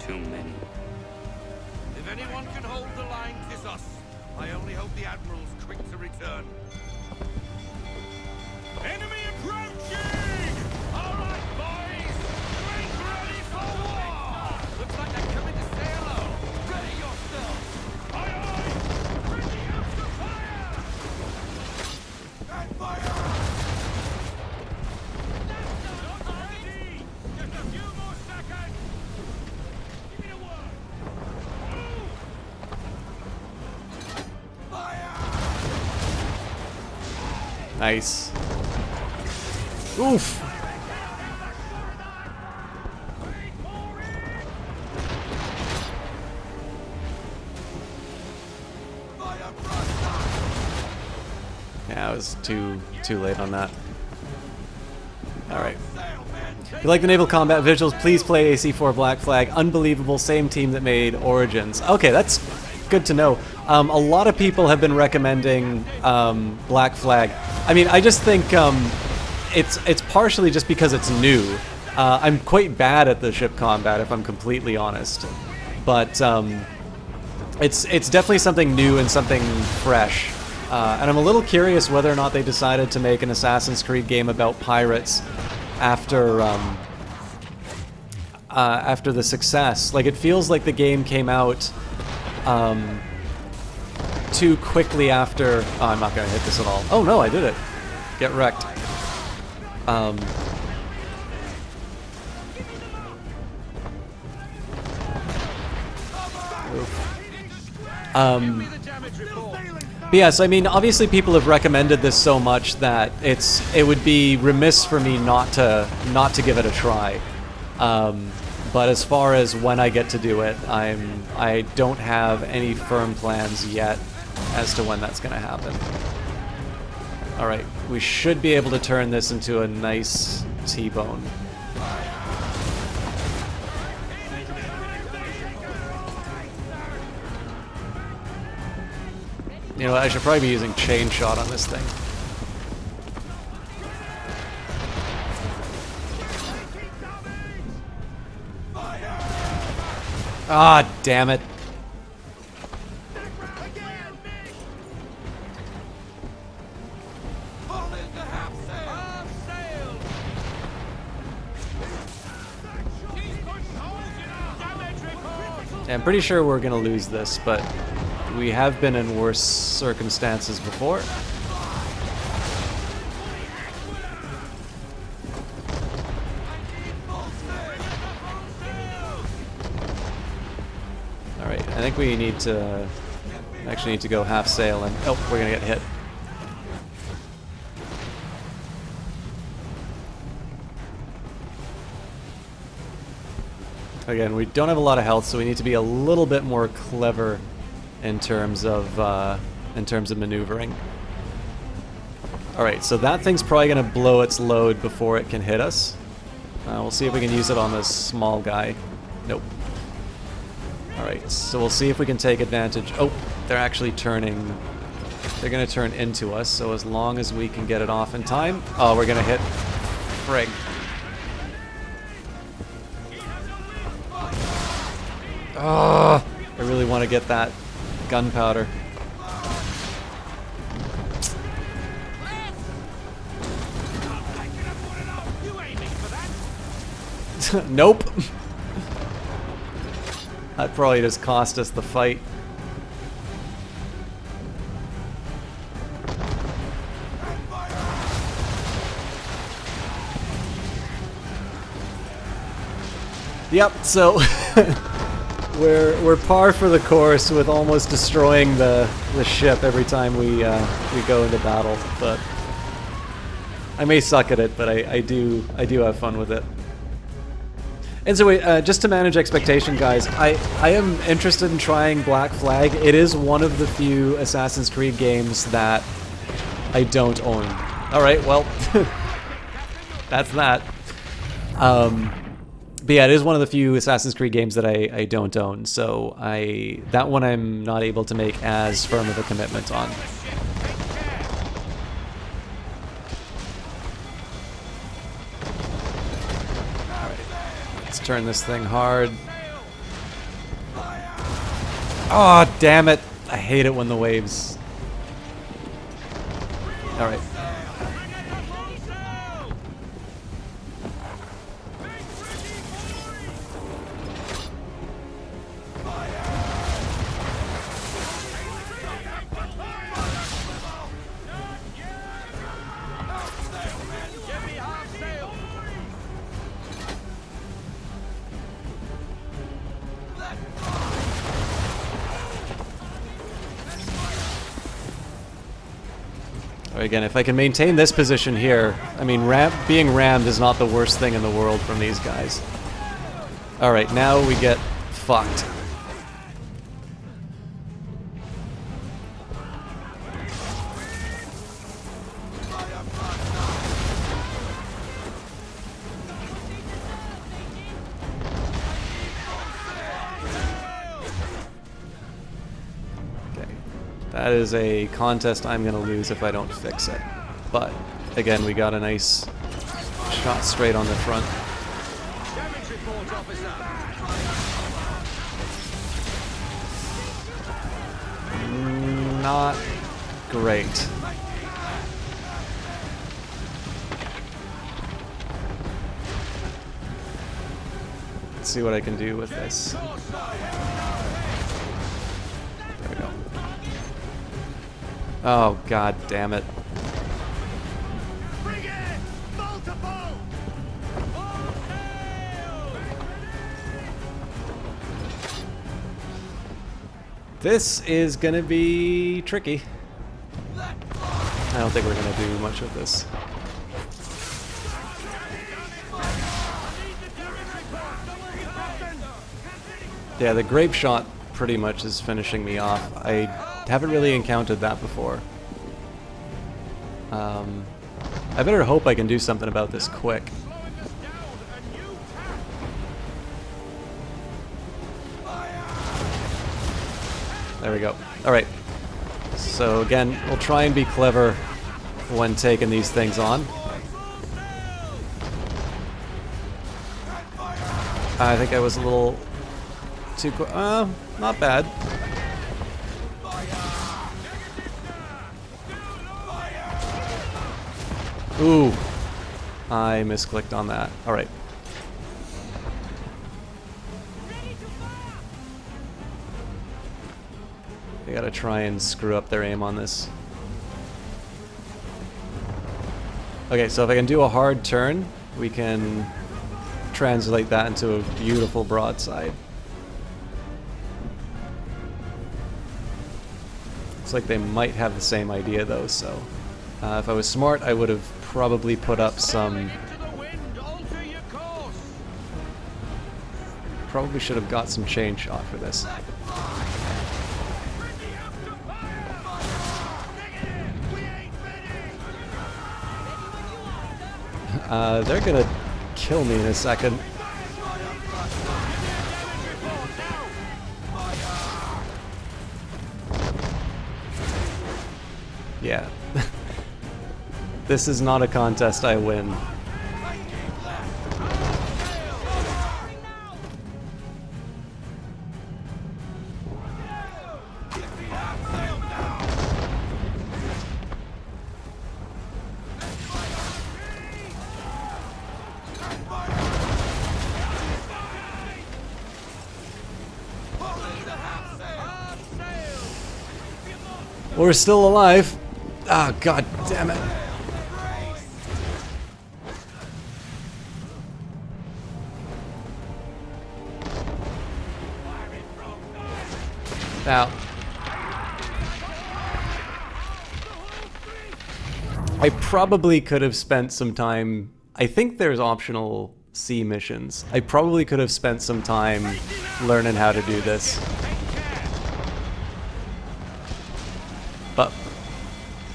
Too many. If anyone can hold the line, 'tis us. I only hope the Admiral's quick to return. Enemy approaching! All right, boys! Make ready for war! Looks like they're coming to sail. Ready yourselves! Aye, aye! Ready up to fire! And fire! Not ready! Just a few more seconds! Give me the word! Move! Nice. Oof. Yeah, I was too late on that. Alright. If you like the naval combat visuals, please play AC4 Black Flag. Unbelievable, same team that made Origins. Okay, that's good to know. A lot of people have been recommending Black Flag. I mean, I just think it's partially just because it's new. I'm quite bad at the ship combat, if I'm completely honest. But it's definitely something new and something fresh. And I'm a little curious whether or not they decided to make an Assassin's Creed game about pirates after the success. Like, it feels like the game came out too quickly after... Oh, I'm not going to hit this at all. Oh no, I did it. Get wrecked. But yeah, so I mean, obviously people have recommended this so much that it would be remiss for me not to give it a try. But as far as when I get to do it, I don't have any firm plans yet as to when that's going to happen. All right, we should be able to turn this into a nice T-bone. You know what, I should probably be using chain shot on this thing. Ah, damn it. Yeah, I'm pretty sure we're gonna lose this, but we have been in worse circumstances before. Alright, I think we need to... actually need to go half sail and... oh, we're gonna get hit. Again, we don't have a lot of health, so we need to be a little bit more clever in terms of maneuvering. Alright, so that thing's probably gonna blow its load before it can hit us. We'll see if we can use it on this small guy. Nope. Alright, so we'll see if we can take advantage. Oh, they're actually turning. They're gonna turn into us, so as long as we can get it off in time. Oh, we're gonna hit. Frig. Oh, I really want to get that gunpowder. Nope. That probably just cost us the fight. Yep, so we're par for the course with almost destroying the ship every time we go into battle, but I may suck at it, but I do have fun with it. And so wait, just to manage expectation, guys, I am interested in trying Black Flag. It is one of the few Assassin's Creed games that I don't own. Alright, well, that's that. But yeah, it is one of the few Assassin's Creed games that I don't own, so that one I'm not able to make as firm of a commitment on. Turn this thing hard. Oh, damn it. I hate it when the waves... Alright. Again, if I can maintain this position here, I mean, being rammed is not the worst thing in the world from these guys. Alright, now we get fucked. That is a contest I'm going to lose if I don't fix it. But, again, we got a nice shot straight on the front. Not great. Let's see what I can do with this. There we go. Oh, god damn it. This is gonna be tricky. I don't think we're gonna do much of this. Yeah, the grape shot pretty much is finishing me off. I haven't really encountered that before. I better hope I can do something about this quick. There we go. Alright. So again, we'll try and be clever when taking these things on. I think I was a little too not bad. Ooh, I misclicked on that. Alright. They gotta try and screw up their aim on this. Okay, so if I can do a hard turn, we can translate that into a beautiful broadside. Looks like they might have the same idea though, so if I was smart, I would have probably put up some... Probably should have got some chain shot for this. They're gonna kill me in a second. Yeah. This is not a contest I win. We're still alive. Ah, oh, god damn it. Now, I probably could have spent some time. I think there's optional sea missions. I probably could have spent some time learning how to do this. But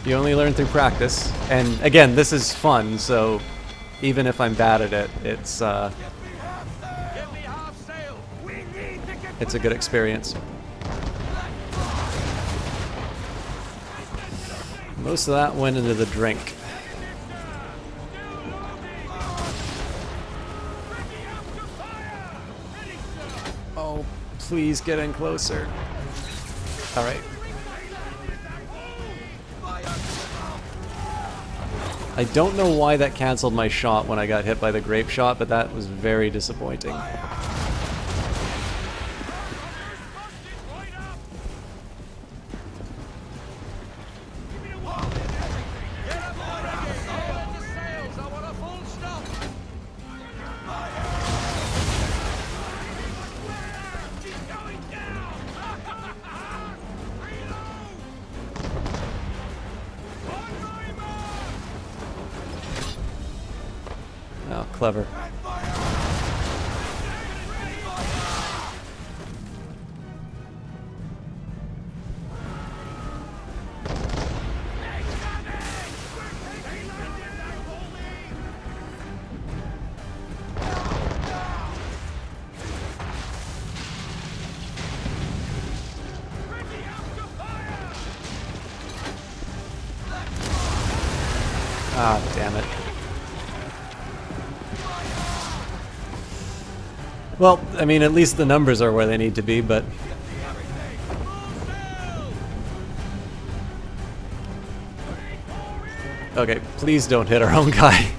you only learn through practice. And again, this is fun, so even if I'm bad at it, it's a good experience. Most of that went into the drink. Oh, please get in closer. Alright. I don't know why that canceled my shot when I got hit by the grape shot, but that was very disappointing. Oh, clever. Ah, damn it. Well, I mean, at least the numbers are where they need to be, but... Okay, please don't hit our own guy.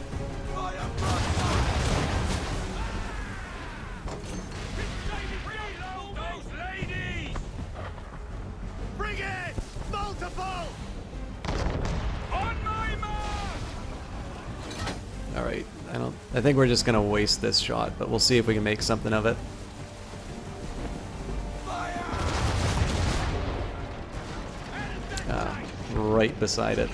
Alright, I think we're just gonna waste this shot, but we'll see if we can make something of it. Right beside it.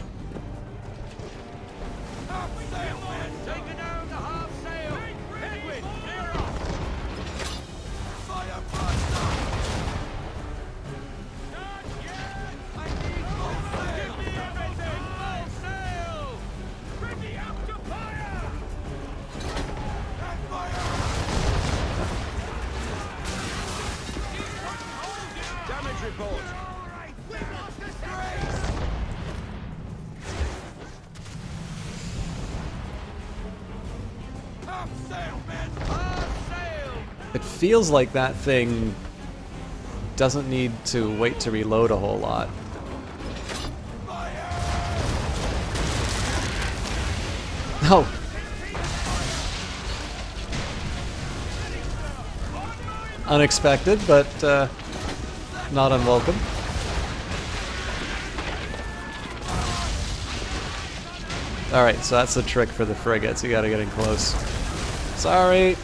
It feels like that thing doesn't need to wait to reload a whole lot. No! Unexpected, but not unwelcome. Alright, so that's the trick for the frigates. You gotta get in close. Sorry!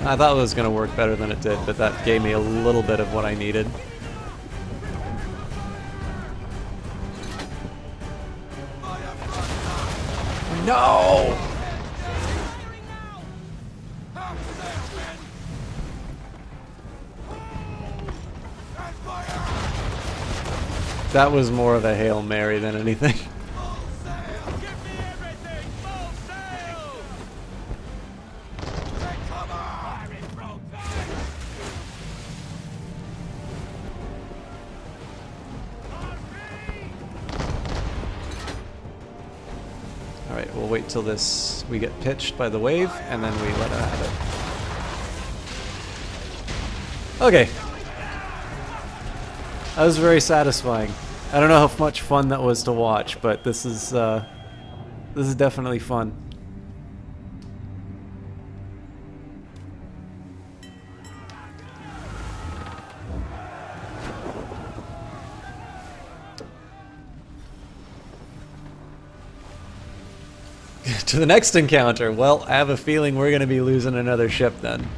I thought it was going to work better than it did, but that gave me a little bit of what I needed. No! That was more of a Hail Mary than anything. Alright, we'll wait till we get pitched by the wave, and then we let it have it. Okay. That was very satisfying. I don't know how much fun that was to watch, but this is definitely fun. To the next encounter. Well, I have a feeling we're going to be losing another ship then.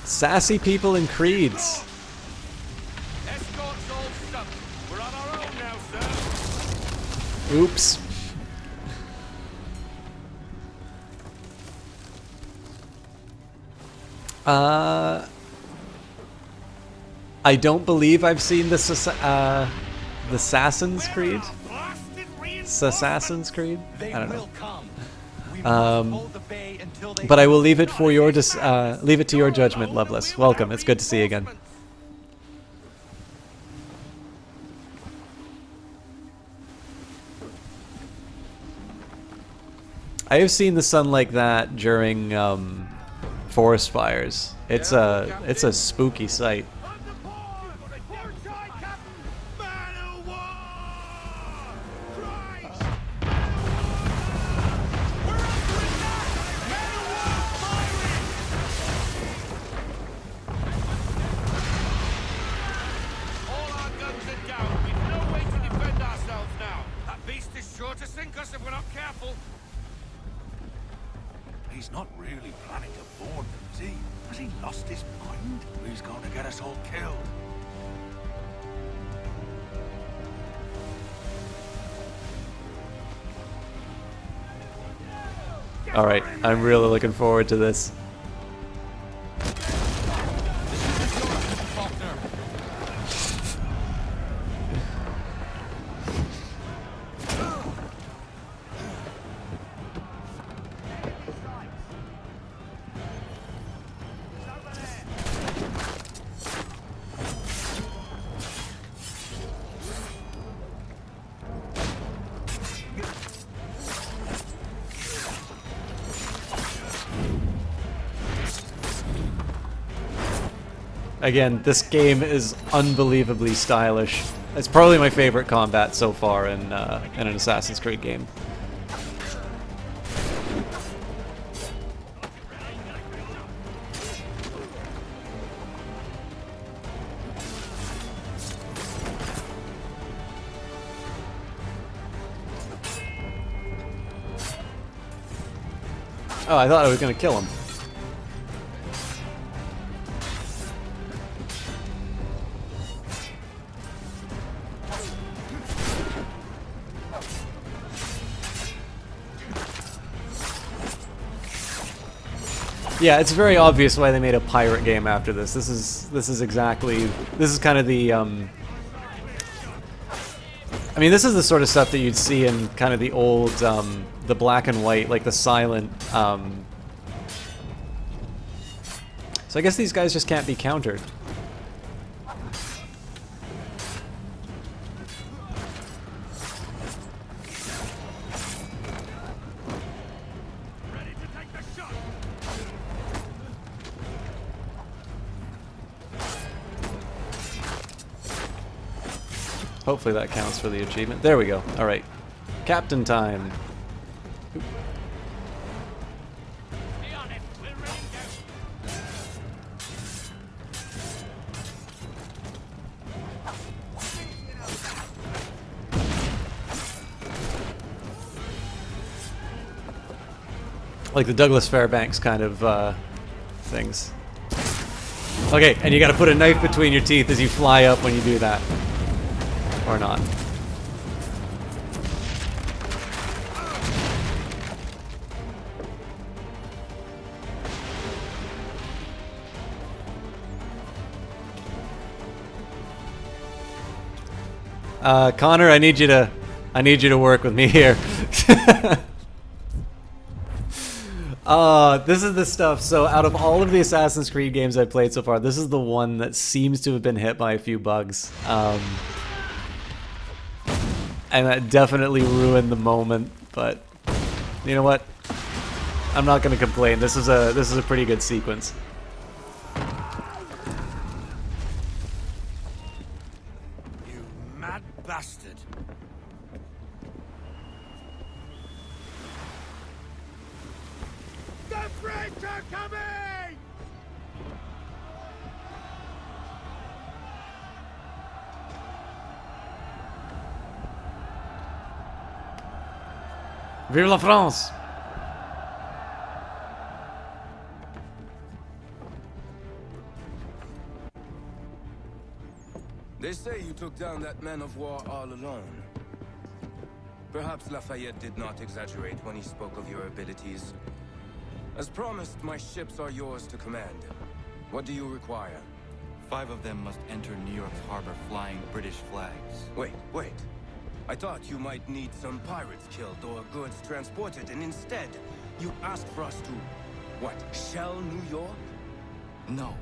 Sassy people in creeds. Escort's all stuck. We're on our own now, sir. Oops. I don't believe I've seen the Assassin's Creed. Assassin's Creed. I don't know. But I will leave it for your leave it to your judgment, Loveless. Welcome. It's good to see you again. I have seen the sun like that during forest fires. It's a spooky sight. He's not really planning to board them, is he? Has he lost his mind? He's going to get us all killed. Alright, I'm really looking forward to this. Again, this game is unbelievably stylish. It's probably my favorite combat so far in an Assassin's Creed game. Oh, I thought I was going to kill him. Yeah, it's very obvious why they made a pirate game after this. This is kind of the I mean, this is the sort of stuff that you'd see in kind of the old the black and white, like the silent so I guess these guys just can't be countered. Hopefully that counts for the achievement. There we go. Alright. Captain time. Like the Douglas Fairbanks kind of things. Okay, and you gotta put a knife between your teeth as you fly up when you do that. Or not. Connor, I need you to work with me here. This is the stuff. So out of all of the Assassin's Creed games I've played so far, this is the one that seems to have been hit by a few bugs. And that definitely ruined the moment, but you know what? I'm not gonna complain. This is a pretty good sequence. You mad bastard. The French are coming! Vive la France! They say you took down that man of war all alone. Perhaps Lafayette did not exaggerate when he spoke of your abilities. As promised, my ships are yours to command. What do you require? 5 of them must enter New York's harbor flying British flags. Wait. I thought you might need some pirates killed or goods transported, and instead, you asked for us to, what, shell New York? No.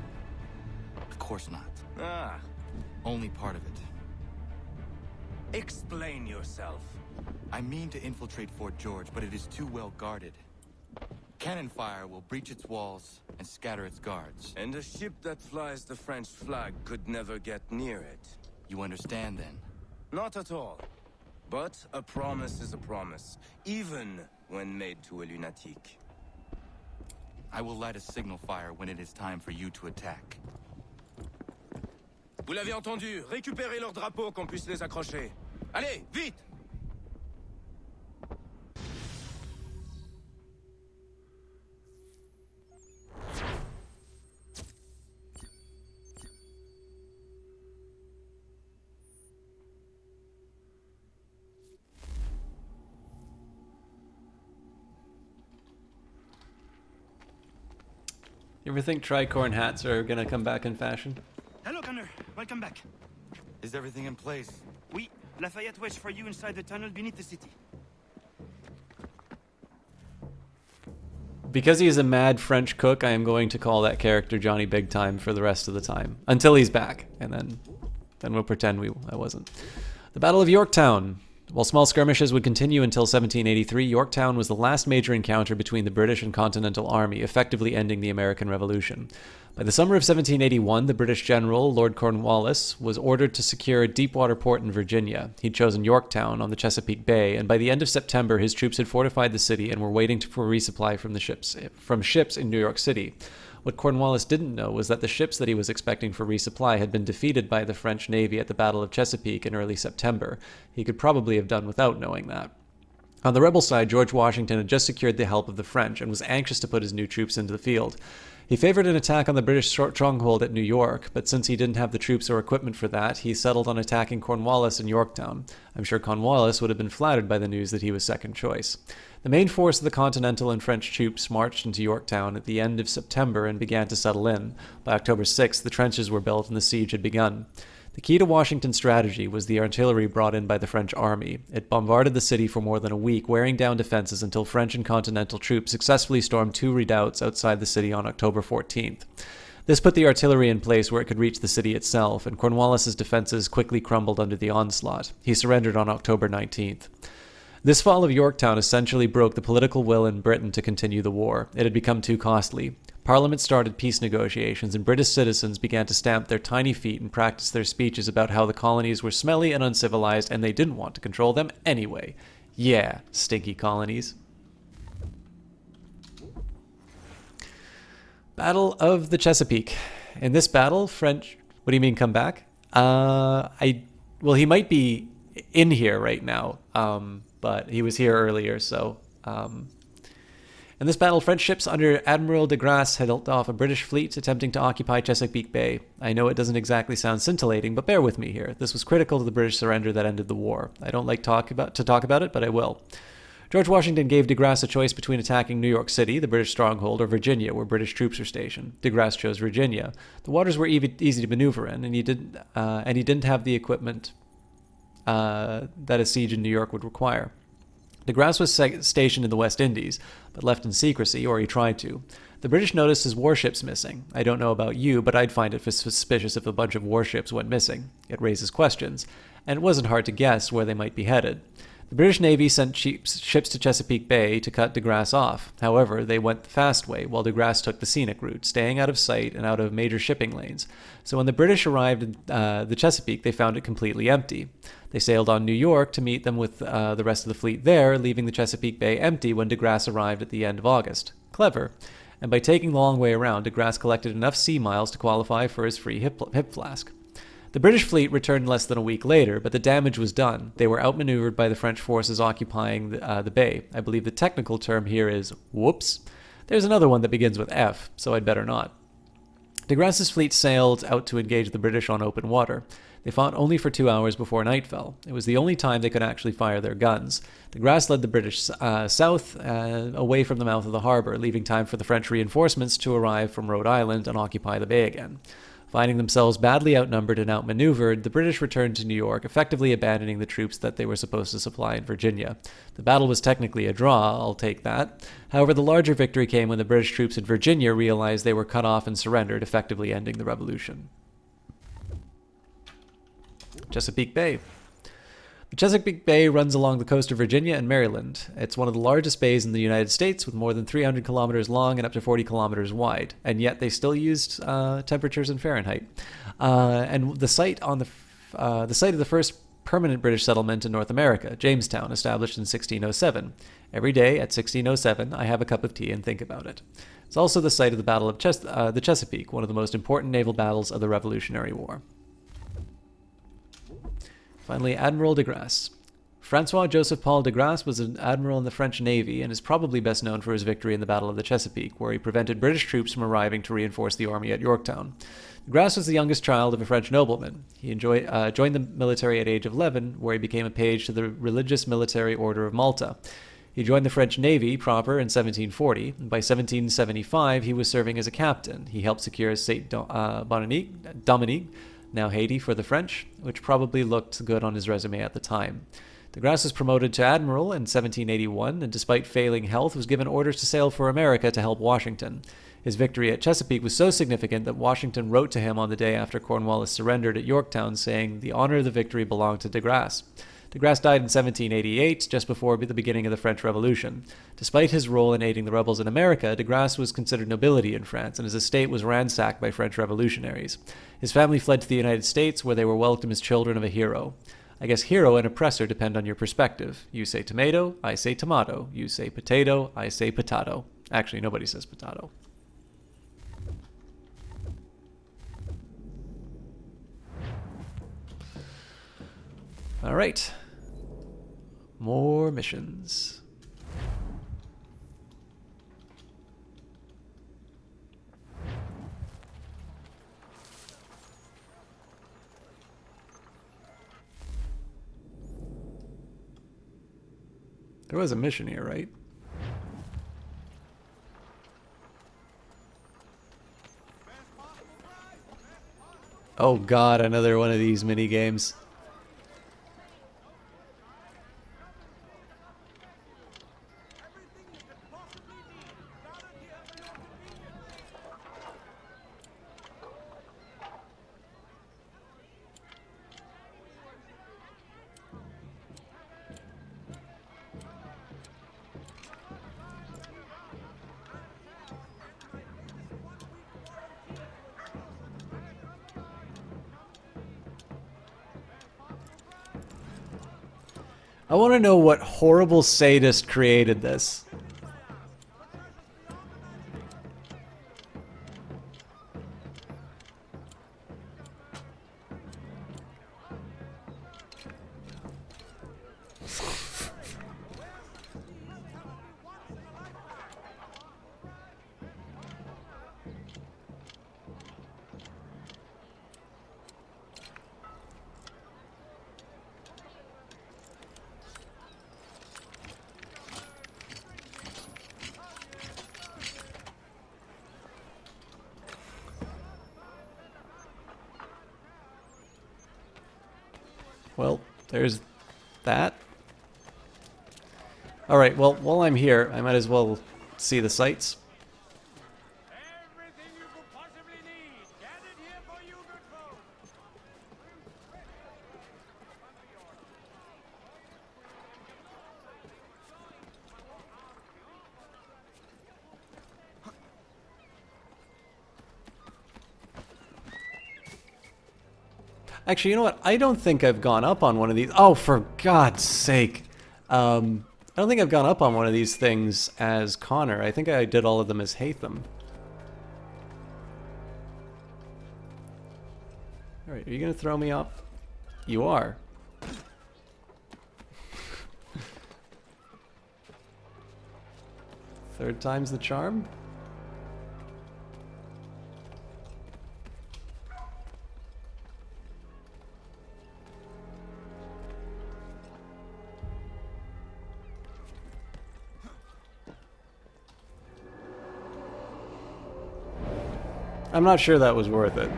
Of course not. Ah. Only part of it. Explain yourself. I mean to infiltrate Fort George, but it is too well guarded. Cannon fire will breach its walls and scatter its guards. And a ship that flies the French flag could never get near it. You understand, then? Not at all. But a promise is a promise, even when made to a lunatic. I will light a signal fire when it is time for you to attack. Vous l'avez entendu, récupérez leurs drapeaux qu'on puisse les accrocher. Allez, vite! You ever think tricorn hats are gonna come back in fashion? Hello, Gunner. Welcome back. Is everything in place? Oui, Lafayette waits for you inside the tunnel beneath the city. Because he's a mad French cook, I am going to call that character Johnny Big Time for the rest of the time. Until he's back, and then we'll pretend I wasn't. The Battle of Yorktown. While small skirmishes would continue until 1783, Yorktown was the last major encounter between the British and Continental Army, effectively ending the American Revolution. By the summer of 1781, the British general, Lord Cornwallis, was ordered to secure a deep-water port in Virginia. He'd chosen Yorktown on the Chesapeake Bay, and by the end of September, his troops had fortified the city and were waiting for resupply from ships in New York City. What Cornwallis didn't know was that the ships that he was expecting for resupply had been defeated by the French Navy at the Battle of Chesapeake in early September. He could probably have done without knowing that. On the rebel side, George Washington had just secured the help of the French and was anxious to put his new troops into the field. He favored an attack on the British stronghold at New York, but since he didn't have the troops or equipment for that, he settled on attacking Cornwallis in Yorktown. I'm sure Cornwallis would have been flattered by the news that he was second choice. The main force of the Continental and French troops marched into Yorktown at the end of September and began to settle in. By October 6th, the trenches were built and the siege had begun. The key to Washington's strategy was the artillery brought in by the French army. It bombarded the city for more than a week, wearing down defenses until French and Continental troops successfully stormed 2 redoubts outside the city on October 14th. This put the artillery in place where it could reach the city itself, and Cornwallis's defenses quickly crumbled under the onslaught. He surrendered on October 19th. This fall of Yorktown essentially broke the political will in Britain to continue the war. It had become too costly. Parliament started peace negotiations, and British citizens began to stamp their tiny feet and practice their speeches about how the colonies were smelly and uncivilized, and they didn't want to control them anyway. Yeah, stinky colonies. Battle of the Chesapeake. In this battle, French... What do you mean, come back? Well, he might be in here right now, but he was here earlier, so... In this battle, French ships under Admiral de Grasse held off a British fleet attempting to occupy Chesapeake Bay. I know it doesn't exactly sound scintillating, but bear with me here. This was critical to the British surrender that ended the war. I don't like to talk about it, but I will. George Washington gave de Grasse a choice between attacking New York City, the British stronghold, or Virginia, where British troops were stationed. De Grasse chose Virginia. The waters were easy to maneuver in, and he didn't have the equipment that a siege in New York would require. De Grasse was stationed in the West Indies, but left in secrecy, or he tried to. The British noticed his warships missing. I don't know about you, but I'd find it suspicious if a bunch of warships went missing. It raises questions, and it wasn't hard to guess where they might be headed. The British Navy sent ships to Chesapeake Bay to cut de Grasse off. However, they went the fast way, while de Grasse took the scenic route, staying out of sight and out of major shipping lanes. So when the British arrived at the Chesapeake, they found it completely empty. They sailed on New York to meet them with the rest of the fleet there, leaving the Chesapeake Bay empty when de Grasse arrived at the end of August. Clever. And by taking the long way around, de Grasse collected enough sea miles to qualify for his free hip flask. The British fleet returned less than a week later, but the damage was done. They were outmaneuvered by the French forces occupying the bay. I believe the technical term here is whoops. There's another one that begins with F, so I'd better not. De Grasse's fleet sailed out to engage the British on open water. They fought only for 2 hours before night fell. It was the only time they could actually fire their guns. De Grasse led the British south, away from the mouth of the harbor, leaving time for the French reinforcements to arrive from Rhode Island and occupy the bay again. Finding themselves badly outnumbered and outmaneuvered, the British returned to New York, effectively abandoning the troops that they were supposed to supply in Virginia. The battle was technically a draw, I'll take that. However, the larger victory came when the British troops in Virginia realized they were cut off and surrendered, effectively ending the revolution. Chesapeake Bay. The Chesapeake Bay runs along the coast of Virginia and Maryland. It's one of the largest bays in the United States, with more than 300 kilometers long and up to 40 kilometers wide, and yet they still used temperatures in Fahrenheit. And the site of the first permanent British settlement in North America, Jamestown, established in 1607. Every day at 1607, I have a cup of tea and think about it. It's also the site of the Battle of the Chesapeake, one of the most important naval battles of the Revolutionary War. Finally, Admiral de Grasse. Francois-Joseph Paul de Grasse was an admiral in the French Navy and is probably best known for his victory in the Battle of the Chesapeake, where he prevented British troops from arriving to reinforce the army at Yorktown. De Grasse was the youngest child of a French nobleman. He joined the military at age of 11, where he became a page to the Religious Military Order of Malta. He joined the French Navy proper in 1740, and by 1775 he was serving as a captain. He helped secure Saint Dominique, now Haiti for the French, which probably looked good on his resume at the time. De Grasse was promoted to admiral in 1781, and despite failing health, was given orders to sail for America to help Washington. His victory at Chesapeake was so significant that Washington wrote to him on the day after Cornwallis surrendered at Yorktown, saying the honor of the victory belonged to de Grasse. De Grasse died in 1788, just before the beginning of the French Revolution. Despite his role in aiding the rebels in America, de Grasse was considered nobility in France, and his estate was ransacked by French revolutionaries. His family fled to the United States, where they were welcomed as children of a hero. I guess hero and oppressor depend on your perspective. You say tomato, I say tomato. You say potato, I say potato. Actually, nobody says potato. All right. More missions. There was a mission here, right? Oh god, another one of these mini games. I want to know what horrible sadist created this. Well, there's that. All right, well, while I'm here, I might as well see the sights. Actually, you know what? I don't think I've gone up on one of these. Oh, for God's sake. I don't think I've gone up on one of these things as Connor. I think I did all of them as Hatham. Alright, are you going to throw me off? You are. Third time's the charm? I'm not sure that was worth it.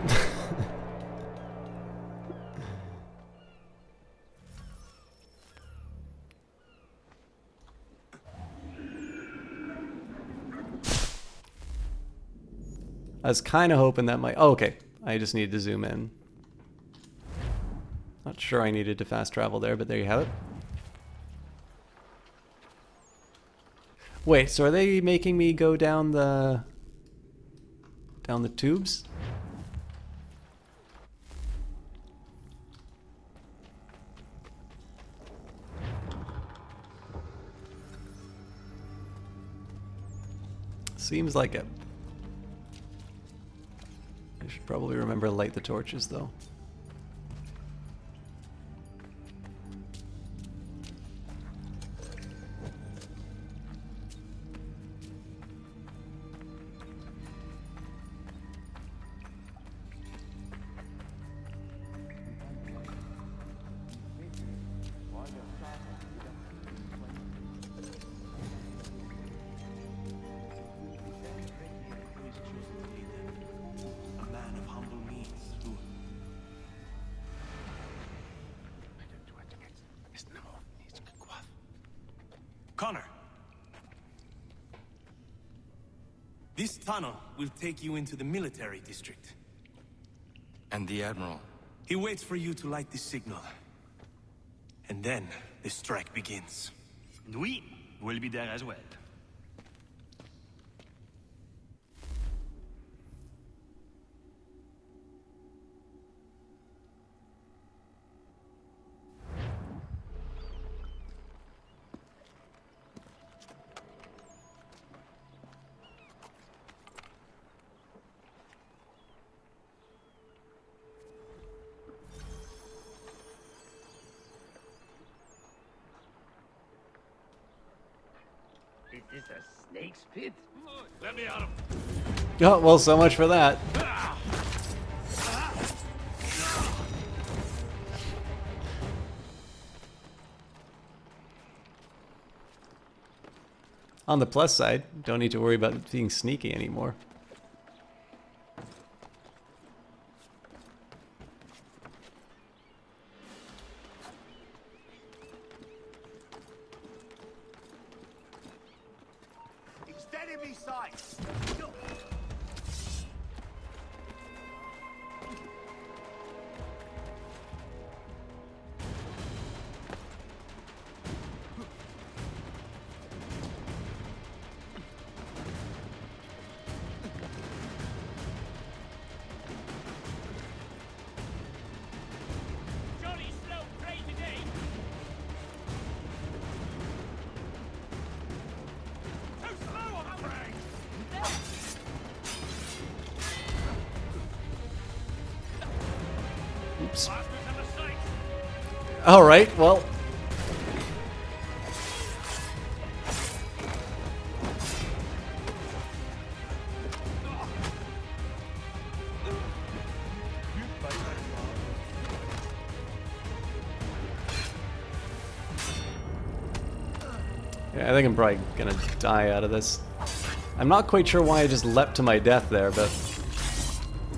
I was kind of hoping that might... Oh, okay. I just needed to zoom in. Not sure I needed to fast travel there, but there you have it. Wait, so are they making me go down the tubes? Seems like it. I should probably remember to light the torches, though. Connor. This tunnel will take you into the military district. And the Admiral? He waits for you to light the signal. And then the strike begins. And we will be there as well. Is this a snake's pit? Let me out of... Oh, well, so much for that. On the plus side, don't need to worry about being sneaky anymore. Enemy sights! Jolly slow prey today. Too slow, hombre! Oops. All right, well. Yeah, I think I'm probably gonna die out of this. I'm not quite sure why I just leapt to my death there, but...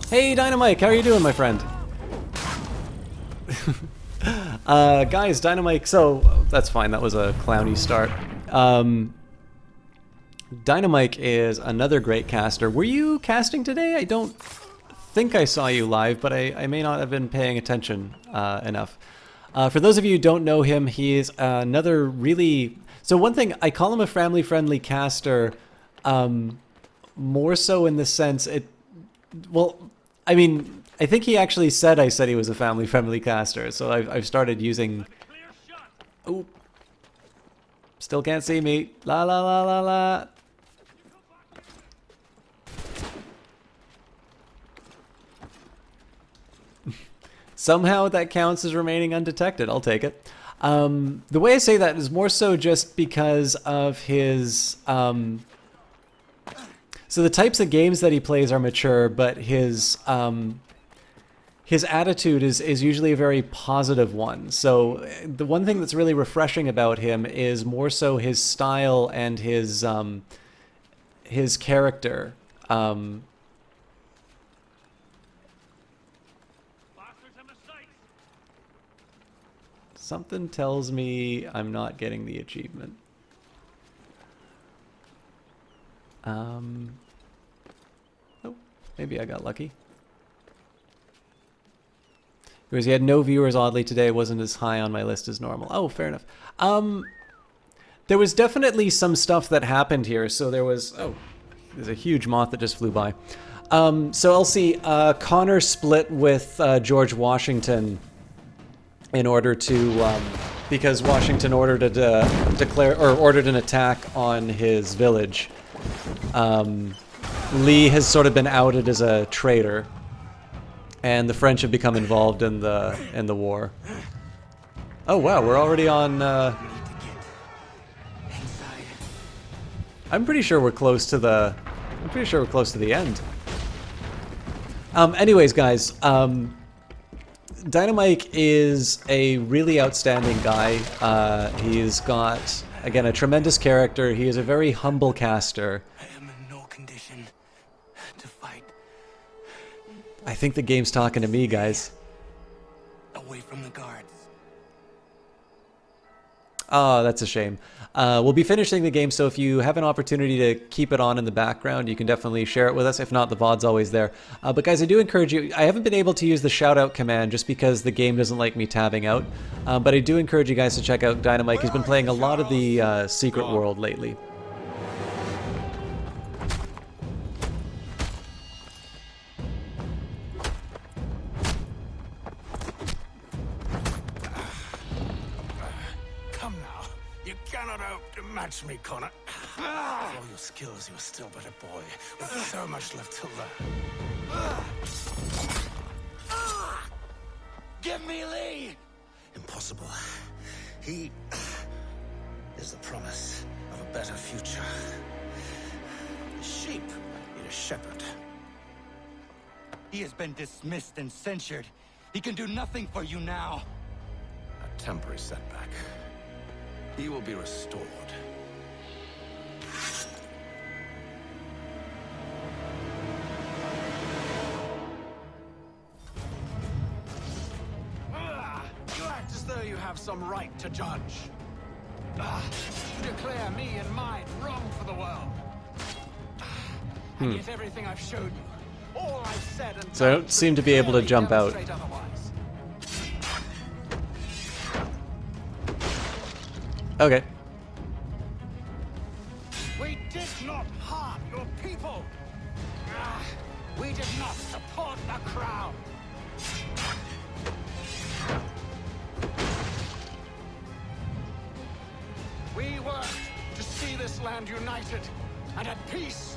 Hey, Dynamite, how are you doing, my friend? Guys, Dynamite, so that's fine, that was a clowny start. Dynamite is another great caster. Were you casting today? I don't think I saw you live, but I may not have been paying attention enough. For those of you who don't know him, he is another really... So one thing, I call him a family-friendly caster, more so in the sense it... Well, I mean, I think he actually said I said he was a family-friendly caster, so I've started using... Oh. Still can't see me. La la la la la. Somehow that counts as remaining undetected. I'll take it. The way I say that is more so just because of his... So the types of games that he plays are mature, but his attitude is usually a very positive one. So the one thing that's really refreshing about him is more so his style and his character. Something tells me I'm not getting the achievement. Oh, maybe I got lucky. Because he had no viewers, oddly, today. Wasn't as high on my list as normal. Oh, fair enough. There was definitely some stuff that happened here. So there was... Oh, there's a huge moth that just flew by. So Elsie, Connor split with George Washington in order to... because Washington ordered ordered an attack on his village. Lee has sort of been outed as a traitor. And the French have become involved in the war. Oh wow, we're already on. I'm pretty sure we're close to the. I'm pretty sure we're close to the end. Anyways, guys, Dynamite is a really outstanding guy. He's got, again, a tremendous character. He is a very humble caster. I think the game's talking to me, guys. Away from the guards. Oh, that's a shame. We'll be finishing the game, so if you have an opportunity to keep it on in the background, you can definitely share it with us. If not, the VOD's always there. But guys, I do encourage you... I haven't been able to use the shout-out command just because the game doesn't like me tabbing out. But I do encourage you guys to check out Dynamite. He's been playing a lot of the Secret World lately. Match me, Connor. For all your skills, you're still but a boy with so much left to learn. Give me Lee! Impossible. He is the promise of a better future. The sheep need a shepherd. He has been dismissed and censured. He can do nothing for you now. A temporary setback. He will be restored. You act as though you have some right to judge. To declare me and mine wrong for the world. And yet everything I've showed you, all I've said and So I don't seem to be able to jump out. Okay. We did not harm your people. We did not support the crown. We worked to see this land united and at peace.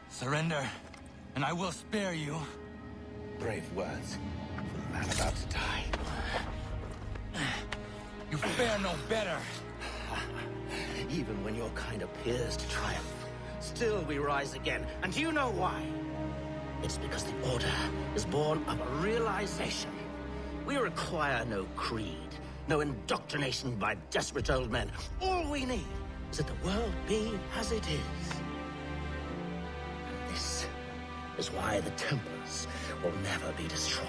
Surrender, and I will spare you. Brave words from a man about to die. You fare no better. Even when your kind appears to triumph, still we rise again. And do you know why? It's because the Order is born of a realization. We require no creed, no indoctrination by desperate old men. All we need is that the world be as it is. And this is why the Templars will never be destroyed.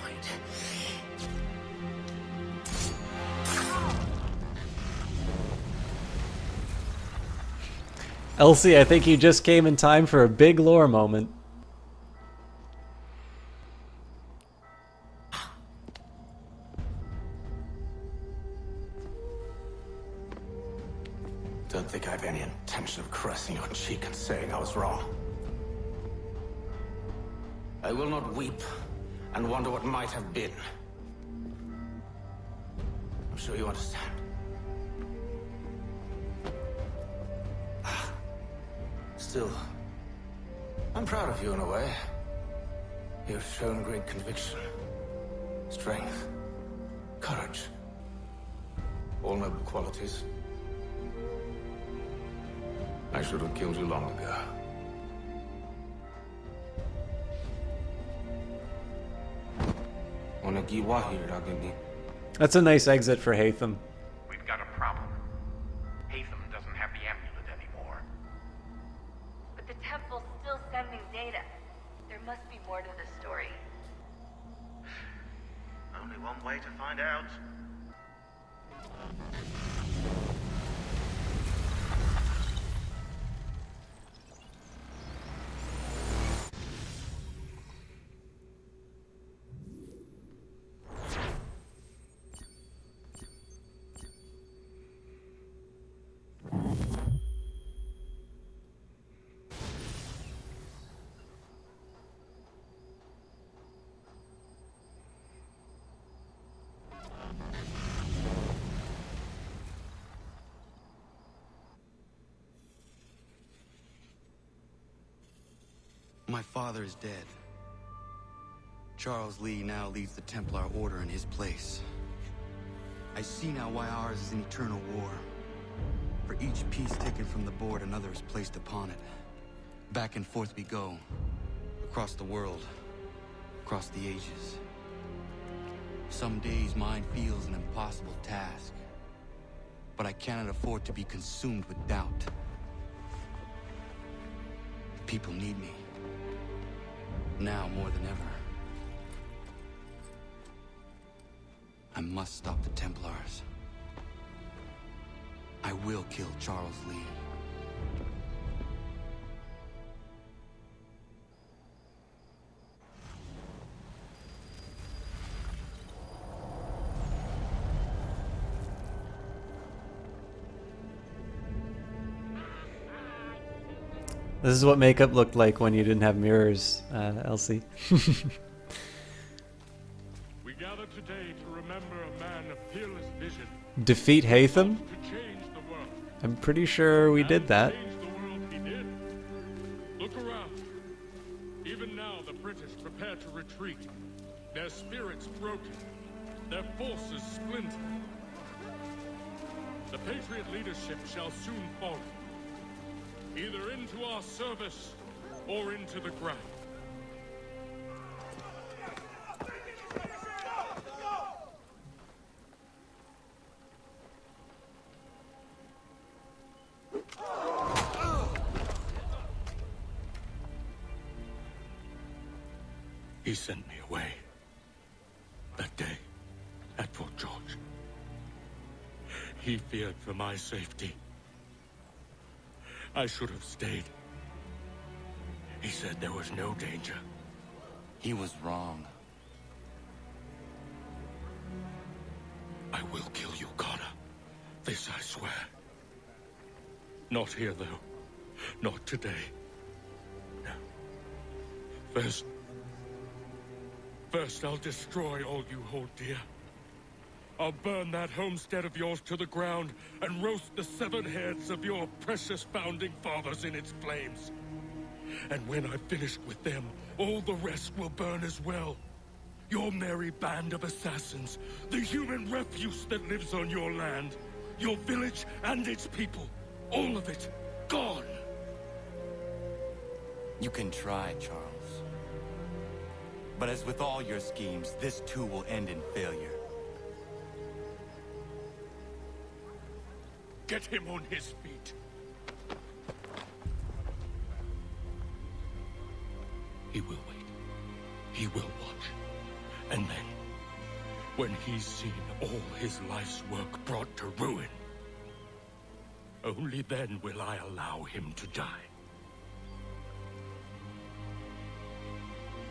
Elsie, I think you just came in time for a big lore moment. Don't think I have any intention of caressing your cheek and saying I was wrong. I will not weep and wonder what might have been. I'm sure you understand. Still, I'm proud of you in a way. You've shown great conviction, strength, courage. All noble qualities. I should have killed you long ago. That's a nice exit for Hatham. We've got a problem. Hatham doesn't have the amulet anymore. But the temple's still sending data. There must be more to this story. Only one way to find out. My father is dead. Charles Lee now leads the Templar Order in his place. I see now why ours is an eternal war. For each piece taken from the board, another is placed upon it. Back and forth we go. Across the world. Across the ages. Some days mine feels an impossible task. But I cannot afford to be consumed with doubt. The people need me. Now more than ever. I must stop the Templars. I will kill Charles Lee. This is what makeup looked like when you didn't have mirrors, Elsie. We gather today to remember a man of fearless vision. Defeat Hatham? To change the world. I'm pretty sure we did that. Change the world he did. Look around. Even now the British prepare to retreat. Their spirits broken. Their forces splintered. The Patriot leadership shall soon fall. Either into our service, or into the ground. He sent me away. That day, at Fort George. He feared for my safety. I should have stayed. He said there was no danger. He was wrong. I will kill you, Connor. This I swear. Not here, though. Not today. No. First I'll destroy all you hold dear. I'll burn that homestead of yours to the ground and roast the severed heads of your precious founding fathers in its flames. And when I've finished with them, all the rest will burn as well. Your merry band of assassins, the human refuse that lives on your land, your village and its people, all of it, gone. You can try, Charles. But as with all your schemes, this too will end in failure. Get him on his feet. He will wait. He will watch. And then, when he's seen all his life's work brought to ruin, only then will I allow him to die.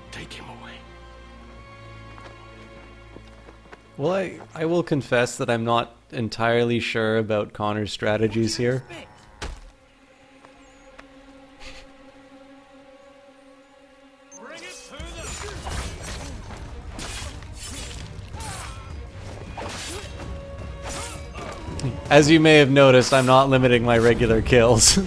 Take him away. Well, I will confess that I'm not entirely sure about Connor's strategies here. As you may have noticed, I'm not limiting my regular kills.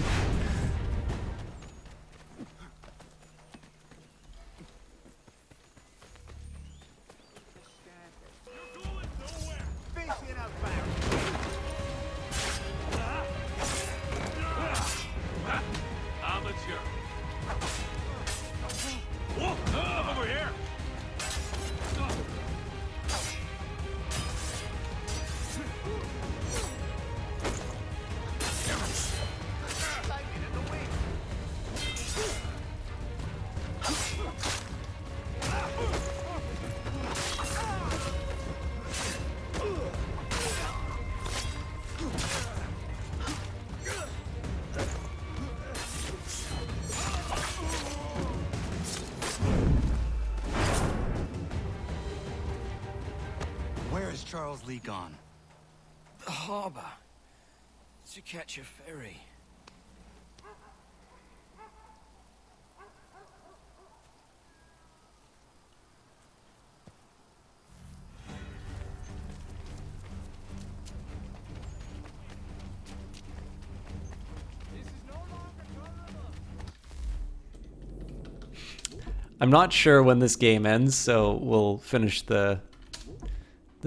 Over here! Where is Charles Lee gone? The harbor. To catch a ferry. I'm not sure when this game ends, so we'll finish the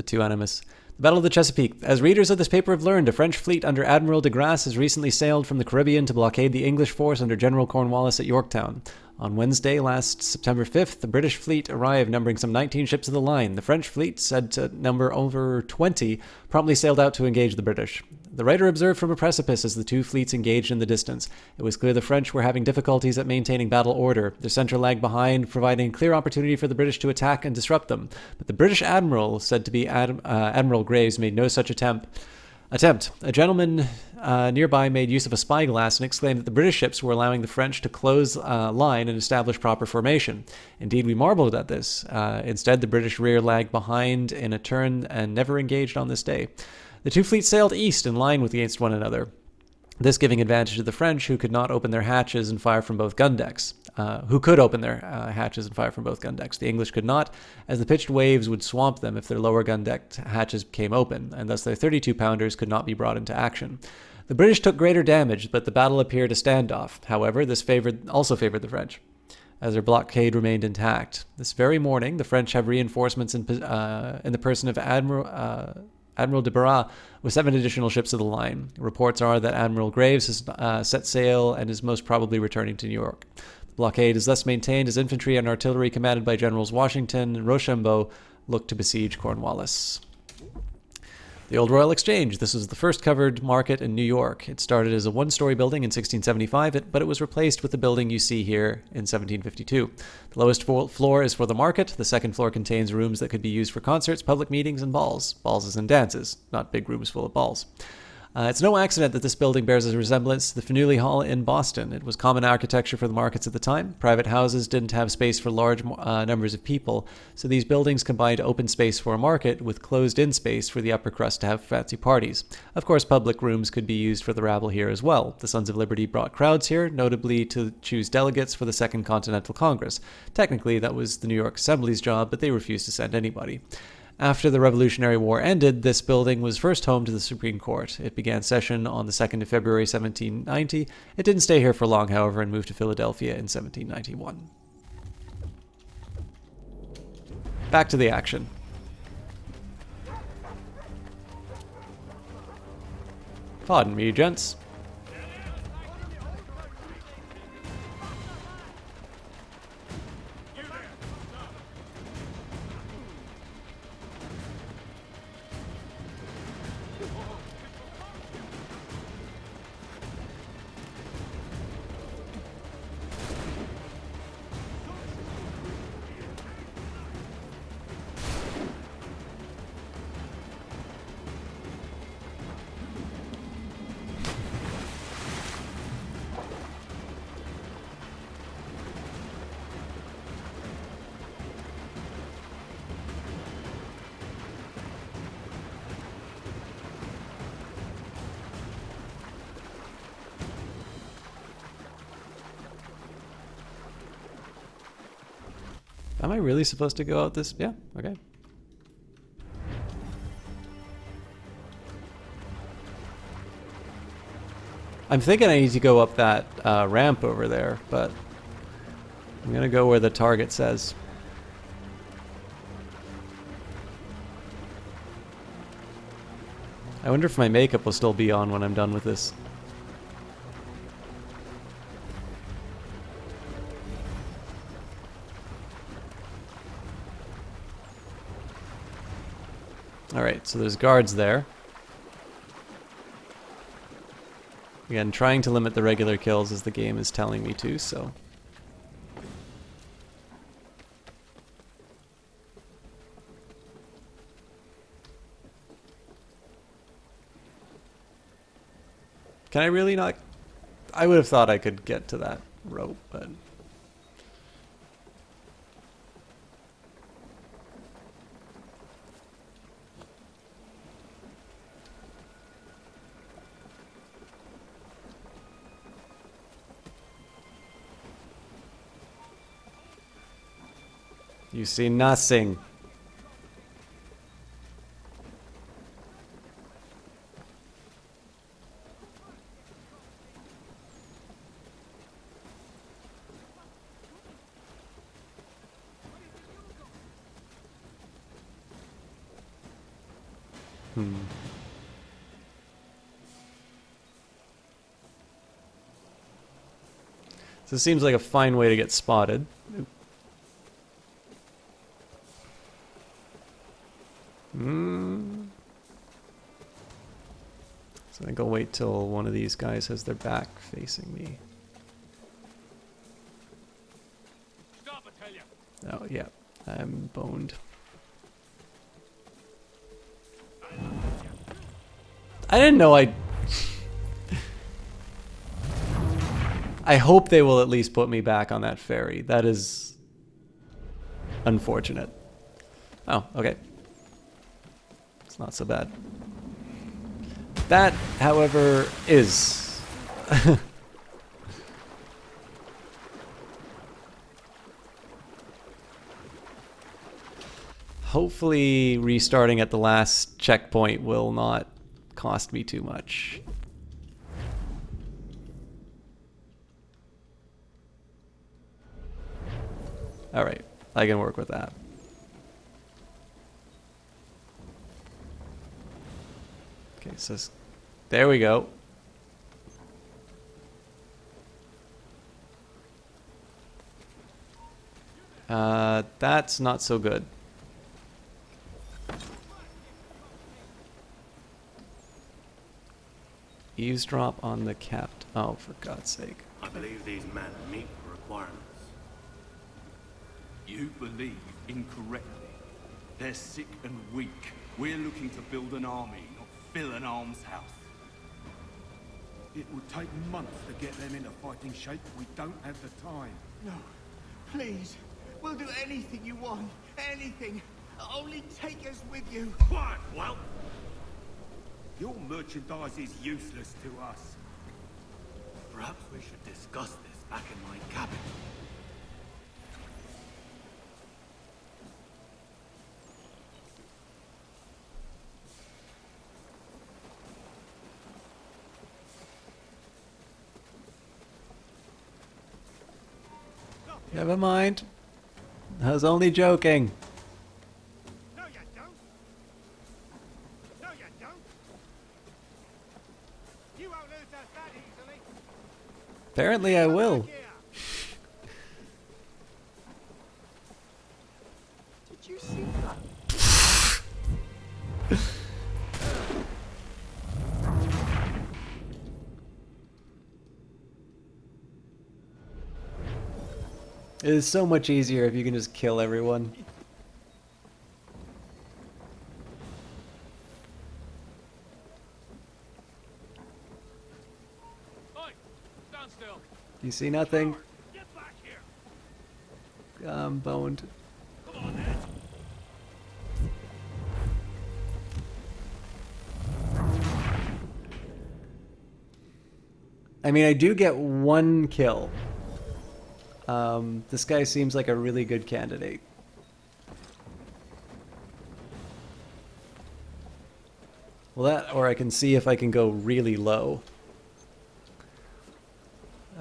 two Animus. The Battle of the Chesapeake. As readers of this paper have learned, a French fleet under Admiral de Grasse has recently sailed from the Caribbean to blockade the English force under General Cornwallis at Yorktown. On Wednesday, last September 5th, the British fleet arrived numbering some 19 ships of the line. The French fleet, said to number over 20, promptly sailed out to engage the British. The writer observed from a precipice as the two fleets engaged in the distance. It was clear the French were having difficulties at maintaining battle order. Their centre lagged behind, providing clear opportunity for the British to attack and disrupt them. But the British admiral, said to be Admiral Graves, made no such attempt. A gentleman nearby made use of a spyglass and exclaimed that the British ships were allowing the French to close line and establish proper formation. Indeed, we marveled at this. Instead, the British rear lagged behind in a turn and never engaged on this day. The two fleets sailed east in line against one another, this giving advantage to the French, who could not open their hatches and fire from both gun decks. The English could not, as the pitched waves would swamp them if their lower gun deck hatches came open, and thus their 32-pounders could not be brought into action. The British took greater damage, but the battle appeared a standoff. However, this also favored the French, as their blockade remained intact. This very morning, the French have reinforcements in the person of Admiral de Barras with 7 additional ships of the line. Reports are that Admiral Graves has set sail and is most probably returning to New York. The blockade is thus maintained as infantry and artillery commanded by Generals Washington and Rochambeau look to besiege Cornwallis. The Old Royal Exchange. This was the first covered market in New York. It started as a one-story building in 1675, but it was replaced with the building you see here in 1752. The lowest floor is for the market. The second floor contains rooms that could be used for concerts, public meetings, and balls. Balls as in dances, not big rooms full of balls. It's no accident that this building bears a resemblance to the Faneuil Hall in Boston. It was common architecture for the markets at the time. Private houses didn't have space for large numbers of people, so these buildings combined open space for a market with closed-in space for the upper crust to have fancy parties. Of course, public rooms could be used for the rabble here as well. The Sons of Liberty brought crowds here, notably to choose delegates for the Second Continental Congress. Technically, that was the New York Assembly's job, but they refused to send anybody. After the Revolutionary War ended, this building was first home to the Supreme Court. It began session on the 2nd of February 1790. It didn't stay here for long, however, and moved to Philadelphia in 1791. Back to the action. Pardon me, gents. Am I really supposed to go out this? Yeah, okay. I'm thinking I need to go up that ramp over there, but I'm gonna go where the target says. I wonder if my makeup will still be on when I'm done with this. Alright, so there's guards there. Again, trying to limit the regular kills as the game is telling me to, so... Can I really not... I would have thought I could get to that rope, but... You see nothing. So it seems like a fine way to get spotted. So I think I'll wait till one of these guys has their back facing me. Stop, I tell you. Oh, yeah. I'm boned. I didn't know I hope they will at least put me back on that ferry. That is unfortunate. Oh, okay. It's not so bad. That, however, is... Hopefully restarting at the last checkpoint will not cost me too much. Alright, I can work with that. Okay, so there we go. That's not so good. Eavesdrop on the capped. Oh, for God's sake. I believe these men meet the requirements. You believe incorrectly. They're sick and weak. We're looking to build an army, not fill an almshouse. It would take months to get them into fighting shape. We don't have the time. No, please. We'll do anything you want. Anything. Only take us with you. Quiet, well. Your merchandise is useless to us. Perhaps we should discuss this back in my cabin. Never mind. I was only joking. No, you don't. No, you don't. You won't lose us that easily. Apparently I will. Did you see that? It is so much easier if you can just kill everyone. Oi, stand still. You see nothing? Get back here. I'm boned. Come on, then. I mean, I do get one kill. This guy seems like a really good candidate. Well, that, or I can see if I can go really low.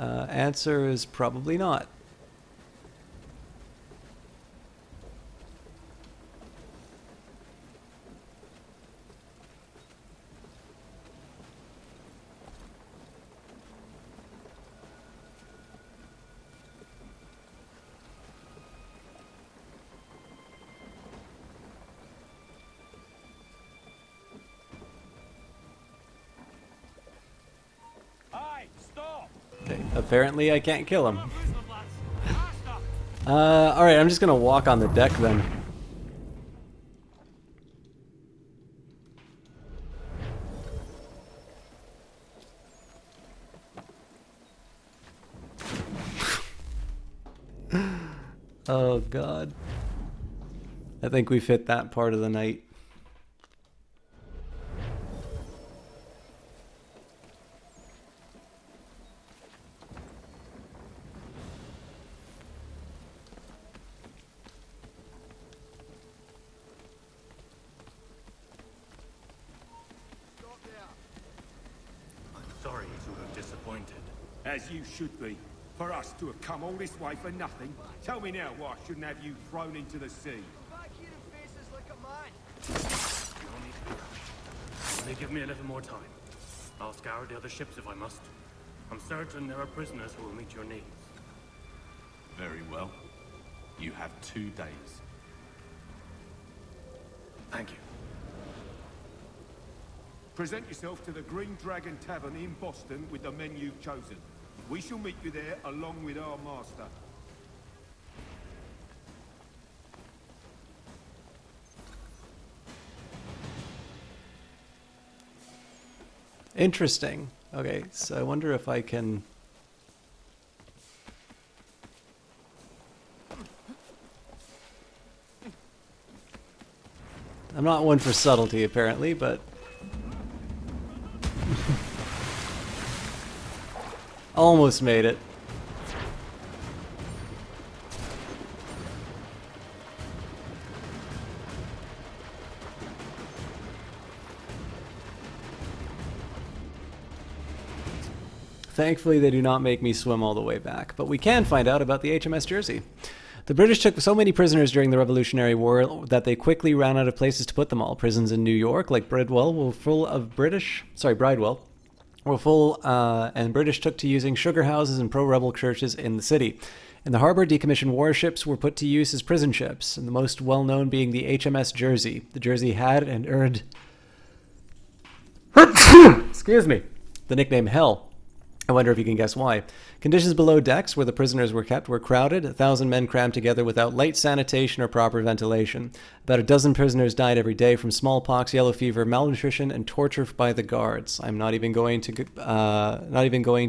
Answer is probably not. Okay, apparently I can't kill him. Alright, I'm just gonna walk on the deck then. Oh god. I think we've hit that part of the night. Sorry to have disappointed. As you should be. For us to have come all this way for nothing. Tell me now why I shouldn't have you thrown into the sea. No need to be rushed. Only give me a little more time. I'll scour the other ships if I must. I'm certain there are prisoners who will meet your needs. Very well. You have 2 days. Thank you. Present yourself to the Green Dragon Tavern in Boston with the men you've chosen. We shall meet you there along with our master. Interesting. Okay, so I wonder if I can... I'm not one for subtlety, apparently, but... Almost made it. Thankfully, they do not make me swim all the way back, but we can find out about the HMS Jersey. The British took so many prisoners during the Revolutionary War that they quickly ran out of places to put them all. Prisons in New York, like Bridewell, were full of Bridewell, were full, and British took to using sugar houses and pro-rebel churches in the city. In the harbor, decommissioned warships were put to use as prison ships, and the most well-known being the HMS Jersey. The Jersey had and earned excuse me, the nickname Hell. I wonder if you can guess why. Conditions below decks, where the prisoners were kept, were crowded, 1,000 men crammed together without light sanitation or proper ventilation. About a dozen prisoners died every day from smallpox, yellow fever, malnutrition, and torture by the guards. I'm not even going to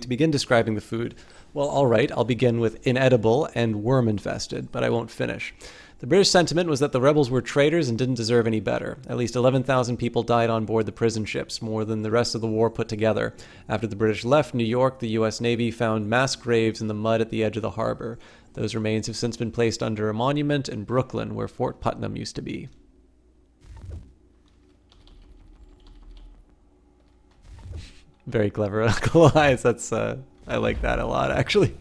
begin describing the food. Well, all right, I'll begin with inedible and worm-infested, but I won't finish. The British sentiment was that the rebels were traitors and didn't deserve any better. At least 11,000 people died on board the prison ships, more than the rest of the war put together. After the British left New York, the U.S. Navy found mass graves in the mud at the edge of the harbor. Those remains have since been placed under a monument in Brooklyn, where Fort Putnam used to be. Very clever, Uncle Eyes. That's I like that a lot, actually.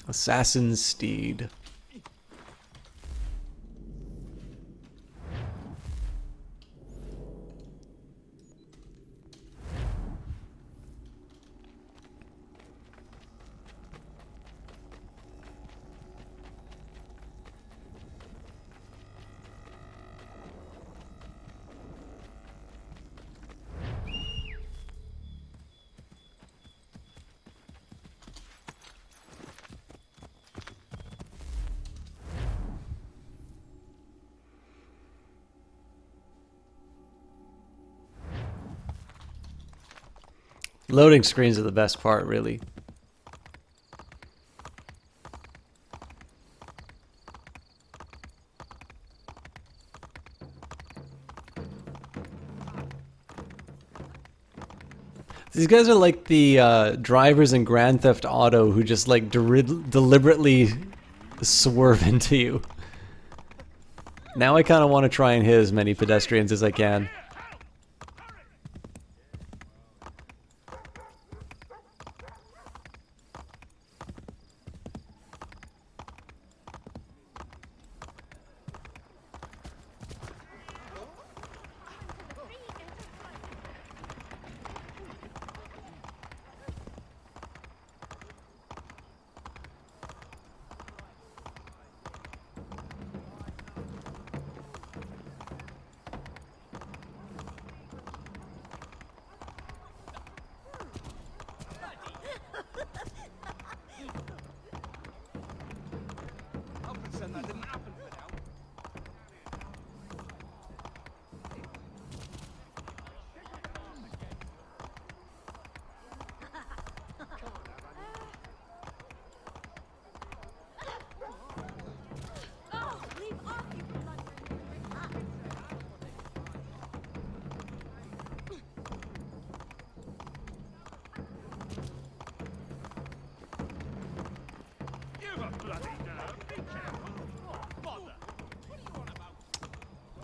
Assassin's Steed. Loading screens are the best part, really. These guys are like the drivers in Grand Theft Auto who just like deliberately swerve into you. Now I kind of want to try and hit as many pedestrians as I can.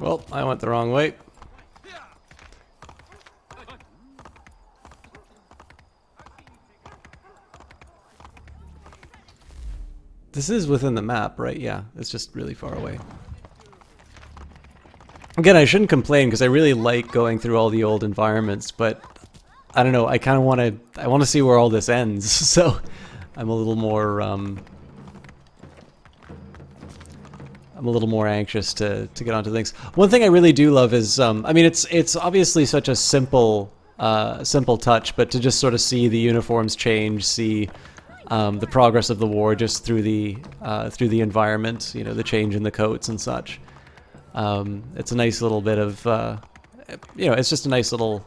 Well, I went the wrong way. This is within the map, right? Yeah, it's just really far away. Again, I shouldn't complain because I really like going through all the old environments, but I don't know, I kind of want to see where all this ends, so I'm a little more anxious to get onto things. One thing I really do love is, I mean, it's obviously such a simple touch, but to just sort of see the uniforms change, see the progress of the war just through the environment, you know, the change in the coats and such. It's a nice little bit of, you know, it's just a nice little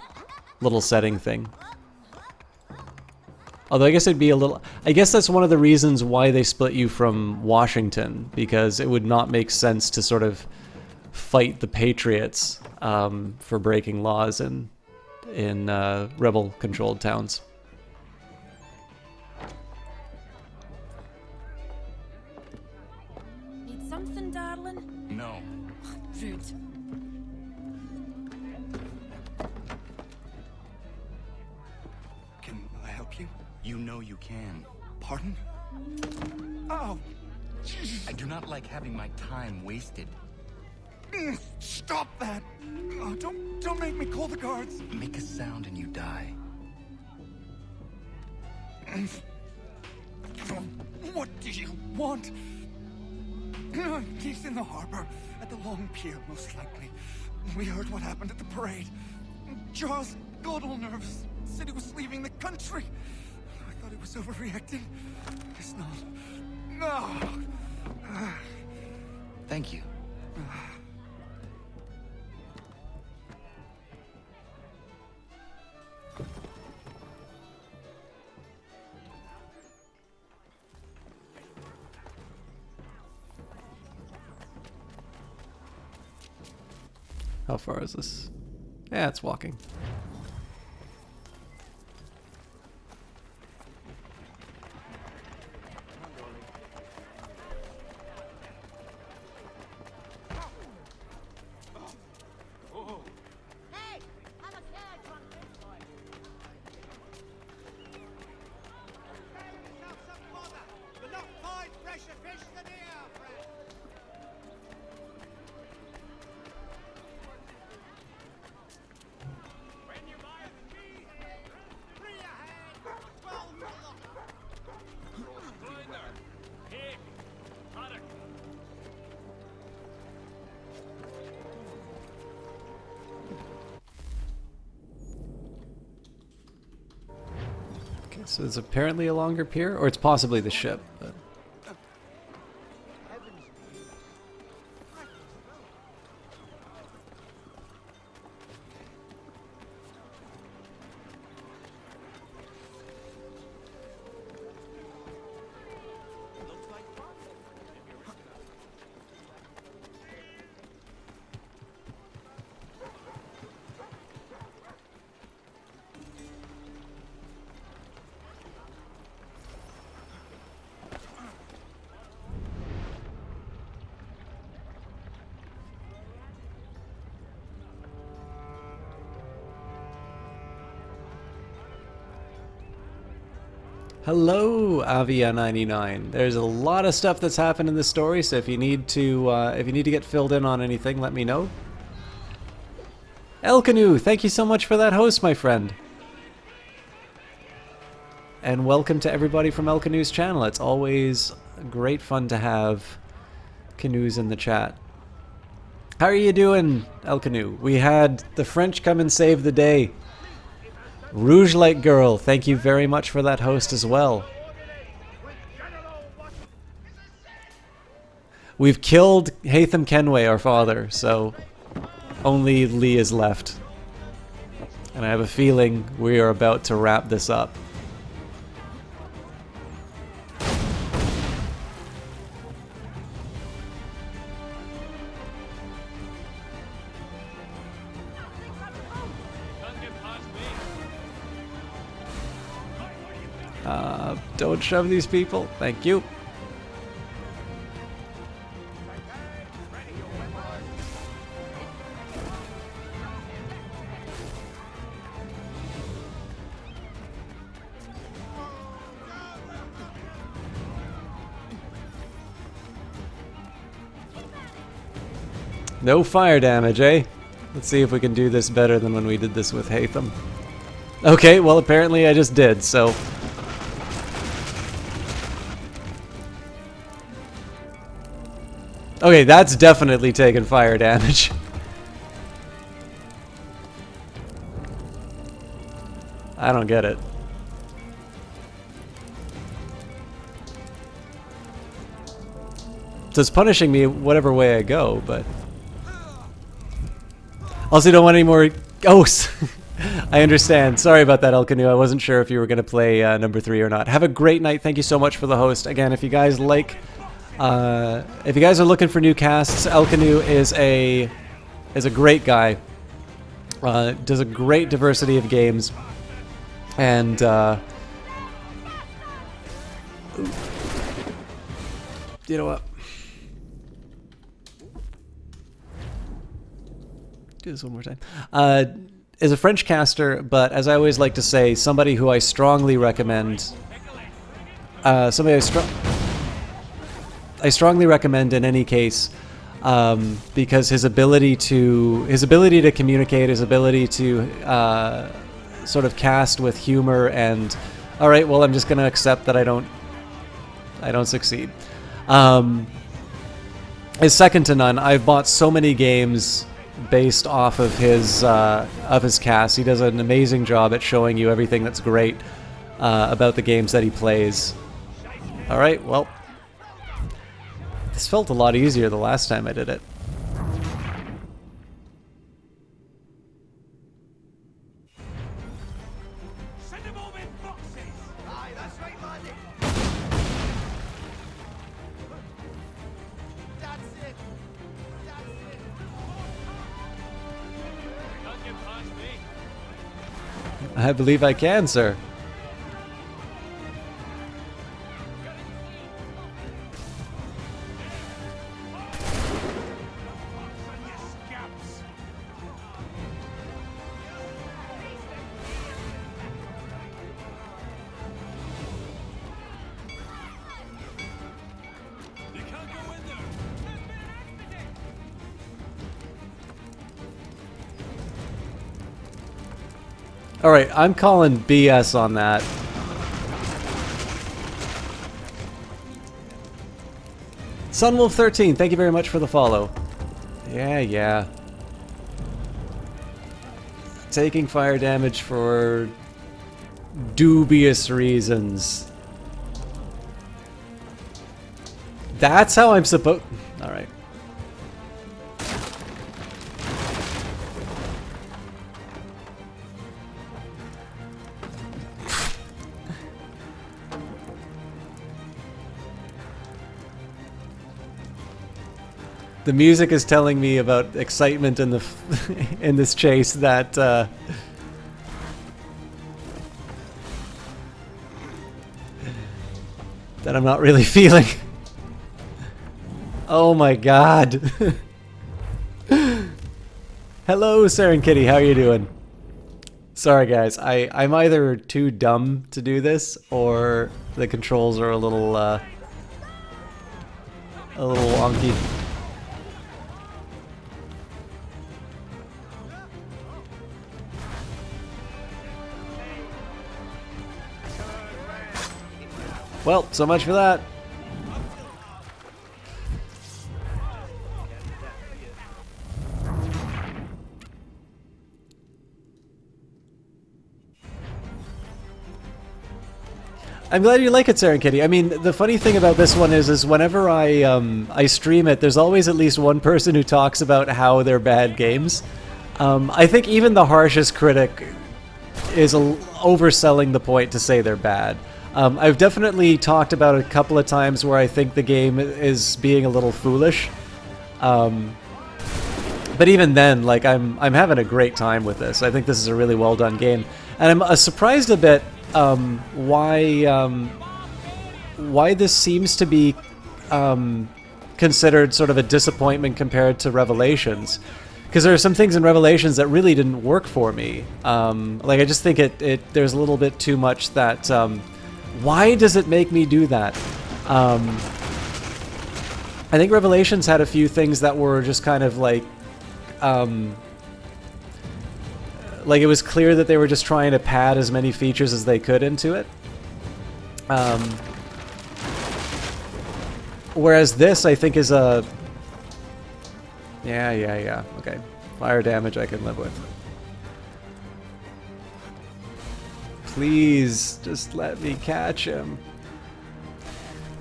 setting thing. Although I guess it'd be a little... I guess that's one of the reasons why they split you from Washington, because it would not make sense to sort of fight the Patriots for breaking laws in rebel-controlled towns. Need something, darling? No. Rude. Can I help you? You know you can. Pardon? Oh! I do not like having my time wasted. Stop that! Oh, don't make me call the guards! Make a sound and you die. What do you want? He's in the harbor, at the Long Pier, most likely. We heard what happened at the parade. Charles got all nervous, said he was leaving the country. I thought he was overreacting. Guess not. No! Thank you. How far is this? Yeah, it's walking. So it's apparently a longer pier, or it's possibly the ship. But. Hello, Avia99. There's a lot of stuff that's happened in this story, so if you need to get filled in on anything, let me know. El Canoe, thank you so much for that host, my friend. And welcome to everybody from El Canoe's channel. It's always great fun to have canoes in the chat. How are you doing, El Canoe? We had the French come and save the day. Rouge Light Girl, thank you very much for that host as well. We've killed Hatham Kenway, our father, so only Lee is left. And I have a feeling we are about to wrap this up. Don't shove these people. Thank you. No fire damage, eh? Let's see if we can do this better than when we did this with Hatham. Okay, well apparently I just did, so... Okay, that's definitely taken fire damage. I don't get it. So it's punishing me whatever way I go, but... Also don't want any more... Oh! I understand. Sorry about that, El Canoe. I wasn't sure if you were going to play number 3 or not. Have a great night. Thank you so much for the host. Again, if you guys like... if you guys are looking for new casts, El Canoe is a great guy. Does a great diversity of games, and you know what? Do this one more time. Is a French caster, but as I always like to say, somebody who I strongly recommend. Somebody I strongly recommend in any case, because his ability to communicate, his ability to sort of cast with humor, and all right, well, I'm just going to accept that I don't succeed, is second to none. I've bought so many games based off of his cast. He does an amazing job at showing you everything that's great about the games that he plays. All right, well. This felt a lot easier the last time I did it. Send them all in boxes. Aye, that's right, laddie. That's it. That's it. Can't get past me. I believe I can, sir. Alright, I'm calling BS on that. Sunwolf13, thank you very much for the follow. Yeah. Taking fire damage for dubious reasons. That's how I'm supposed... Alright. The music is telling me about excitement in the in this chase that that I'm not really feeling. Oh my god. Hello, Saren Kitty, how are you doing? Sorry guys, I'm either too dumb to do this or the controls are a little wonky. Well, so much for that. I'm glad you like it, Sarah and Kitty. I mean, the funny thing about this one is whenever I stream it, there's always at least one person who talks about how they're bad games. I think even the harshest critic is overselling the point to say they're bad. I've definitely talked about it a couple of times where I think the game is being a little foolish. But even then, like I'm having a great time with this. I think this is a really well done game, and I'm surprised a bit why this seems to be considered sort of a disappointment compared to Revelations, because there are some things in Revelations that really didn't work for me. Like I just think there's a little bit too much that why does it make me do that? I think Revelations had a few things that were just kind of like it was clear that they were just trying to pad as many features as they could into it. Whereas this, I think, is a... Yeah, okay. Fire damage I can live with. Please, just let me catch him.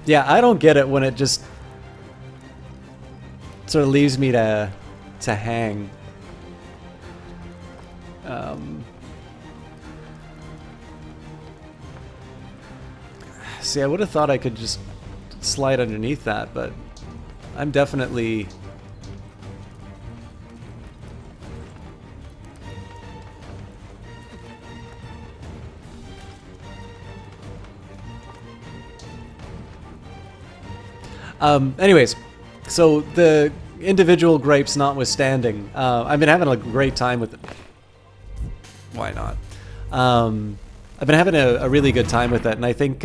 Yeah, I don't get it when it just sort of leaves me to hang. See, I would have thought I could just slide underneath that, but I'm definitely... anyways, so the individual gripes notwithstanding, I've been having a great time with it. Why not? I've been having a really good time with it, and I think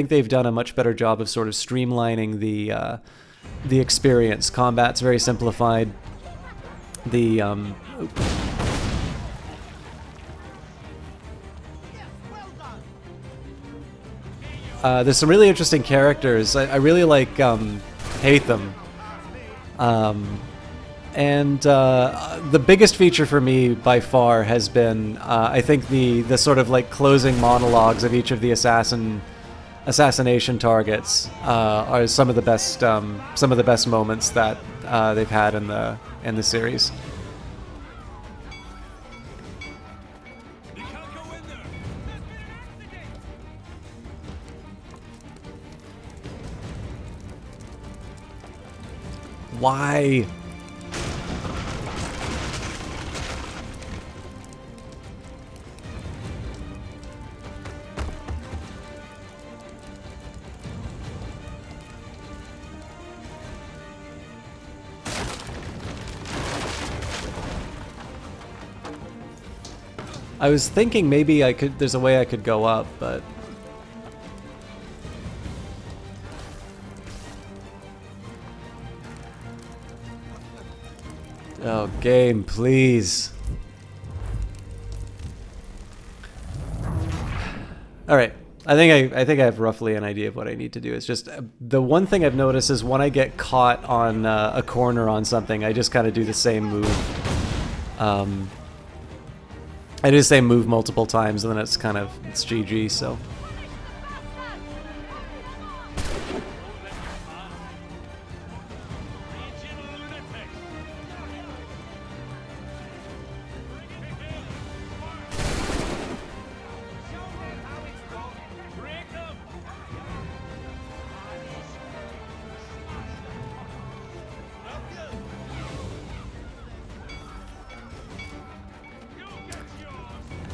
they've done a much better job of sort of streamlining the experience. Combat's very simplified. The there's some really interesting characters. I really like Hatham. And the biggest feature for me by far has been, I think the sort of like closing monologues of each of the assassination targets are some of the best moments that they've had in the series. Why? I was thinking maybe there's a way I could go up, but... Oh, game, please. Alright, I think I have roughly an idea of what I need to do. It's just, the one thing I've noticed is when I get caught on a corner on something, I just kind of do the same move. I do the same move multiple times, and then it's GG, so...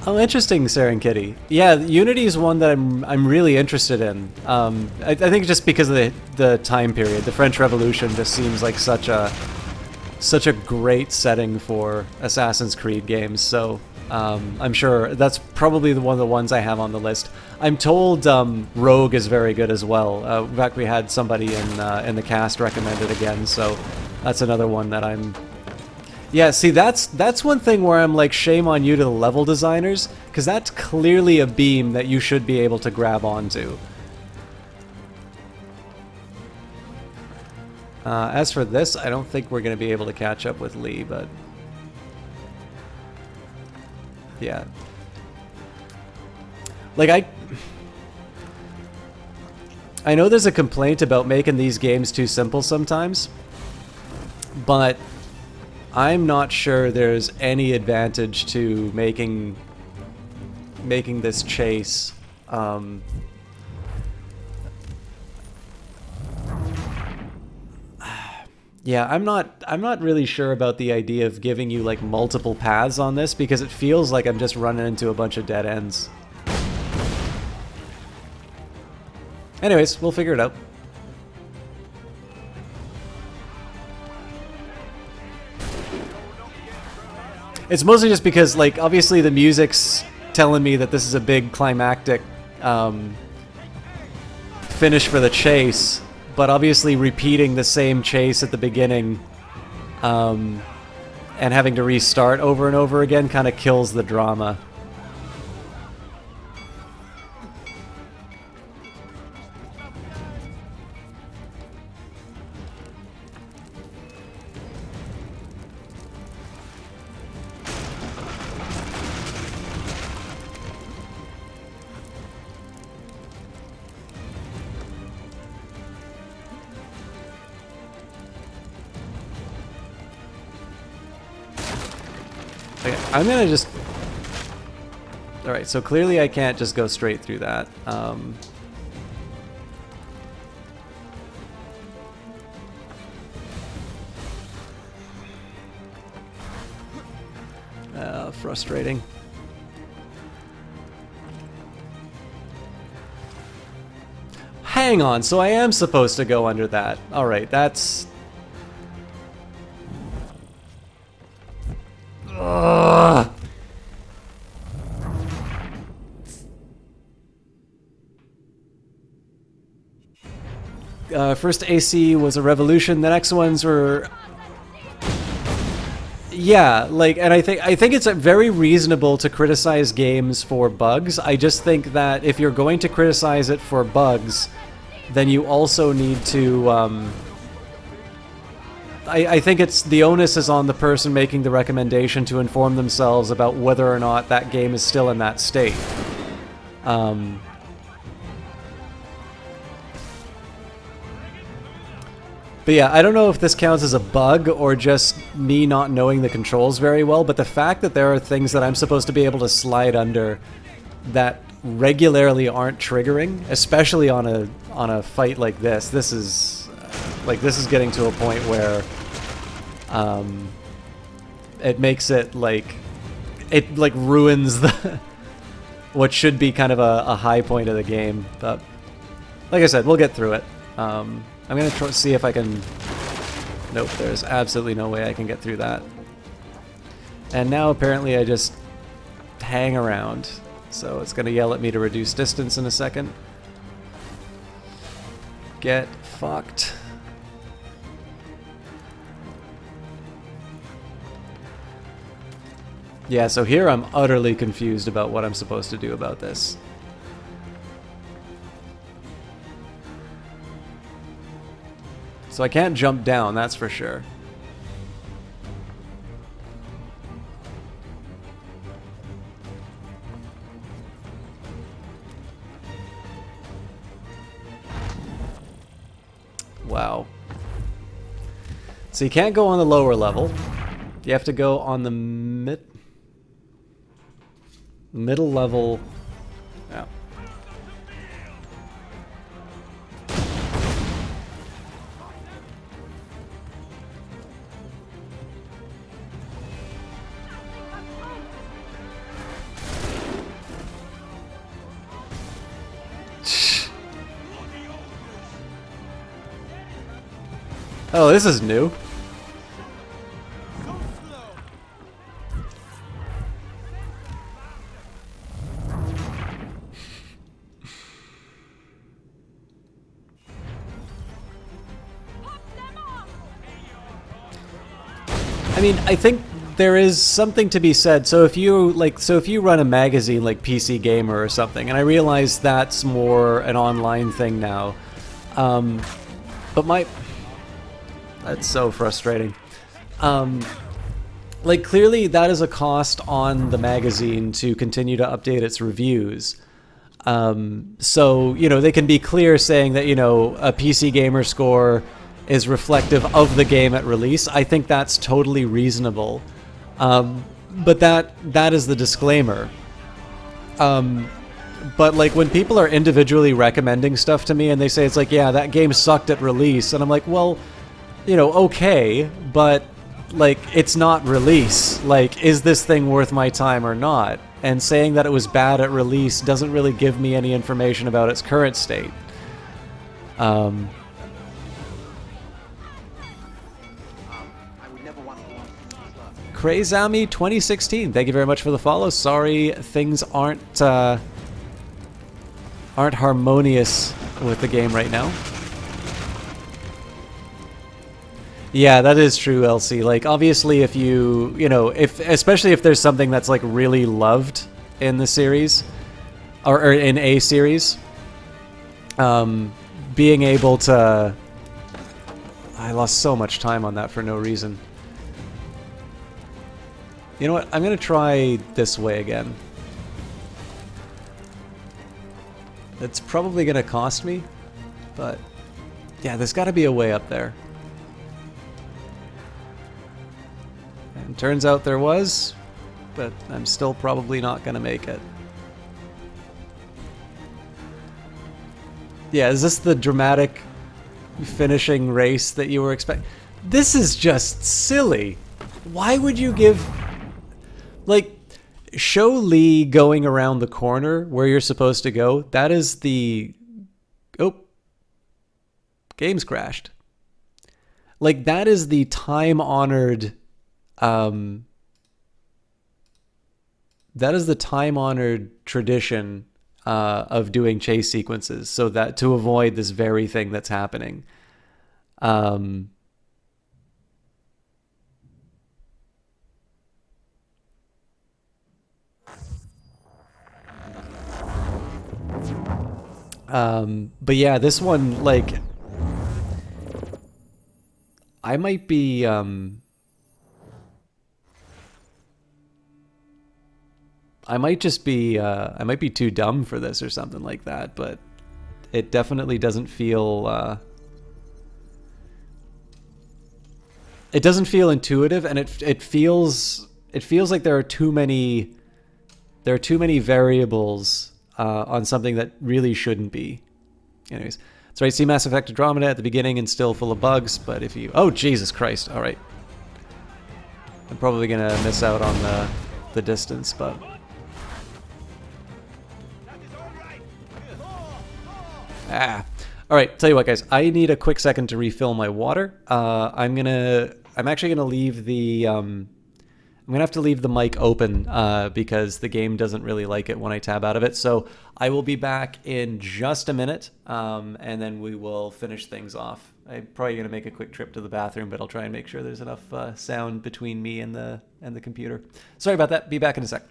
Oh, interesting, Sarah and Kitty. Yeah, Unity is one that I'm really interested in. I think just because of the time period, the French Revolution just seems like such a great setting for Assassin's Creed games. So I'm sure that's probably one of the ones I have on the list. I'm told Rogue is very good as well. In fact, we had somebody in the cast recommend it again, so that's another one that I'm... Yeah, see, that's one thing where I'm like, shame on you to the level designers, because that's clearly a beam that you should be able to grab onto. As for this, I don't think we're going to be able to catch up with Lee, but... Yeah. Like, I know there's a complaint about making these games too simple sometimes, but I'm not sure there's any advantage to making this chase yeah, I'm not really sure about the idea of giving you like multiple paths on this, because it feels like I'm just running into a bunch of dead ends. Anyways, we'll figure it out. It's mostly just because, like, obviously the music's telling me that this is a big climactic finish for the chase, but obviously repeating the same chase at the beginning and having to restart over and over again kind of kills the drama. Okay, I'm gonna just... Alright, so clearly I can't just go straight through that. Frustrating. Hang on, so I am supposed to go under that. Alright, that's... Ugh. First AC was a revolution. The next ones were, yeah, like, and I think it's very reasonable to criticize games for bugs. I just think that if you're going to criticize it for bugs, then you also need to. I think it's the onus is on the person making the recommendation to inform themselves about whether or not that game is still in that state. But yeah, I don't know if this counts as a bug or just me not knowing the controls very well, but the fact that there are things that I'm supposed to be able to slide under that regularly aren't triggering, especially on a fight like this. This is getting to a point where it makes it like ruins the what should be kind of a high point of the game. But like I said, we'll get through it. I'm gonna try see if I can... Nope, there's absolutely no way I can get through that. And now apparently I just hang around. So it's gonna yell at me to reduce distance in a second. Get fucked. Yeah, so here I'm utterly confused about what I'm supposed to do about this. So I can't jump down, that's for sure. Wow. So you can't go on the lower level. You have to go on the middle level. Yeah. Oh, this is new. I mean, I think there is something to be said. So if you run a magazine like PC Gamer or something, and I realize that's more an online thing now, but that's so frustrating. Like, clearly that is a cost on the magazine to continue to update its reviews. So, you know, they can be clear saying that, you know, a PC Gamer score is reflective of the game at release. I think that's totally reasonable. But that is the disclaimer. But like when people are individually recommending stuff to me and they say it's like, yeah, that game sucked at release, and I'm like, well, you know, okay, but like it's not release. Like, is this thing worth my time or not? And saying that it was bad at release doesn't really give me any information about its current state. Crazami 2016, thank you very much for the follow. Sorry, things aren't harmonious with the game right now. Yeah, that is true, Elsie. Like, obviously, if you know, especially if there's something that's like really loved in the series, or in a series, being able to, I lost so much time on that for no reason. You know what? I'm gonna try this way again. It's probably gonna cost me, but yeah, there's got to be a way up there. And turns out there was, but I'm still probably not gonna make it. Yeah, is this the dramatic finishing race that you were expecting? This is just silly. Why would you give... Like, show Lee going around the corner where you're supposed to go. That is the... Oh. Game's crashed. Like, that is the time-honored... that is the time-honored tradition of doing chase sequences, so that to avoid this very thing that's happening. But yeah, this one, like, I might be, I might just be, I might be too dumb for this or something like that, but it definitely doesn't feel, it doesn't feel intuitive, and it feels like there are too many variables on something that really shouldn't be. Anyways, that's right. See Mass Effect Andromeda at the beginning and still full of bugs, but if you... Oh, Jesus Christ. All right. I'm probably going to miss out on the distance, but... Ah. All right, tell you what, guys. I need a quick second to refill my water. I'm actually gonna leave the... I'm going to have to leave the mic open because the game doesn't really like it when I tab out of it. So I will be back in just a minute, and then we will finish things off. I'm probably going to make a quick trip to the bathroom, but I'll try and make sure there's enough sound between me and the computer. Sorry about that. Be back in a sec.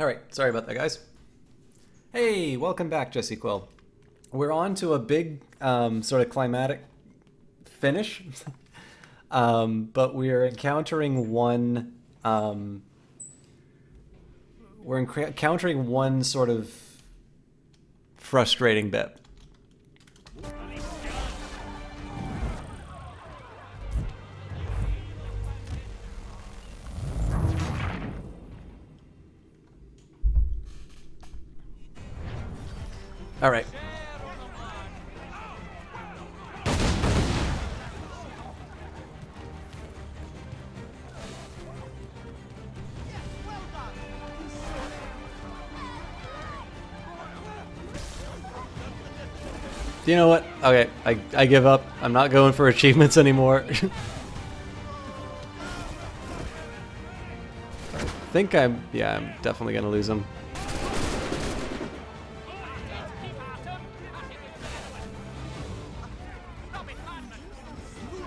Alright, sorry about that, guys. Hey, welcome back, Jesse Quill. We're on to a big sort of climatic finish. But we're encountering one sort of frustrating bit. All right. You know what? Okay, I give up. I'm not going for achievements anymore. I think I'm definitely gonna lose him.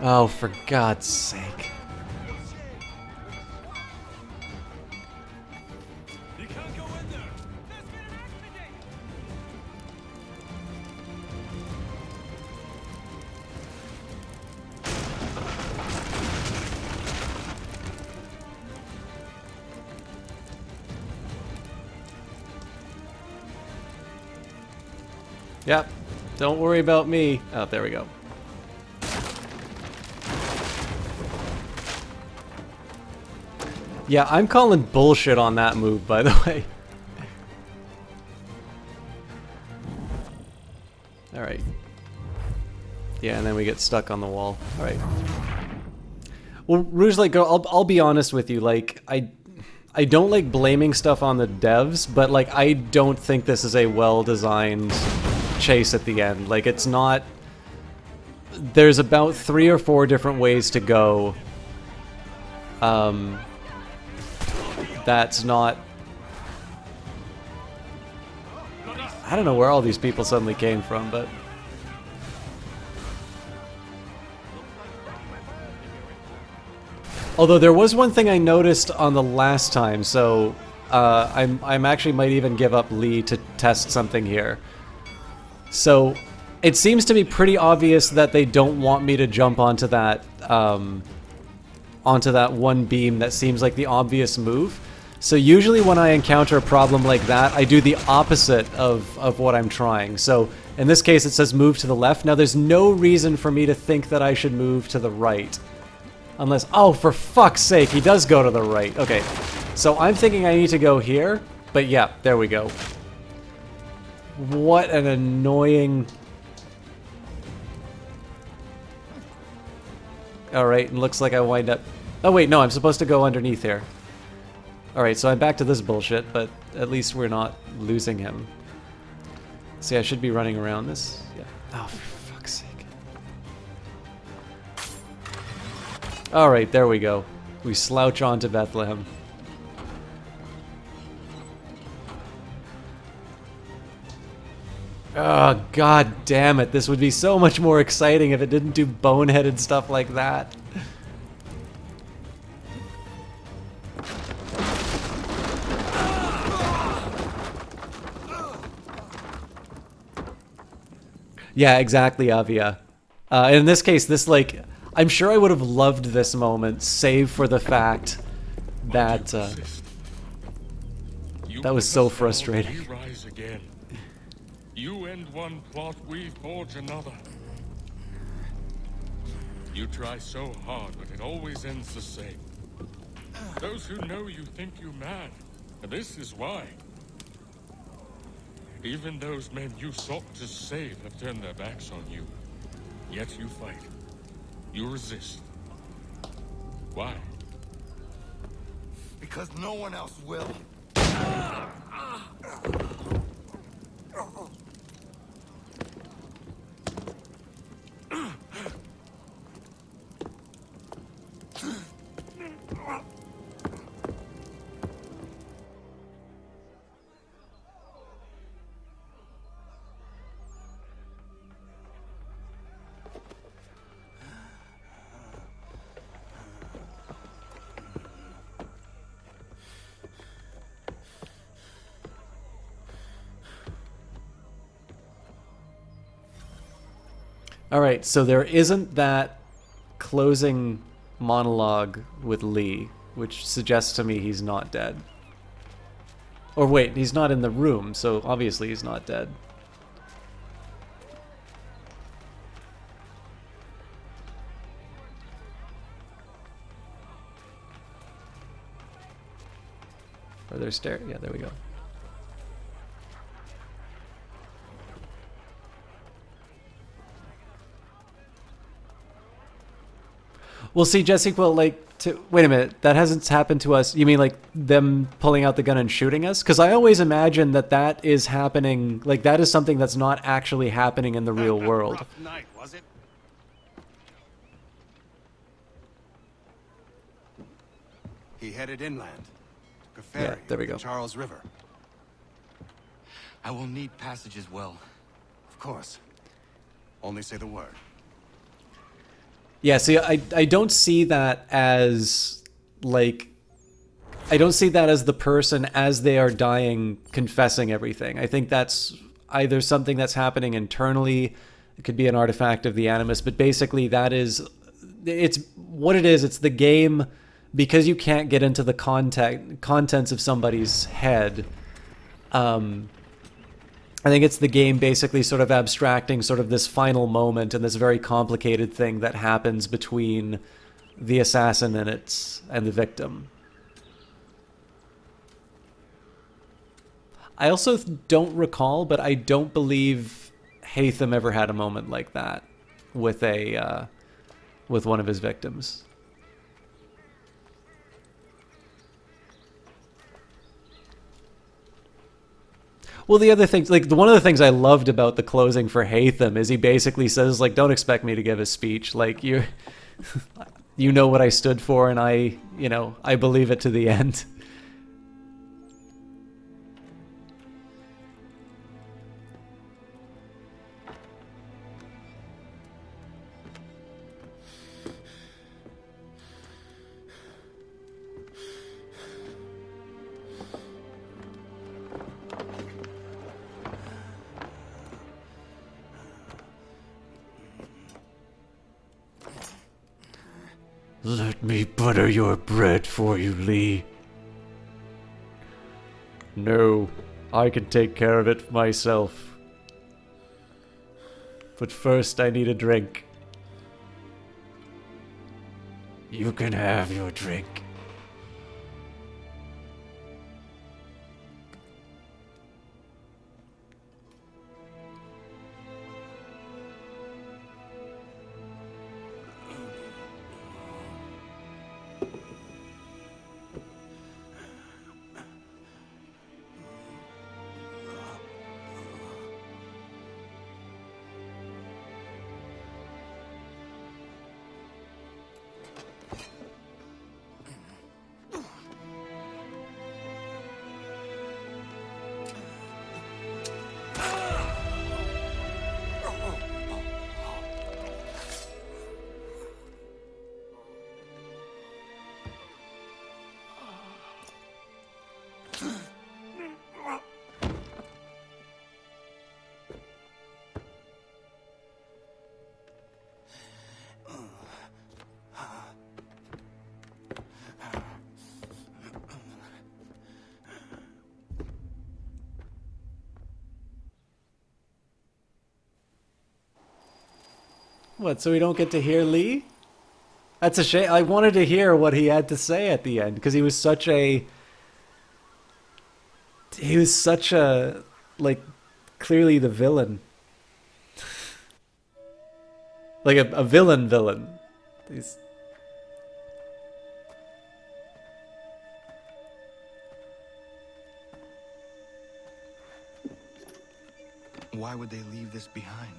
Oh, for God's sake. Yep, don't worry about me. Oh, there we go. Yeah, I'm calling bullshit on that move, by the way. Alright. Yeah, and then we get stuck on the wall. Alright. Well, Rouge, like, I'll be honest with you, like, I don't like blaming stuff on the devs, but, like, I don't think this is a well-designed chase at the end. Like, it's not... There's about 3 or 4 different ways to go. That's not... I don't know where all these people suddenly came from, but... Although there was one thing I noticed on the last time, so I'm actually might even give up Lee to test something here. So it seems to be pretty obvious that they don't want me to jump onto that one beam that seems like the obvious move. So usually when I encounter a problem like that, I do the opposite of what I'm trying. So in this case, it says move to the left. Now there's no reason for me to think that I should move to the right. Unless, oh, for fuck's sake, he does go to the right. Okay, so I'm thinking I need to go here, but yeah, there we go. What an annoying... Alright, it looks like I wind up... Oh wait, no, I'm supposed to go underneath here. Alright, so I'm back to this bullshit, but at least we're not losing him. See, I should be running around this. Yeah. Oh, for fuck's sake. Alright, there we go. We slouch on to Bethlehem. Oh, god damn it. This would be so much more exciting if it didn't do boneheaded stuff like that. Yeah, exactly, Avia. In this case, this, like... I'm sure I would have loved this moment, save for the fact that... that was so frustrating. We rise again. You end one plot, we forge another. You try so hard, but it always ends the same. Those who know you think you mad, and this is why. Even those men you sought to save have turned their backs on you. Yet you fight. You resist. Why? Because no one else will. Alright, so there isn't that closing monologue with Lee, which suggests to me he's not dead. Or wait, he's not in the room, so obviously he's not dead. Are there stairs? Yeah, there we go. Well, see, Jesse, well, like, wait a minute, that hasn't happened to us. You mean like them pulling out the gun and shooting us? Because I always imagine that that is happening, like that is something that's not actually happening in the real world. Rough night, was it? He headed inland. Took a ferry there we up the go. Charles River. I will need passage as well. Of course. Only say the word. Yeah, see, I don't see that as, like, I don't see that as the person, as they are dying, confessing everything. I think that's either something that's happening internally, it could be an artifact of the Animus, but basically that is, it's what it is, it's the game, because you can't get into the contents of somebody's head, I think it's the game basically sort of abstracting sort of this final moment and this very complicated thing that happens between the assassin and the victim. I also don't recall, but I don't believe Haytham ever had a moment like that with with one of his victims. Well, the other things, like one of the things I loved about the closing for Haytham is he basically says, like, don't expect me to give a speech. Like, you know what I stood for, and I believe it to the end. Let me butter your bread for you, Lee. No, I can take care of it myself. But first I need a drink. You can have your drink. What, so we don't get to hear Lee? That's a shame. I wanted to hear what he had to say at the end, because he was such a... He was such a, like, clearly the villain. Like a villain. He's... Why would they leave this behind?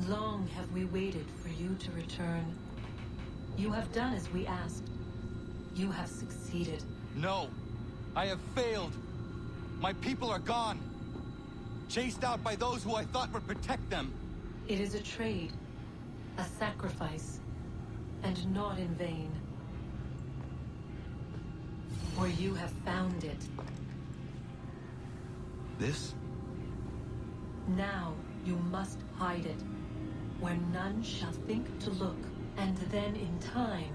Long have we waited for you to return. You have done as we asked. You have succeeded. No! I have failed! My people are gone! chased out by those who I thought would protect them. It is a trade, a sacrifice, and not in vain. For you have found it. This? Now you must hide it, where none shall think to look, and then in time,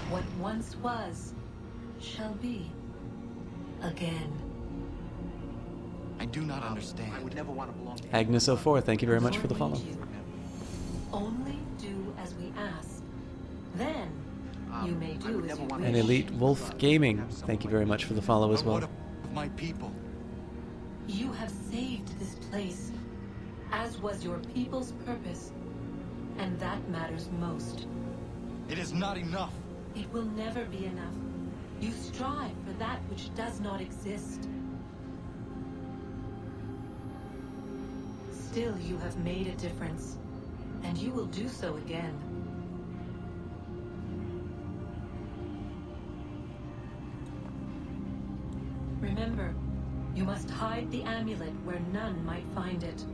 what once was, shall be again. I do not understand. I would never want to belong to Agnes 04, thank you very much for the follow. Only do as we ask. Then you may do as you wish. And Elite Wolf Gaming, thank you very much for the follow as well. What of my people? You have saved this place, as was your people's purpose, and that matters most. It is not enough. It will never be enough. You strive for that which does not exist. Still, you have made a difference, and you will do so again. Remember, you must hide the amulet where none might find it.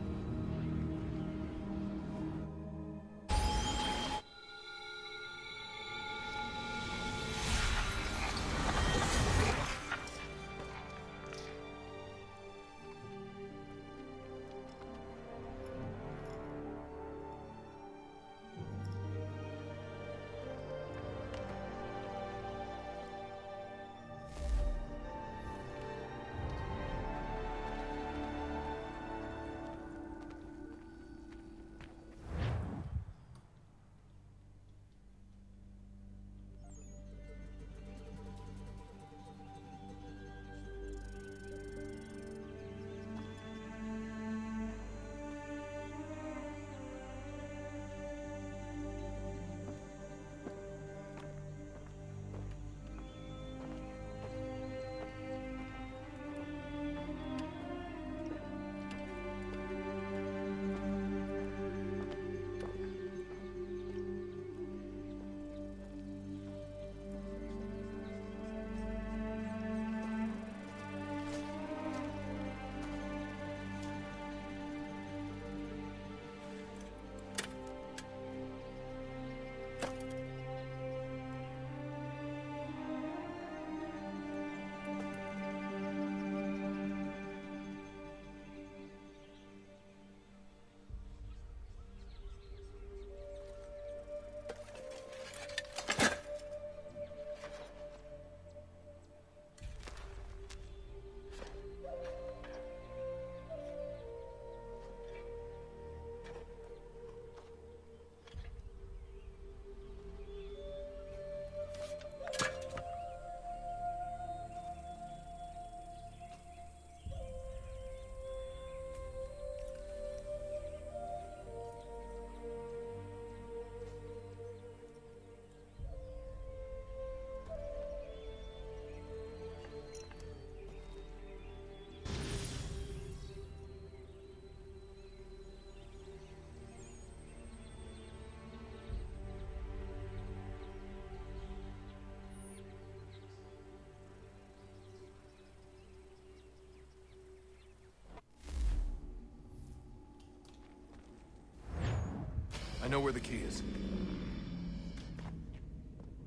I know where the key is.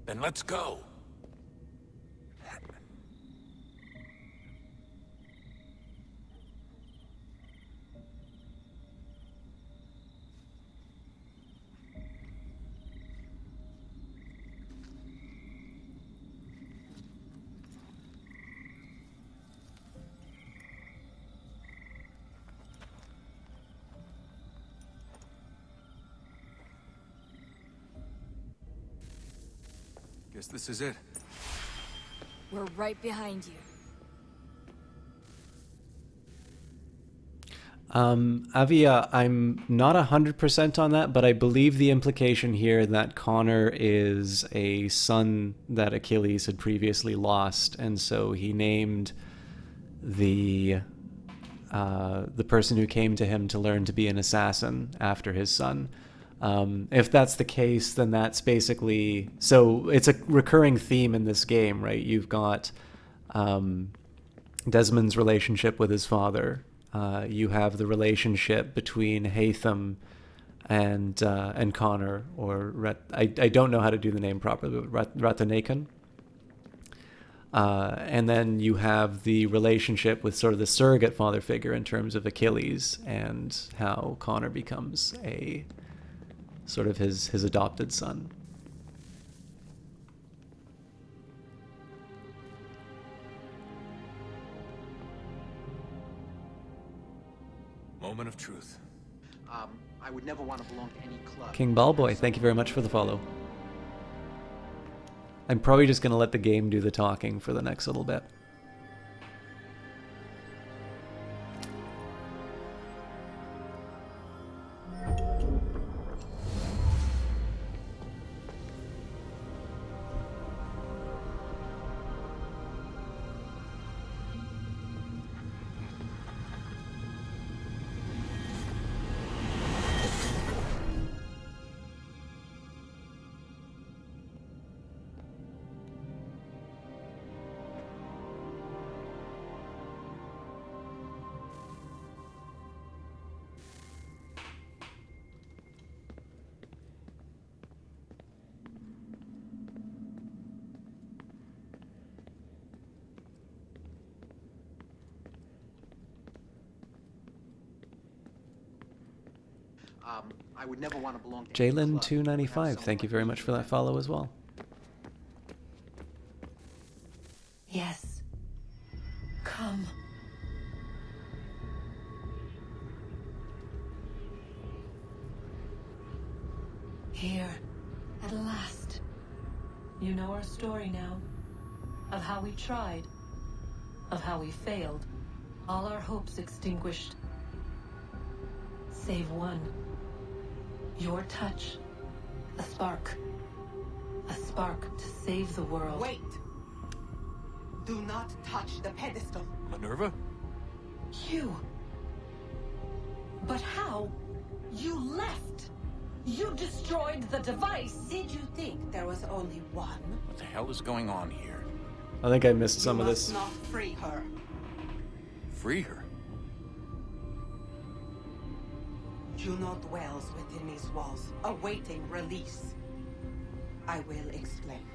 Then let's go. Guess this is it. We're right behind you. Avia, I'm not 100% on that, but I believe the implication here that Connor is a son that Achilles had previously lost, and so he named the person who came to him to learn to be an assassin after his son. If that's the case, then that's basically... So it's a recurring theme in this game, right? You've got Desmond's relationship with his father. You have the relationship between Haytham and Connor, or I don't know how to do the name properly, but Ratanakan. And then you have the relationship with sort of the surrogate father figure in terms of Achilles, and how Connor becomes a sort of his adopted son. Moment of truth. I would never want to belong to any club. King Ballboy, thank you very much for the follow. I'm probably just going to let the game do the talking for the next little bit. I would never want to belong to any club. Jalen295, thank you very much for that follow as well. Yes. Come. Here, at last. You know our story now. Of how we tried. Of how we failed. All our hopes extinguished. Save one. Your touch. A spark. A spark to save the world. Wait! Do not touch the pedestal. Minerva? You. But how? You left. You destroyed the device. Did you think there was only one? What the hell is going on here? I think I missed some of this. You must not free her. Free her? Juno dwells within these walls, awaiting release. I will explain.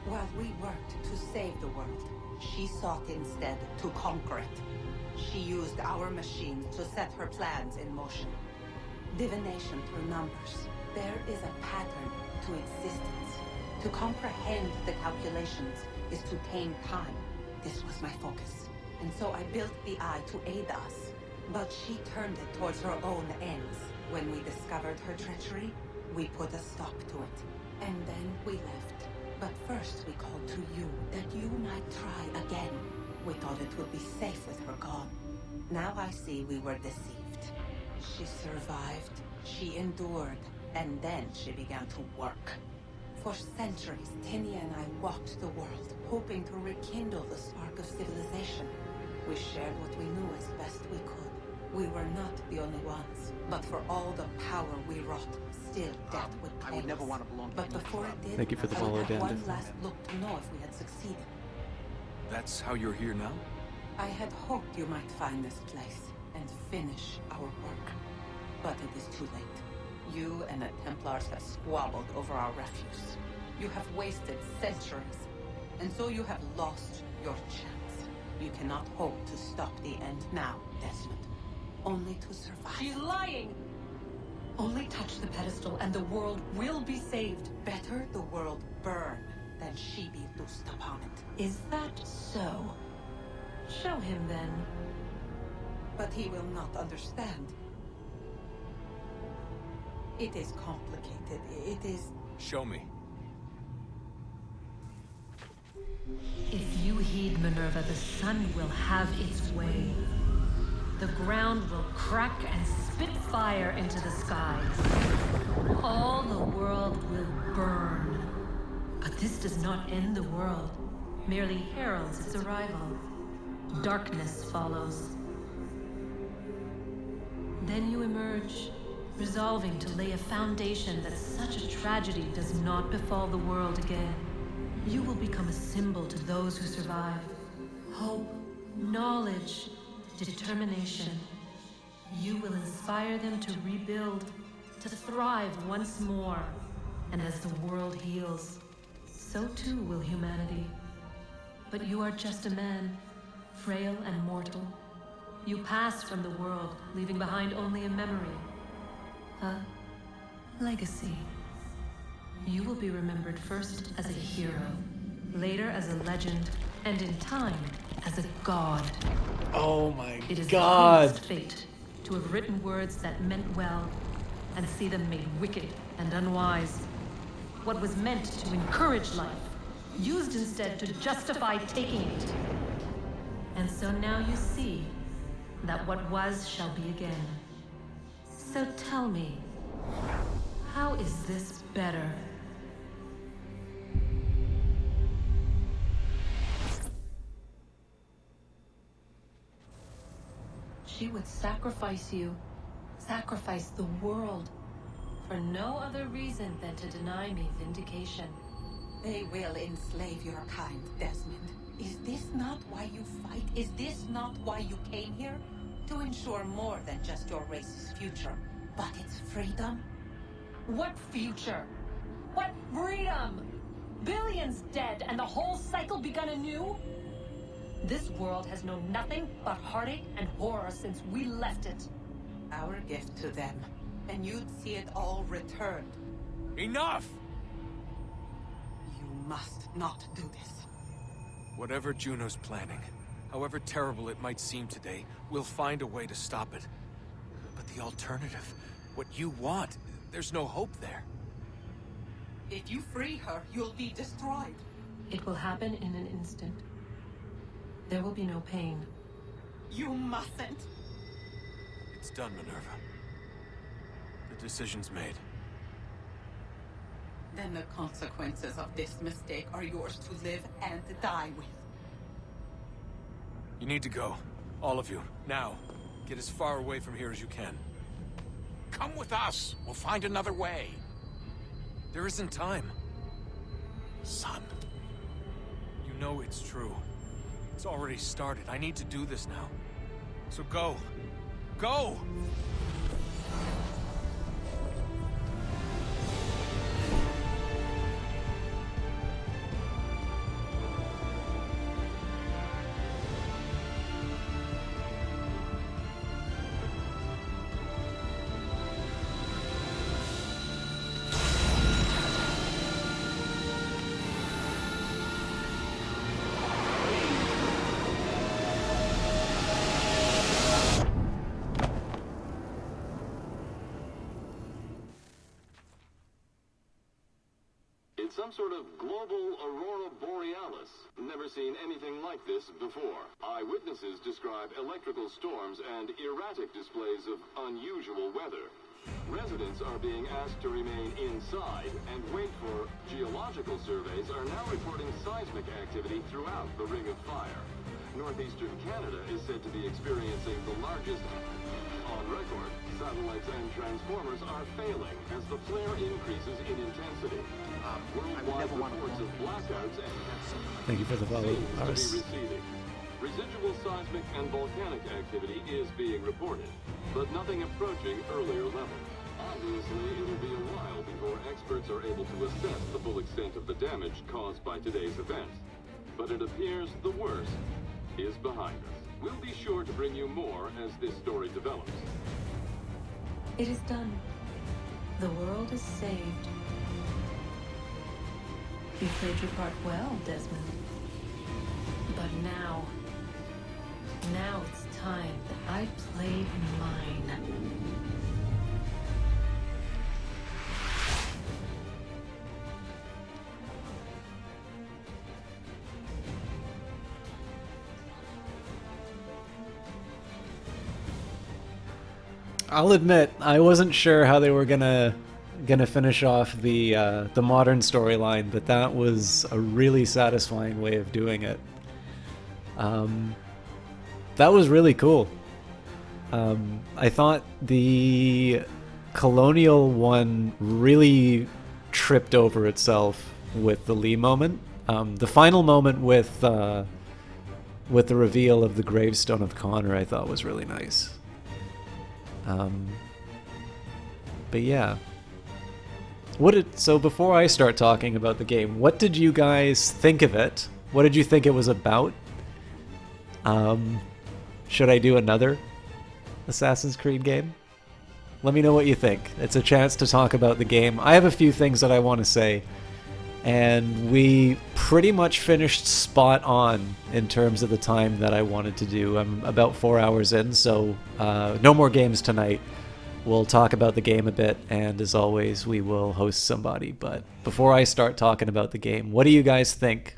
While we worked to save the world, she sought instead to conquer it. She used our machine to set her plans in motion. Divination through numbers. There is a pattern to existence. To comprehend the calculations is to tame time. This was my focus. And so I built the eye to aid us. But she turned it towards her own ends. When we discovered her treachery, we put a stop to it. And then we left. But first we called to you, that you might try again. We thought it would be safe with her gone. Now I see we were deceived. She survived, she endured, and then she began to work. For centuries, Tinia and I walked the world, hoping to rekindle the spark of civilization. We shared what we knew as best we could. We were not the only ones, but for all the power we wrought, still death would claim I would never us. want to belong to But any before club. it did, Thank you for the I follow, would have Dan. one last look to know if we had succeeded. That's how you're here now? I had hoped you might find this place and finish our work. But it is too late. You and the Templars have squabbled over our refuse. You have wasted centuries, and so you have lost your chance. You cannot hope to stop the end now, Desmond. Only to survive. She's lying! Only touch the pedestal and the world will be saved. Better the world burn than she be loosed upon it. Is that so? Show him then. But he will not understand. It is complicated. It is... Show me. If you heed Minerva, the sun will have its way. The ground will crack and spit fire into the skies. All the world will burn. But this does not end the world, merely heralds its arrival. Darkness follows. Then you emerge, resolving to lay a foundation that such a tragedy does not befall the world again. You will become a symbol to those who survive, hope, knowledge, determination. You will inspire them to rebuild, to thrive once more. And as the world heals, so too will humanity. But you are just a man, frail and mortal. You pass from the world, leaving behind only a memory. A legacy. You will be remembered first as a hero, later as a legend, and in time, as a god. Oh my It is god. the cruelest fate to have written words that meant well, and see them made wicked and unwise. What was meant to encourage life, used instead to justify taking it. And so now you see that what was shall be again. So tell me, how is this better? She would sacrifice you, sacrifice the world, for no other reason than to deny me vindication. They will enslave your kind, Desmond. Is this not why you fight? Is this not why you came here? To ensure more than just your race's future, but its freedom? What future? What freedom? Billions dead and the whole cycle begun anew? This world has known nothing but heartache and horror since we left it. Our gift to them, and you'd see it all returned. Enough! You must not do this. Whatever Juno's planning, however terrible it might seem today, we'll find a way to stop it. But the alternative, what you want, there's no hope there. If you free her, you'll be destroyed. It will happen in an instant. There will be no pain. You mustn't. It's done, Minerva. The decision's made. Then the consequences of this mistake are yours to live and die with. You need to go. All of you. Now. Get as far away from here as you can. Come with us. We'll find another way. There isn't time. Son. You know it's true. It's already started. I need to do this now. So go. Go! It's some sort of global aurora borealis. Never seen anything like this before. Eyewitnesses describe electrical storms and erratic displays of unusual weather. Residents are being asked to remain inside and wait for geological surveys are now reporting seismic activity throughout the Ring of Fire. Northeastern Canada is said to be experiencing the largest on record. Satellites and transformers are failing as the flare increases in intensity. Worldwide reports of blackouts and Thank you for the follow, seems to Aris. be receding. Residual seismic and volcanic activity is being reported, but nothing approaching earlier levels. Obviously, it'll be a while before experts are able to assess the full extent of the damage caused by today's events. But it appears the worst is behind us. We'll be sure to bring you more as this story develops. It is done. The world is saved. You played your part well, Desmond. But now it's time that I played mine. I'll admit, I wasn't sure how they were gonna finish off the modern storyline, but that was a really satisfying way of doing it. That was really cool. I thought the colonial one really tripped over itself with the Lee moment. The final moment with with the reveal of the gravestone of Connor, I thought was really nice. But yeah. So before I start talking about the game, what did you guys think of it? What did you think it was about? Should I do another Assassin's Creed game? Let me know what you think. It's a chance to talk about the game. I have a few things that I want to say, and we pretty much finished spot on in terms of the time that I wanted to do. I'm about 4 hours in, so no more games tonight. We'll talk about the game a bit, and as always, we will host somebody. But before I start talking about the game, what do you guys think?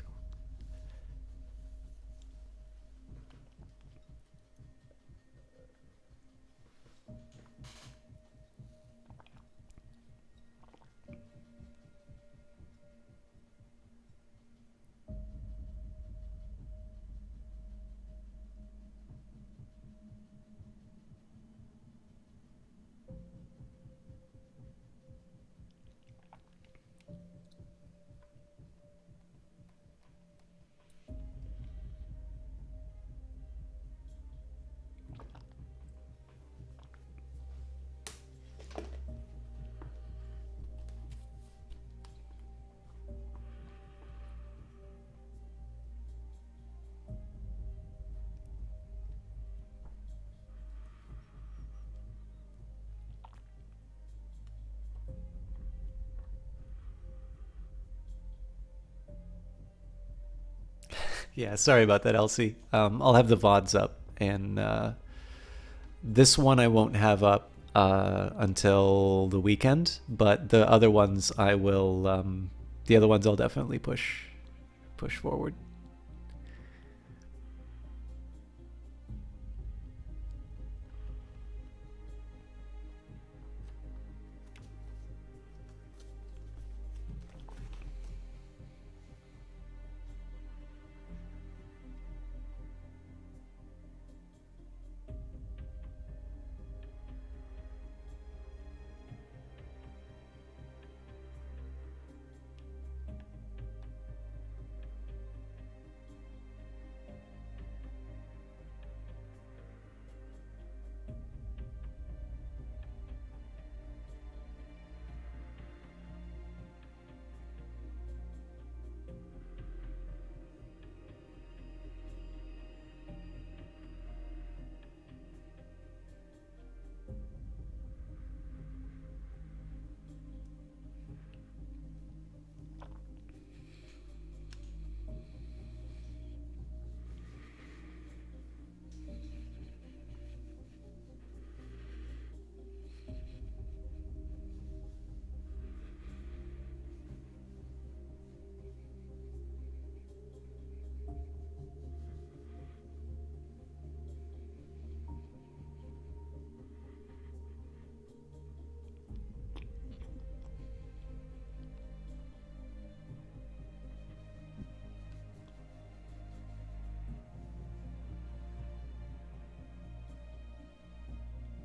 Yeah, sorry about that, Elsie. I'll have the VODs up, and this one I won't have up until the weekend, but the other ones I will. The other ones I'll definitely push forward.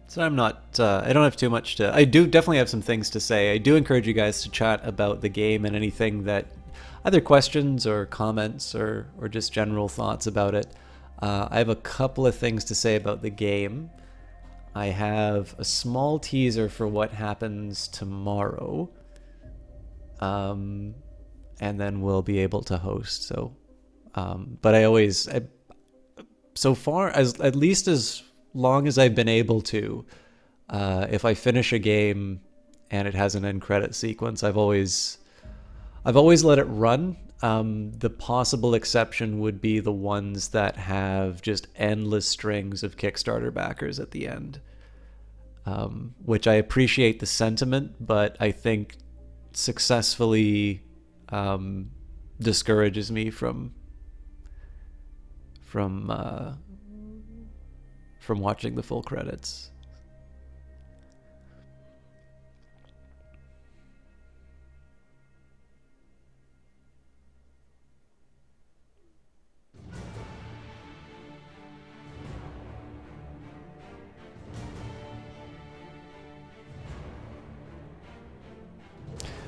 So I'm not, I don't have too much to, I do definitely have some things to say. I do encourage you guys to chat about the game and anything that, either questions or comments or just general thoughts about it. I have a couple of things to say about the game. I have a small teaser for what happens tomorrow. And then we'll be able to host, so, but so far, at least as long as I've been able to, if I finish a game and it has an end credit sequence, I've always let it run. The possible exception would be the ones that have just endless strings of Kickstarter backers at the end, which I appreciate the sentiment, but I think successfully discourages me from watching the full credits.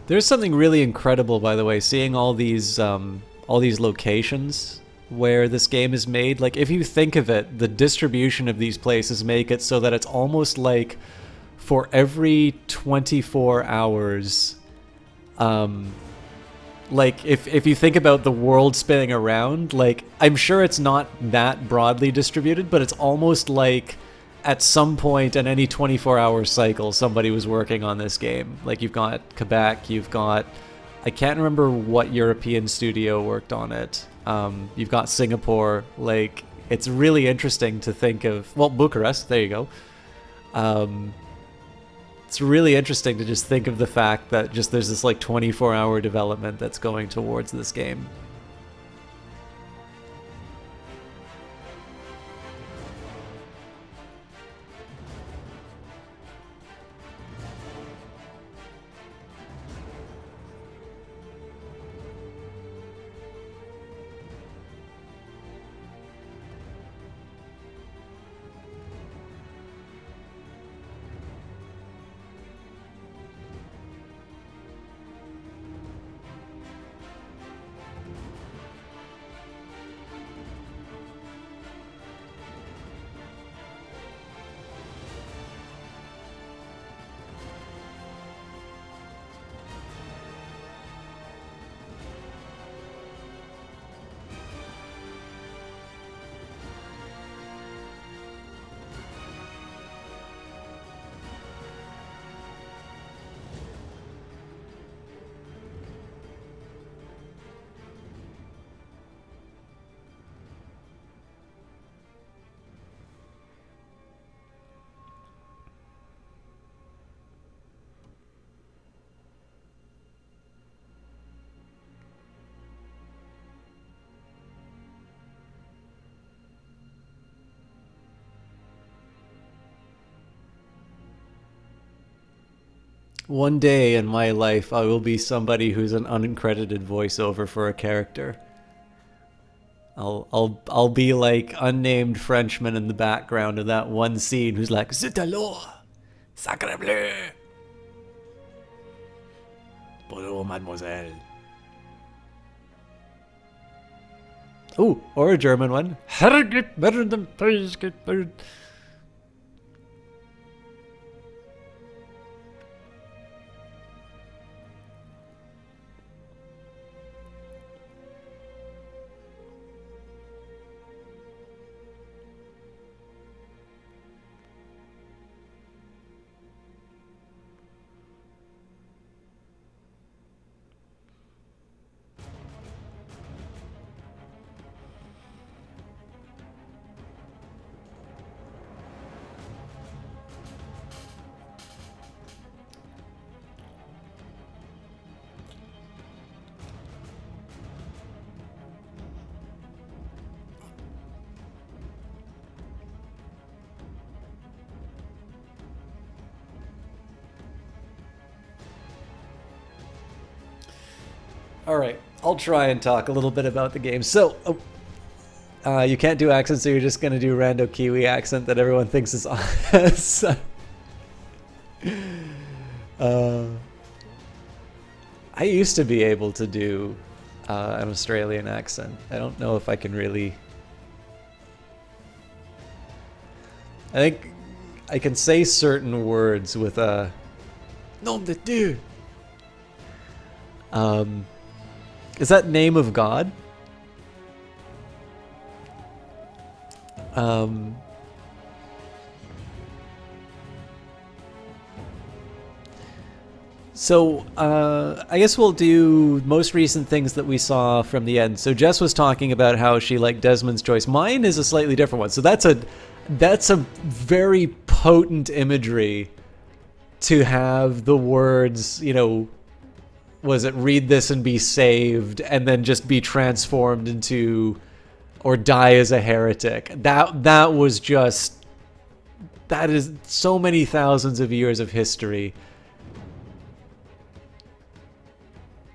There's something really incredible, by the way, seeing all these locations where this game is made. Like, if you think of it, the distribution of these places make it so that it's almost like for every 24 hours, like if you think about the world spinning around, like, I'm sure it's not that broadly distributed, but it's almost like at some point in any 24-hour cycle, somebody was working on this game. Like, you've got Quebec, you've got, I can't remember what European studio worked on it. You've got Singapore. Like, it's really interesting to think of, well, Bucharest, there you go. It's really interesting to just think of the fact that just there's this like 24-hour development that's going towards this game. One day in my life, I will be somebody who's an uncredited voiceover for a character. I'll be like unnamed Frenchman in the background of that one scene who's like, "C'est alors, sacre bleu, bonjour, mademoiselle." Ooh, or a German one. All right, I'll try and talk a little bit about the game. So, you can't do accents, so you're just going to do rando Kiwi accent that everyone thinks is awesome. I used to be able to do an Australian accent. I don't know if I can really... I think I can say certain words with a... Nom de Dieu! Is that name of God? So, I guess we'll do most recent things that we saw from the end. So Jess was talking about how she liked Desmond's choice. Mine is a slightly different one. So that's a very potent imagery to have the words, you know, was it read this and be saved, and then just be transformed into, or die as a heretic. That was just, that is so many thousands of years of history.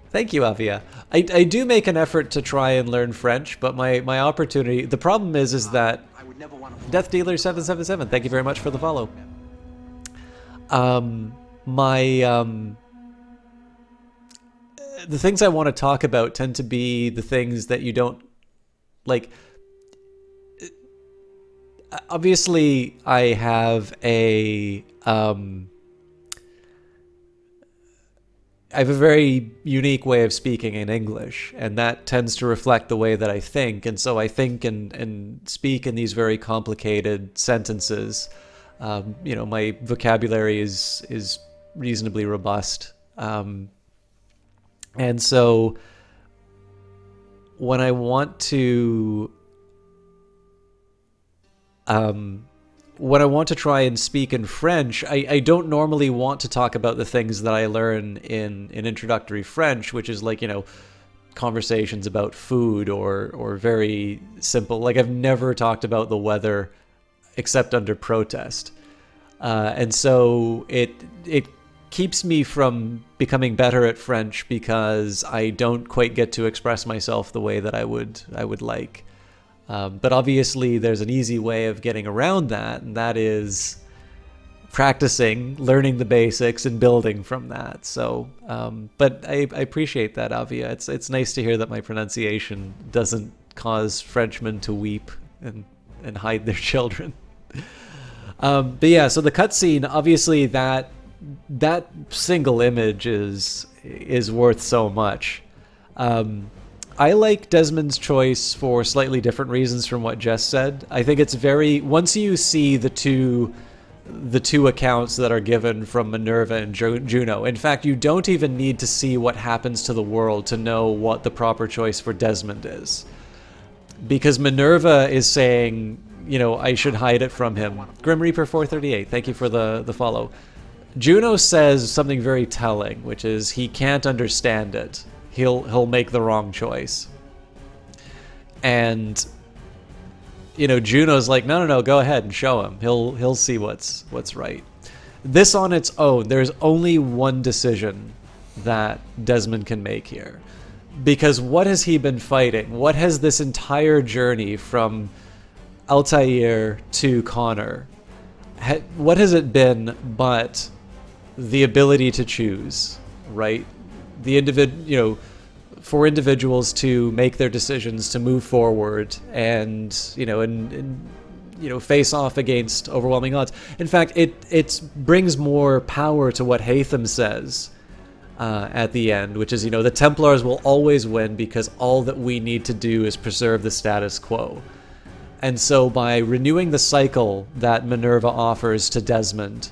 Thank you, Avia. I do make an effort to try and learn French, but my opportunity, the problem is that Death Dealer 777, thank you very much for the follow. The things I want to talk about tend to be the things that you don't like, obviously I have a very unique way of speaking in English, and that tends to reflect the way that I think. And so I think and speak in these very complicated sentences. My vocabulary is reasonably robust. And so when I want to try and speak in French, I don't normally want to talk about the things that I learn in introductory French, which is like, conversations about food or very simple. Like, I've never talked about the weather except under protest. And so it keeps me from becoming better at French because I don't quite get to express myself the way that I would like. But obviously there's an easy way of getting around that, and that is practicing, learning the basics, and building from that. So, but I appreciate that, Avia. It's nice to hear that my pronunciation doesn't cause Frenchmen to weep and hide their children. But yeah, so the cutscene, obviously that single image is worth so much. I like Desmond's choice for slightly different reasons from what Jess said. I think it's once you see the two accounts that are given from Minerva and Juno, in fact, you don't even need to see what happens to the world to know what the proper choice for Desmond is. Because Minerva is saying, I should hide it from him. Grim Reaper 438, thank you for the follow. Juno says something very telling, which is he can't understand it. He'll make the wrong choice. And Juno's like, no, go ahead and show him. He'll see what's right. This on its own, there's only one decision that Desmond can make here. Because what has he been fighting? What has this entire journey from Altair to Connor, what has it been but the ability to choose, right? For individuals to make their decisions, to move forward, and face off against overwhelming odds. In fact, it brings more power to what Hatham says at the end, which is, the Templars will always win because all that we need to do is preserve the status quo. And so by renewing the cycle that Minerva offers to Desmond,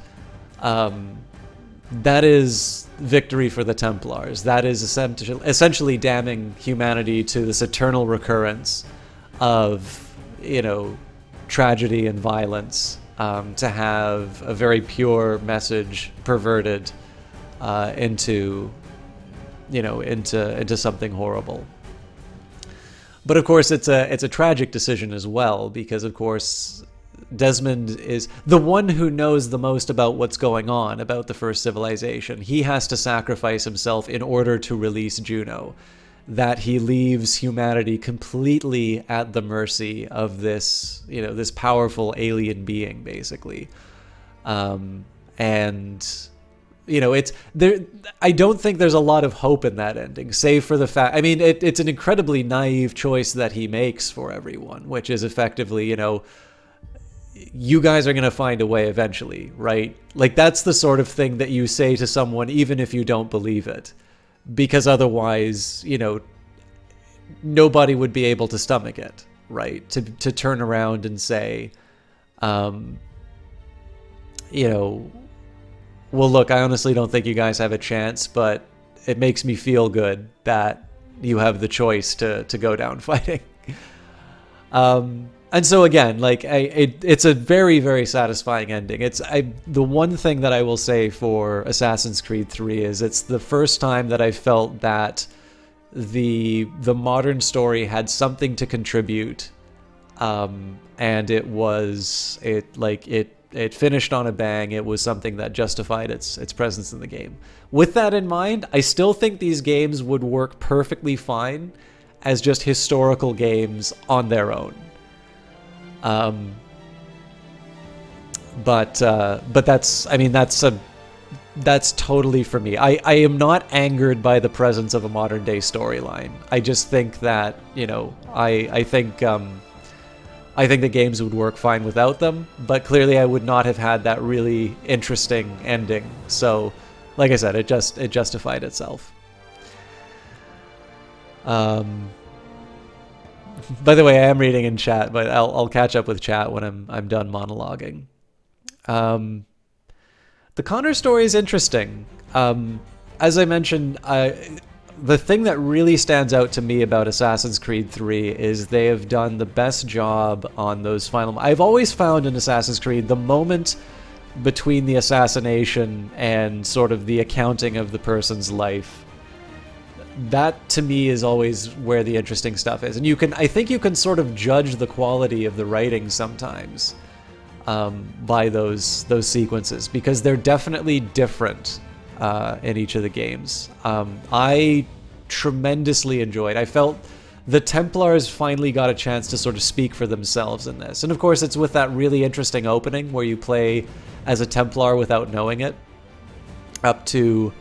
that is victory for the Templars. That is essentially damning humanity to this eternal recurrence of, tragedy and violence, to have a very pure message perverted into something horrible. But of course, it's a tragic decision as well, because of course Desmond is the one who knows the most about what's going on, about the first civilization. He has to sacrifice himself in order to release Juno. That he leaves humanity completely at the mercy of this, this powerful alien being, basically. It's there. I don't think there's a lot of hope in that ending, save for the fact. I mean, it's an incredibly naive choice that he makes for everyone, which is effectively, you guys are going to find a way eventually, right? Like, that's the sort of thing that you say to someone even if you don't believe it, because otherwise, nobody would be able to stomach it, right? To turn around and say, well, look, I honestly don't think you guys have a chance, but it makes me feel good that you have the choice to go down fighting. And so again, like, it's a very, very satisfying ending. The one thing that I will say for Assassin's Creed 3 is it's the first time that I felt that the modern story had something to contribute, and it finished on a bang. It was something that justified its presence in the game. With that in mind, I still think these games would work perfectly fine as just historical games on their own. But that's that's totally for me. I am not angered by the presence of a modern day storyline. I just think that, you know, I think the games would work fine without them, but clearly I would not have had that really interesting ending. So, like I said, it justified itself. By the way, I am reading in chat, but I'll catch up with chat when I'm done monologuing. The Connor story is interesting. As I mentioned, the thing that really stands out to me about Assassin's Creed 3 is they have done the best job on those final... I've always found in Assassin's Creed the moment between the assassination and sort of the accounting of the person's life, that to me is always where the interesting stuff is. And I think you can sort of judge the quality of the writing sometimes by those sequences, because they're definitely different in each of the games. I tremendously enjoyed. I felt the Templars finally got a chance to sort of speak for themselves in this. And of course, it's with that really interesting opening where you play as a Templar without knowing it, up to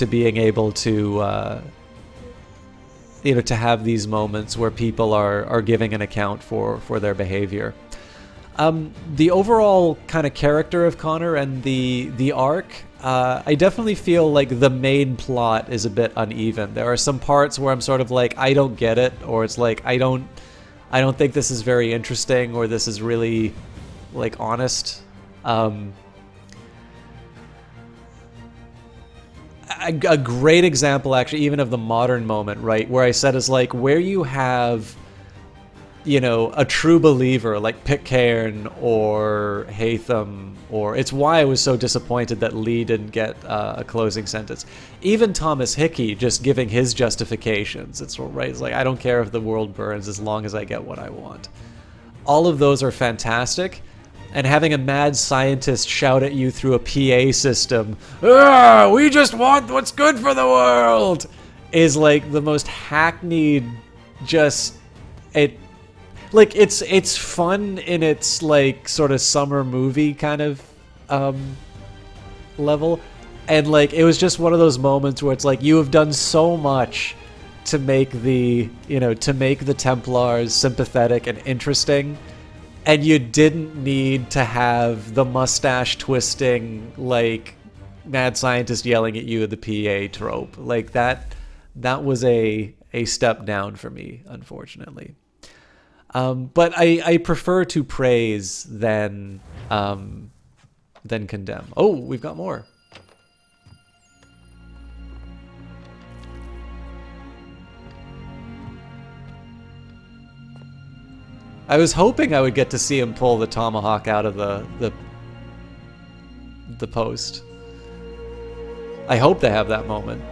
being able to to have these moments where people are giving an account for their behavior. The overall kind of character of Connor and the arc, I definitely feel like the main plot is a bit uneven. There are some parts where I'm sort of like, I don't get it, or it's like I don't think this is very interesting, or this is really like honest. A great example, actually, even of the modern moment, right, where I said is like where you have, a true believer like Pitcairn or Haytham, or it's why I was so disappointed that Lee didn't get a closing sentence. Even Thomas Hickey just giving his justifications. It's right. It's like, I don't care if the world burns as long as I get what I want. All of those are fantastic. And having a mad scientist shout at you through a PA system, we just want what's good for the world, is like the most hackneyed, it's fun in its like sort of summer movie kind of level, and like it was just one of those moments where it's like, you have done so much to make the Templars sympathetic and interesting, and you didn't need to have the mustache twisting like mad scientist yelling at you at the PA trope. Like that was a step down for me, unfortunately. But I prefer to praise than condemn. Oh, we've got more. I was hoping I would get to see him pull the tomahawk out of the post. I hope they have that moment.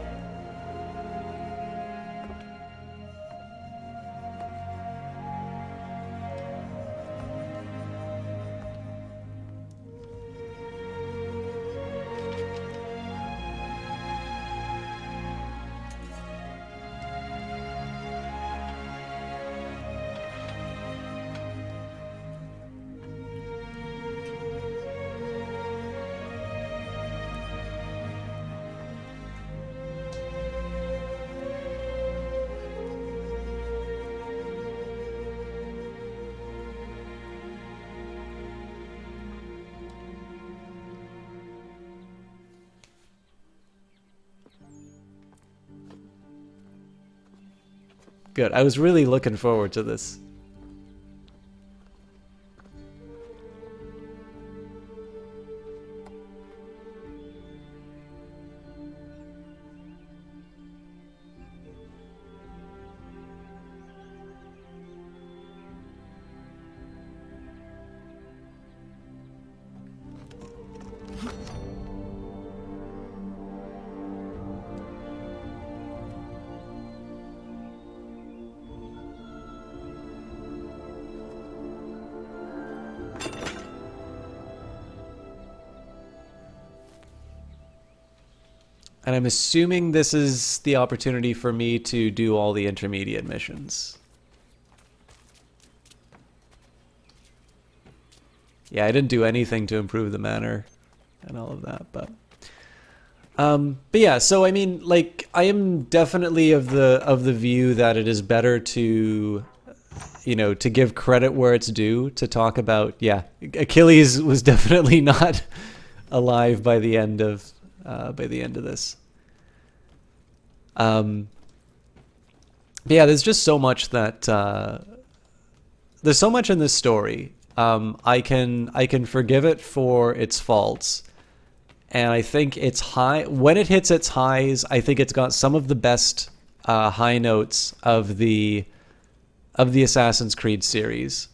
Good. I was really looking forward to this. And I'm assuming this is the opportunity for me to do all the intermediate missions. Yeah, I didn't do anything to improve the manor. and all of that. But yeah, so I mean, like, I am definitely of the view that it is better to, you know, to give credit where it's due, to talk about, yeah, Achilles was definitely not alive by the end of this. But yeah, there's just so much that there's so much in this story. I can forgive it for its faults, and I think it's high when it hits its highs. I think it's got some of the best high notes of the Assassin's Creed series.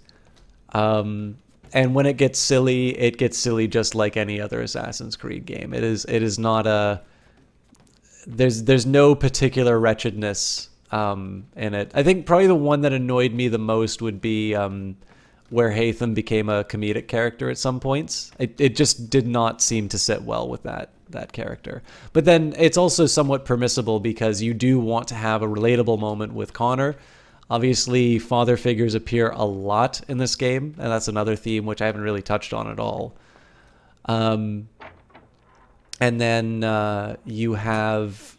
And when it gets silly just like any other Assassin's Creed game. It is not a there's no particular wretchedness in it. I think probably the one that annoyed me the most would be where Haytham became a comedic character at some points. It just did not seem to sit well with that character. But then it's also somewhat permissible because you do want to have a relatable moment with Connor. Obviously, father figures appear a lot in this game, and that's another theme which I haven't really touched on at all. And then you have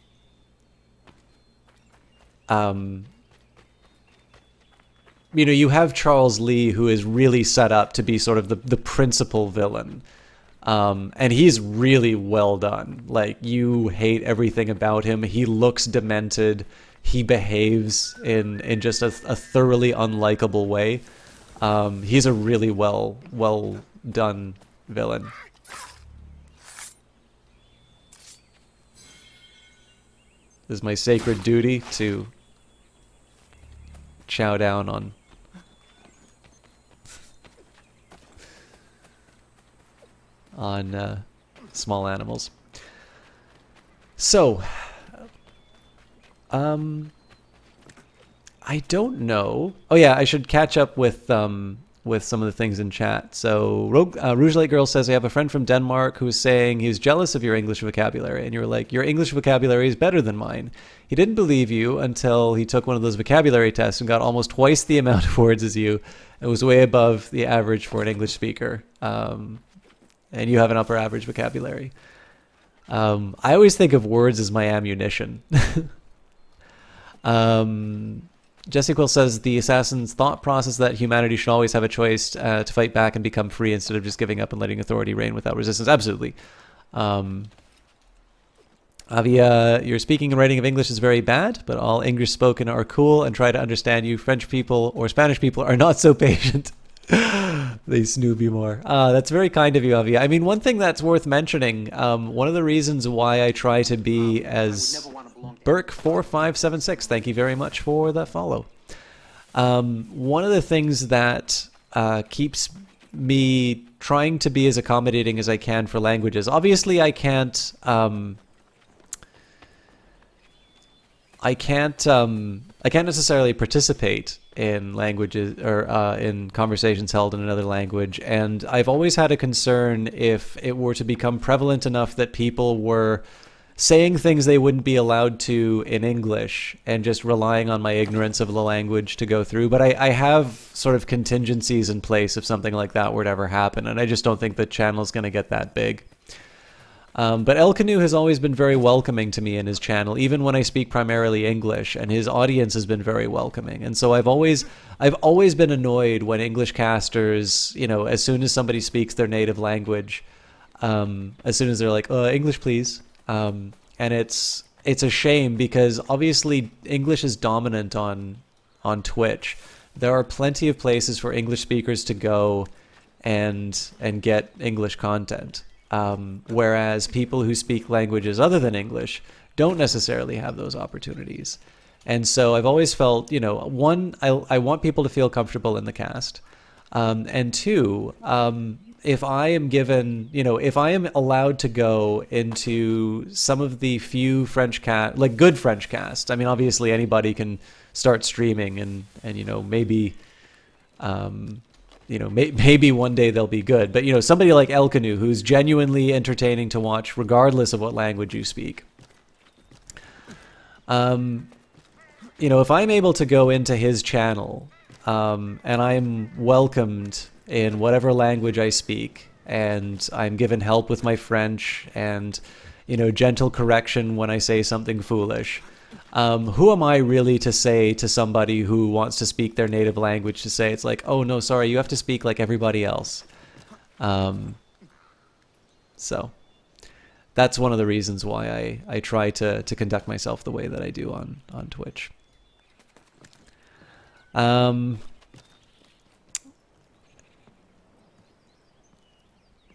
you have Charles Lee, who is really set up to be sort of the principal villain. And he's really well done. Like, you hate everything about him. He looks demented. He behaves in just a thoroughly unlikable way. He's a really well done villain. It is my sacred duty to chow down on small animals. So, I don't know. Oh yeah, I should catch up with some of the things in chat. So Rouge Light Girl says, I have a friend from Denmark who's saying he's jealous of your English vocabulary. And you were like, your English vocabulary is better than mine. He didn't believe you until he took one of those vocabulary tests and got almost twice the amount of words as you. It was way above the average for an English speaker. And you have an upper average vocabulary. I always think of words as my ammunition. Jesse Quill says the assassin's thought process that humanity should always have a choice to fight back and become free instead of just giving up and letting authority reign without resistance. Absolutely. Avia, your speaking and writing of English is very bad, but all English spoken are cool and try to understand you. French people or Spanish people are not so patient. They snoob you more. That's very kind of you, Avia. I mean, one thing that's worth mentioning, one of the reasons why I try to be as... Burke4576, thank you very much for that follow. One of the things that keeps me trying to be as accommodating as I can for languages. Obviously, I can't necessarily participate in languages or in conversations held in another language, and I've always had a concern if it were to become prevalent enough that people were saying things they wouldn't be allowed to in English and just relying on my ignorance of the language to go through. But I have sort of contingencies in place if something like that were to ever happen, and I just don't think the channel's going to get that big. But El Canoe has always been very welcoming to me in his channel, even when I speak primarily English, and his audience has been very welcoming. And so I've always been annoyed when English casters, as soon as somebody speaks their native language, as soon as they're like, English please. And it's a shame because obviously English is dominant on Twitch. There are plenty of places for English speakers to go and get English content. Whereas people who speak languages other than English don't necessarily have those opportunities. And so I've always felt, one, I want people to feel comfortable in the cast. And two, if I am given, if I am allowed to go into some of the few French good French casts, I mean, obviously anybody can start streaming and maybe, maybe one day they'll be good. But, somebody like El Canoe, who's genuinely entertaining to watch regardless of what language you speak. If I'm able to go into his channel and I'm welcomed in whatever language I speak, and I'm given help with my French, and gentle correction when I say something foolish. Who am I really to say to somebody who wants to speak their native language to say it's like, oh no, sorry, you have to speak like everybody else. So that's one of the reasons why I try to conduct myself the way that I do on Twitch.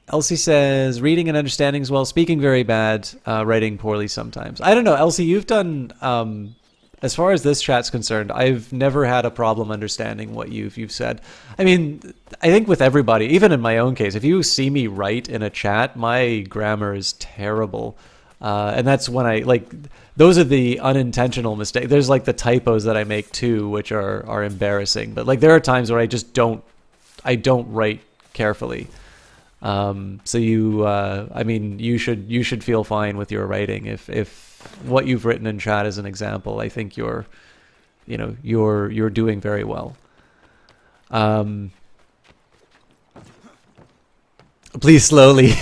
Elsie says, reading and understanding as well, speaking very bad, writing poorly sometimes. I don't know, Elsie, you've done, as far as this chat's concerned, I've never had a problem understanding what you've said. I mean, I think with everybody, even in my own case, if you see me write in a chat, my grammar is terrible. And that's when those are the unintentional mistakes. There's like the typos that I make too, which are embarrassing. But like there are times where I just don't write carefully. So you should feel fine with your writing. If what you've written in chat is an example, I think you're doing very well. Please slowly.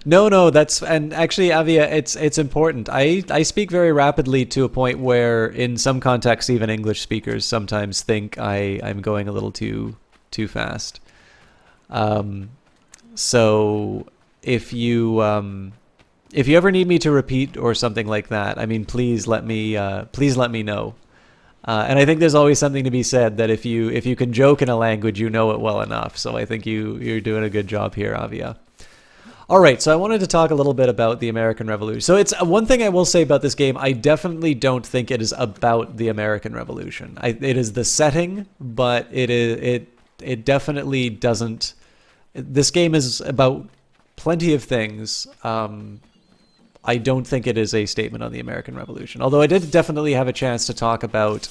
No, and actually, Avia, it's important. I speak very rapidly to a point where in some contexts, even English speakers sometimes think I'm going a little too fast. So if you ever need me to repeat or something like that, I mean, please let me know. And I think there's always something to be said that if you can joke in a language, you know it well enough. So I think you're doing a good job here, Avia. All right, so I wanted to talk a little bit about the American Revolution. So it's one thing I will say about this game. I definitely don't think it is about the American Revolution. It is the setting, but it definitely doesn't. This game is about plenty of things. I don't think it is a statement on the American Revolution. Although I did definitely have a chance to talk about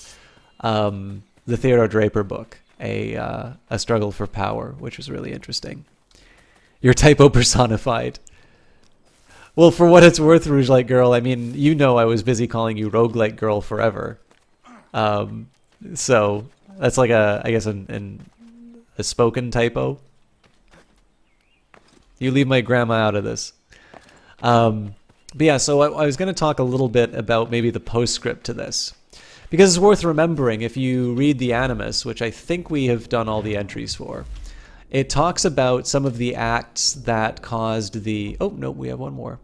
the Theodore Draper book, A Struggle for Power, which was really interesting. Your typo personified. Well, for what it's worth, Rouge-Light Girl, I mean, I was busy calling you Roguelite Girl forever. So that's like I guess a spoken typo. You leave my grandma out of this. But yeah, so I was going to talk a little bit about maybe the postscript to this. Because it's worth remembering, if you read the Animus, which I think we have done all the entries for, it talks about some of the acts that caused the... Oh, no, we have one more.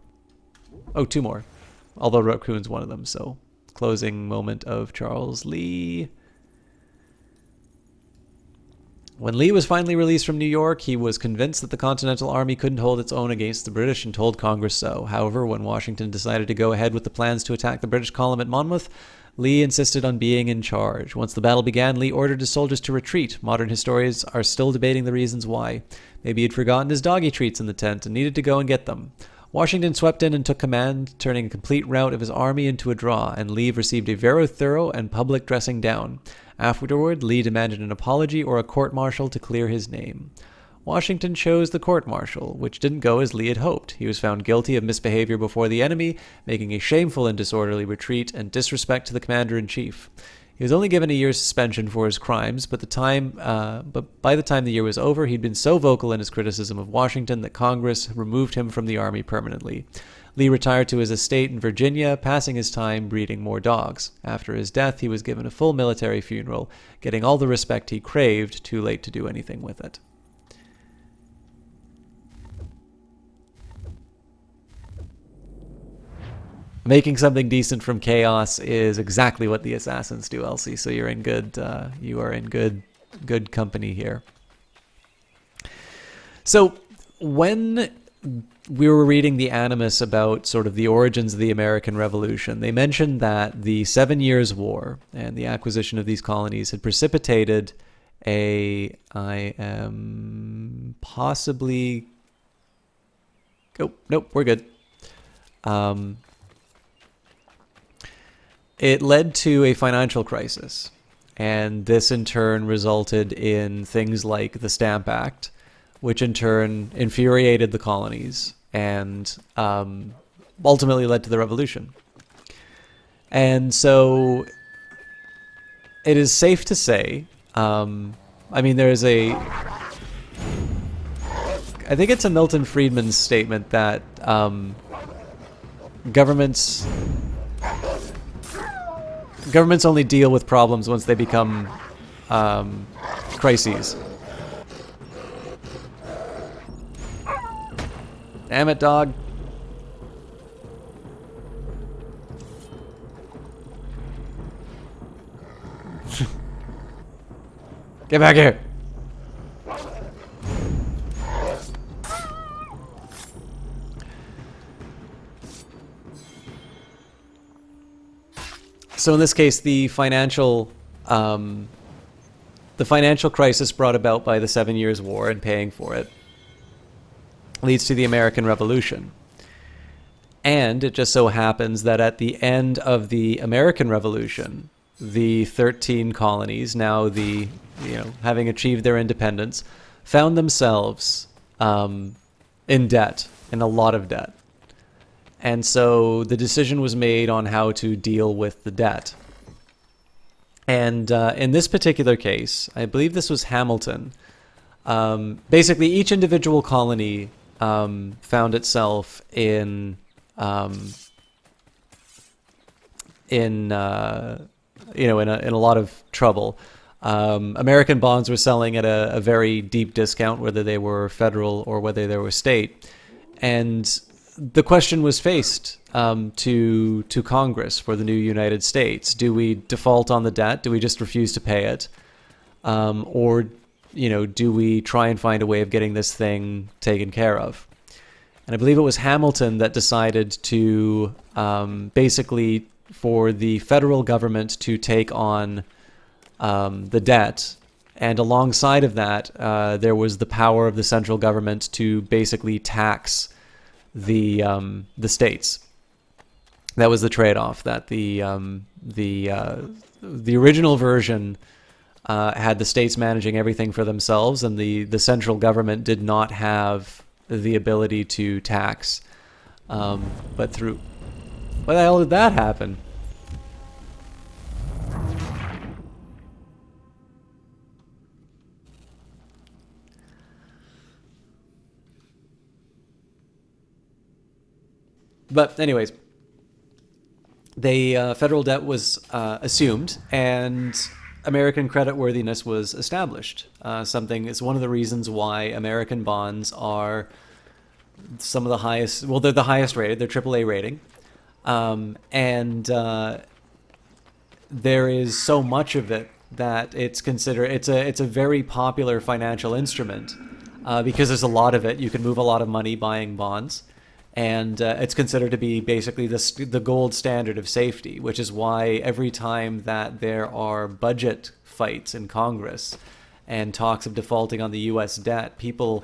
Oh, two more. Although Raccoon's one of them, so... Closing moment of Charles Lee... When Lee was finally released from New York, he was convinced that the Continental Army couldn't hold its own against the British and told Congress so. However, when Washington decided to go ahead with the plans to attack the British column at Monmouth, Lee insisted on being in charge. Once the battle began, Lee ordered his soldiers to retreat. Modern historians are still debating the reasons why. Maybe he'd forgotten his doggy treats in the tent and needed to go and get them. Washington swept in and took command, turning a complete rout of his army into a draw, and Lee received a very thorough and public dressing down. Afterward, Lee demanded an apology or a court-martial to clear his name. Washington chose the court-martial, which didn't go as Lee had hoped. He was found guilty of misbehavior before the enemy, making a shameful and disorderly retreat and disrespect to the commander-in-chief. He was only given a year's suspension for his crimes, but by the time the year was over, he'd been so vocal in his criticism of Washington that Congress removed him from the army permanently. Lee retired to his estate in Virginia, passing his time breeding more dogs. After his death, he was given a full military funeral, getting all the respect he craved, too late to do anything with it. Making something decent from chaos is exactly what the assassins do, Elsie. So you're in good. You are in good company here. So when we were reading the Animus about sort of the origins of the American Revolution, they mentioned that the 7 Years' War and the acquisition of these colonies had precipitated a... I am possibly... Oh, nope, we're good. It led to a financial crisis, and this in turn resulted in things like the Stamp Act, which in turn infuriated the colonies and ultimately led to the revolution. And so it is safe to say, I mean, there's a... I think it's a Milton Friedman's statement that governments only deal with problems once they become crises. Damn it, dog. Get back here. So in this case, the financial crisis brought about by the 7 Years' War and paying for it leads to the American Revolution. And it just so happens that at the end of the American Revolution, the 13 colonies, now having achieved their independence, found themselves in debt, in a lot of debt. And so the decision was made on how to deal with the debt. And in this particular case, I believe this was Hamilton. Basically, each individual colony found itself in a lot of trouble. American bonds were selling at a very deep discount, whether they were federal or whether they were state. And the question was faced to Congress for the new United States. Do we default on the debt? Do we just refuse to pay it? Or do we try and find a way of getting this thing taken care of? And I believe it was Hamilton that decided to basically for the federal government to take on the debt. And alongside of that, there was the power of the central government to basically tax the states. That was the trade-off. That the original version had the states managing everything for themselves, and the central government did not have the ability to tax. But through what the hell did that happen? But anyways, the federal debt was assumed, and American creditworthiness was established. It's one of the reasons why American bonds are some of the highest. Well, they're the highest rated. They're AAA rating, and there is so much of it that it's considered. It's a very popular financial instrument because there's a lot of it. You can move a lot of money buying bonds. And it's considered to be basically the gold standard of safety, which is why every time that there are budget fights in Congress and talks of defaulting on the U.S. debt, people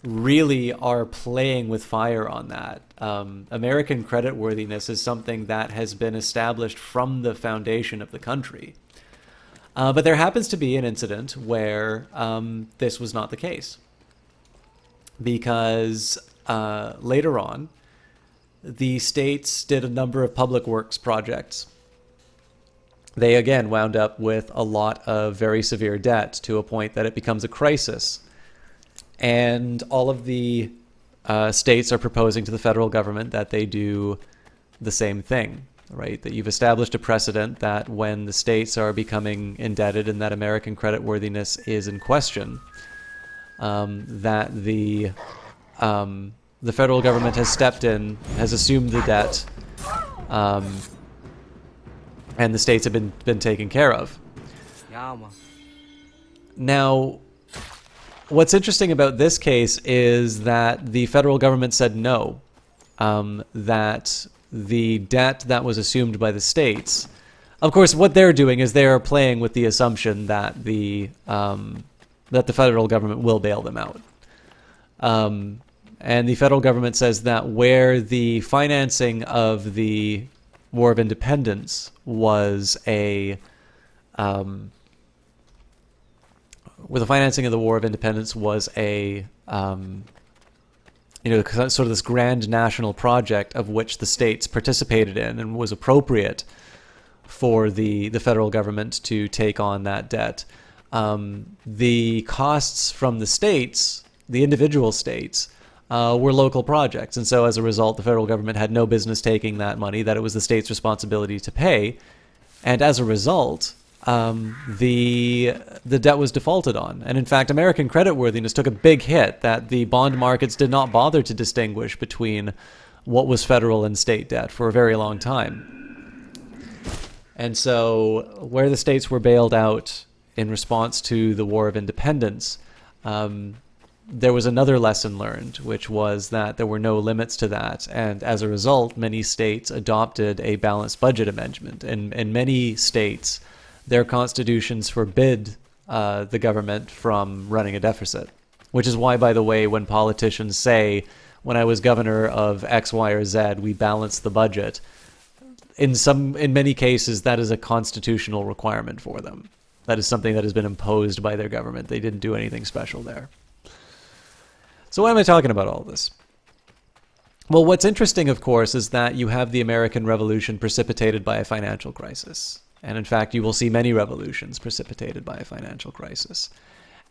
really are playing with fire on that. American creditworthiness is something that has been established from the foundation of the country. But there happens to be an incident where this was not the case. Because later on, the states did a number of public works projects. They again wound up with a lot of very severe debt to a point that it becomes a crisis. And all of the states are proposing to the federal government that they do the same thing, right? That you've established a precedent that when the states are becoming indebted and that American creditworthiness is in question, that the federal government has stepped in, has assumed the debt, and the states have been taken care of. Now, what's interesting about this case is that the federal government said no, that the debt that was assumed by the states, of course, what they're doing is they're playing with the assumption that the federal government will bail them out. And the federal government says that where the financing of the War of Independence was sort of this grand national project of which the states participated in and was appropriate for the federal government to take on that debt. The costs from the states the individual states were local projects. And so as a result, the federal government had no business taking that money, that it was the state's responsibility to pay. And as a result, the debt was defaulted on. And in fact, American creditworthiness took a big hit, that the bond markets did not bother to distinguish between what was federal and state debt for a very long time. And so where the states were bailed out in response to the War of Independence, there was another lesson learned, which was that there were no limits to that. And as a result, many states adopted a balanced budget amendment. And in many states, their constitutions forbid the government from running a deficit, which is why, by the way, when politicians say, when I was governor of X, Y, or Z, we balanced the budget, in many cases, that is a constitutional requirement for them. That is something that has been imposed by their government. They didn't do anything special there. So why am I talking about all this? Well, what's interesting, of course, is that you have the American Revolution precipitated by a financial crisis. And in fact, you will see many revolutions precipitated by a financial crisis.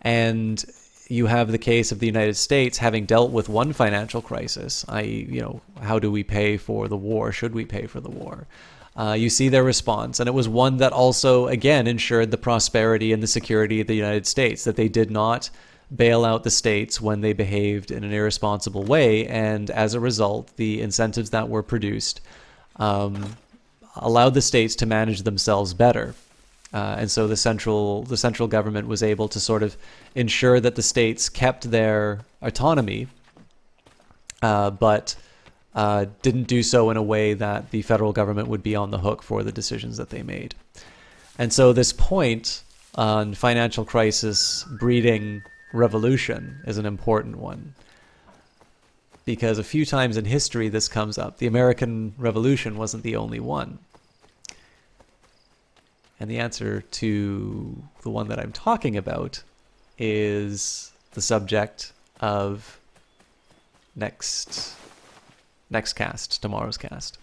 And you have the case of the United States having dealt with one financial crisis, i.e., how do we pay for the war? Should we pay for the war? You see their response, and it was one that also, again, ensured the prosperity and the security of the United States, that they did not bail out the states when they behaved in an irresponsible way, and as a result, the incentives that were produced allowed the states to manage themselves better. And so the central government was able to sort of ensure that the states kept their autonomy, but didn't do so in a way that the federal government would be on the hook for the decisions that they made. And so this point on financial crisis breeding revolution is an important one, because a few times in history this comes up. The American Revolution wasn't the only one. And the answer to the one that I'm talking about is the subject of next cast, tomorrow's cast.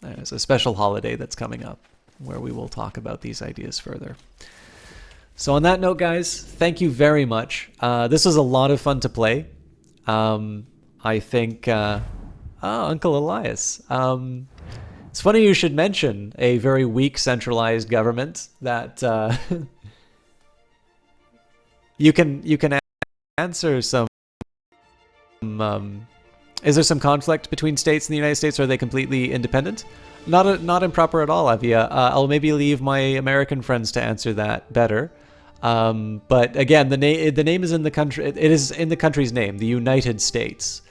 There's a special holiday that's coming up where we will talk about these ideas further. So on that note, guys, thank you very much. This was a lot of fun to play. I think... Uncle Elias. It's funny you should mention a very weak centralized government that you can answer some. Is there some conflict between states in the United States, or are they completely independent? Not improper at all, Avia. I'll maybe leave my American friends to answer that better. But again, the name is in the country. It is in the country's name, the United States.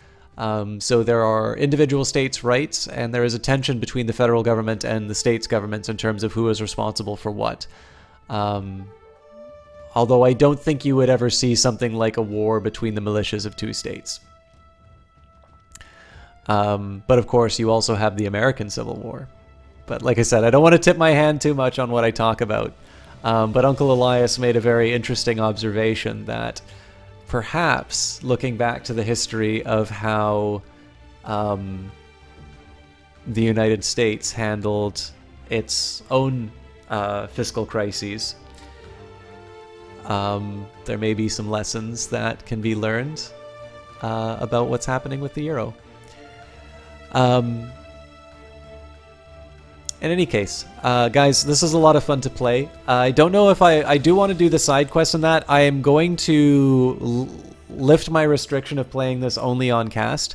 So there are individual states' rights, and there is a tension between the federal government and the states' governments in terms of who is responsible for what. Although I don't think you would ever see something like a war between the militias of two states. But of course, you also have the American Civil War. But like I said, I don't want to tip my hand too much on what I talk about. But Uncle Elias made a very interesting observation that perhaps looking back to the history of how the United States handled its own fiscal crises, there may be some lessons that can be learned about what's happening with the euro. In any case, guys, this is a lot of fun to play. I don't know if I do want to do the side quest on that. I am going to lift my restriction of playing this only on cast.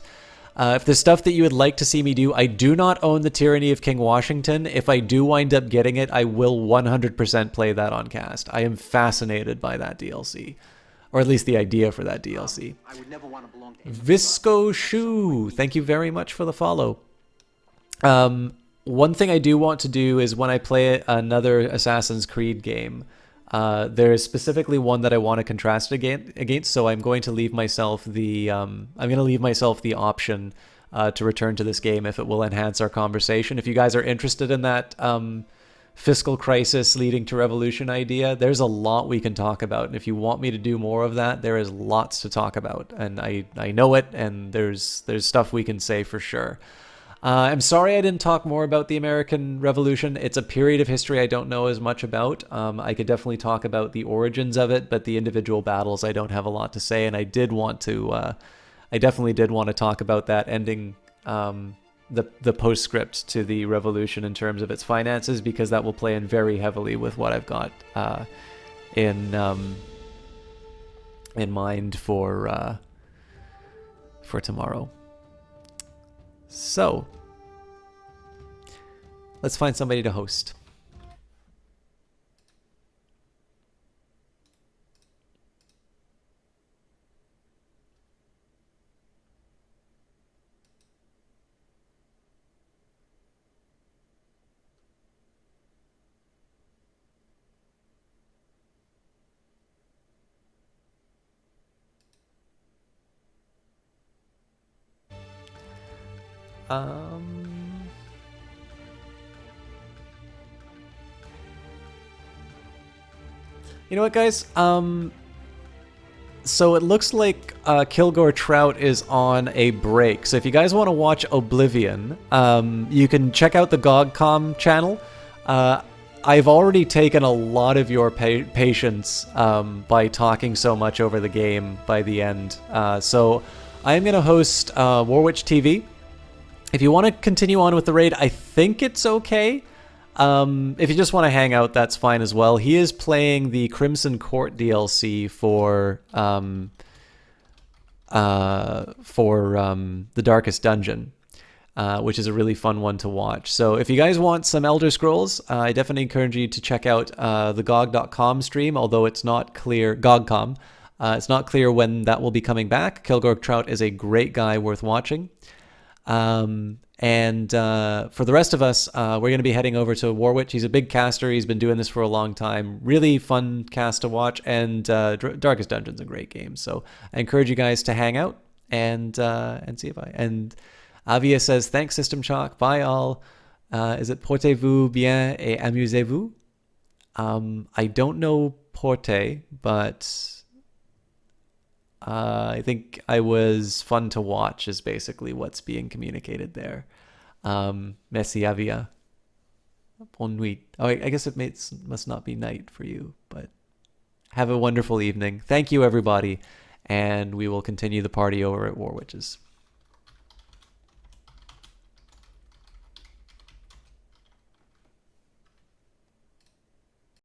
If there's stuff that you would like to see me do, I do not own the Tyranny of King Washington. If I do wind up getting it, I will 100% play that on cast. I am fascinated by that DLC, or at least the idea for that DLC. I would never want to belong to Visco Shoe, thank you very much for the follow. One thing I do want to do is when I play another Assassin's Creed game, there is specifically one that I want to contrast against. So I'm going to leave myself the option to return to this game if it will enhance our conversation. If you guys are interested in that fiscal crisis leading to revolution idea, there's a lot we can talk about. And if you want me to do more of that, there is lots to talk about, and I know it, and there's stuff we can say for sure. I'm sorry I didn't talk more about the American Revolution. It's a period of history I don't know as much about. I could definitely talk about the origins of it, but the individual battles I don't have a lot to say, and I definitely did want to talk about that ending, the postscript to the revolution in terms of its finances, because that will play in very heavily with what I've got in mind for tomorrow. So let's find somebody to host. You know what, guys? So it looks like Kilgore Trout is on a break. So if you guys want to watch Oblivion, you can check out the GogCom channel. I've already taken a lot of your patience by talking so much over the game by the end. So I'm going to host Warwitch TV. If you want to continue on with the raid, I think it's okay. If you just want to hang out, that's fine as well. He is playing the Crimson Court DLC for The Darkest Dungeon, which is a really fun one to watch. So if you guys want some Elder Scrolls, I definitely encourage you to check out the GOG.com stream, although it's not clear, GOGCom, it's not clear when that will be coming back. Kilgore Trout is a great guy worth watching. And for the rest of us, we're going to be heading over to Warwitch. He's a big caster. He's been doing this for a long time. Really fun cast to watch. And Darkest Dungeon's a great game. So I encourage you guys to hang out and see if and Avia says, thanks, System Shock. Bye, all. Is it portez-vous bien et amusez-vous? I don't know porte, but I think I was fun to watch is basically what's being communicated there. Merci, Avia. Bonne nuit. Oh, I guess it must not be night for you, but have a wonderful evening. Thank you, everybody, and we will continue the party over at Warwitch's.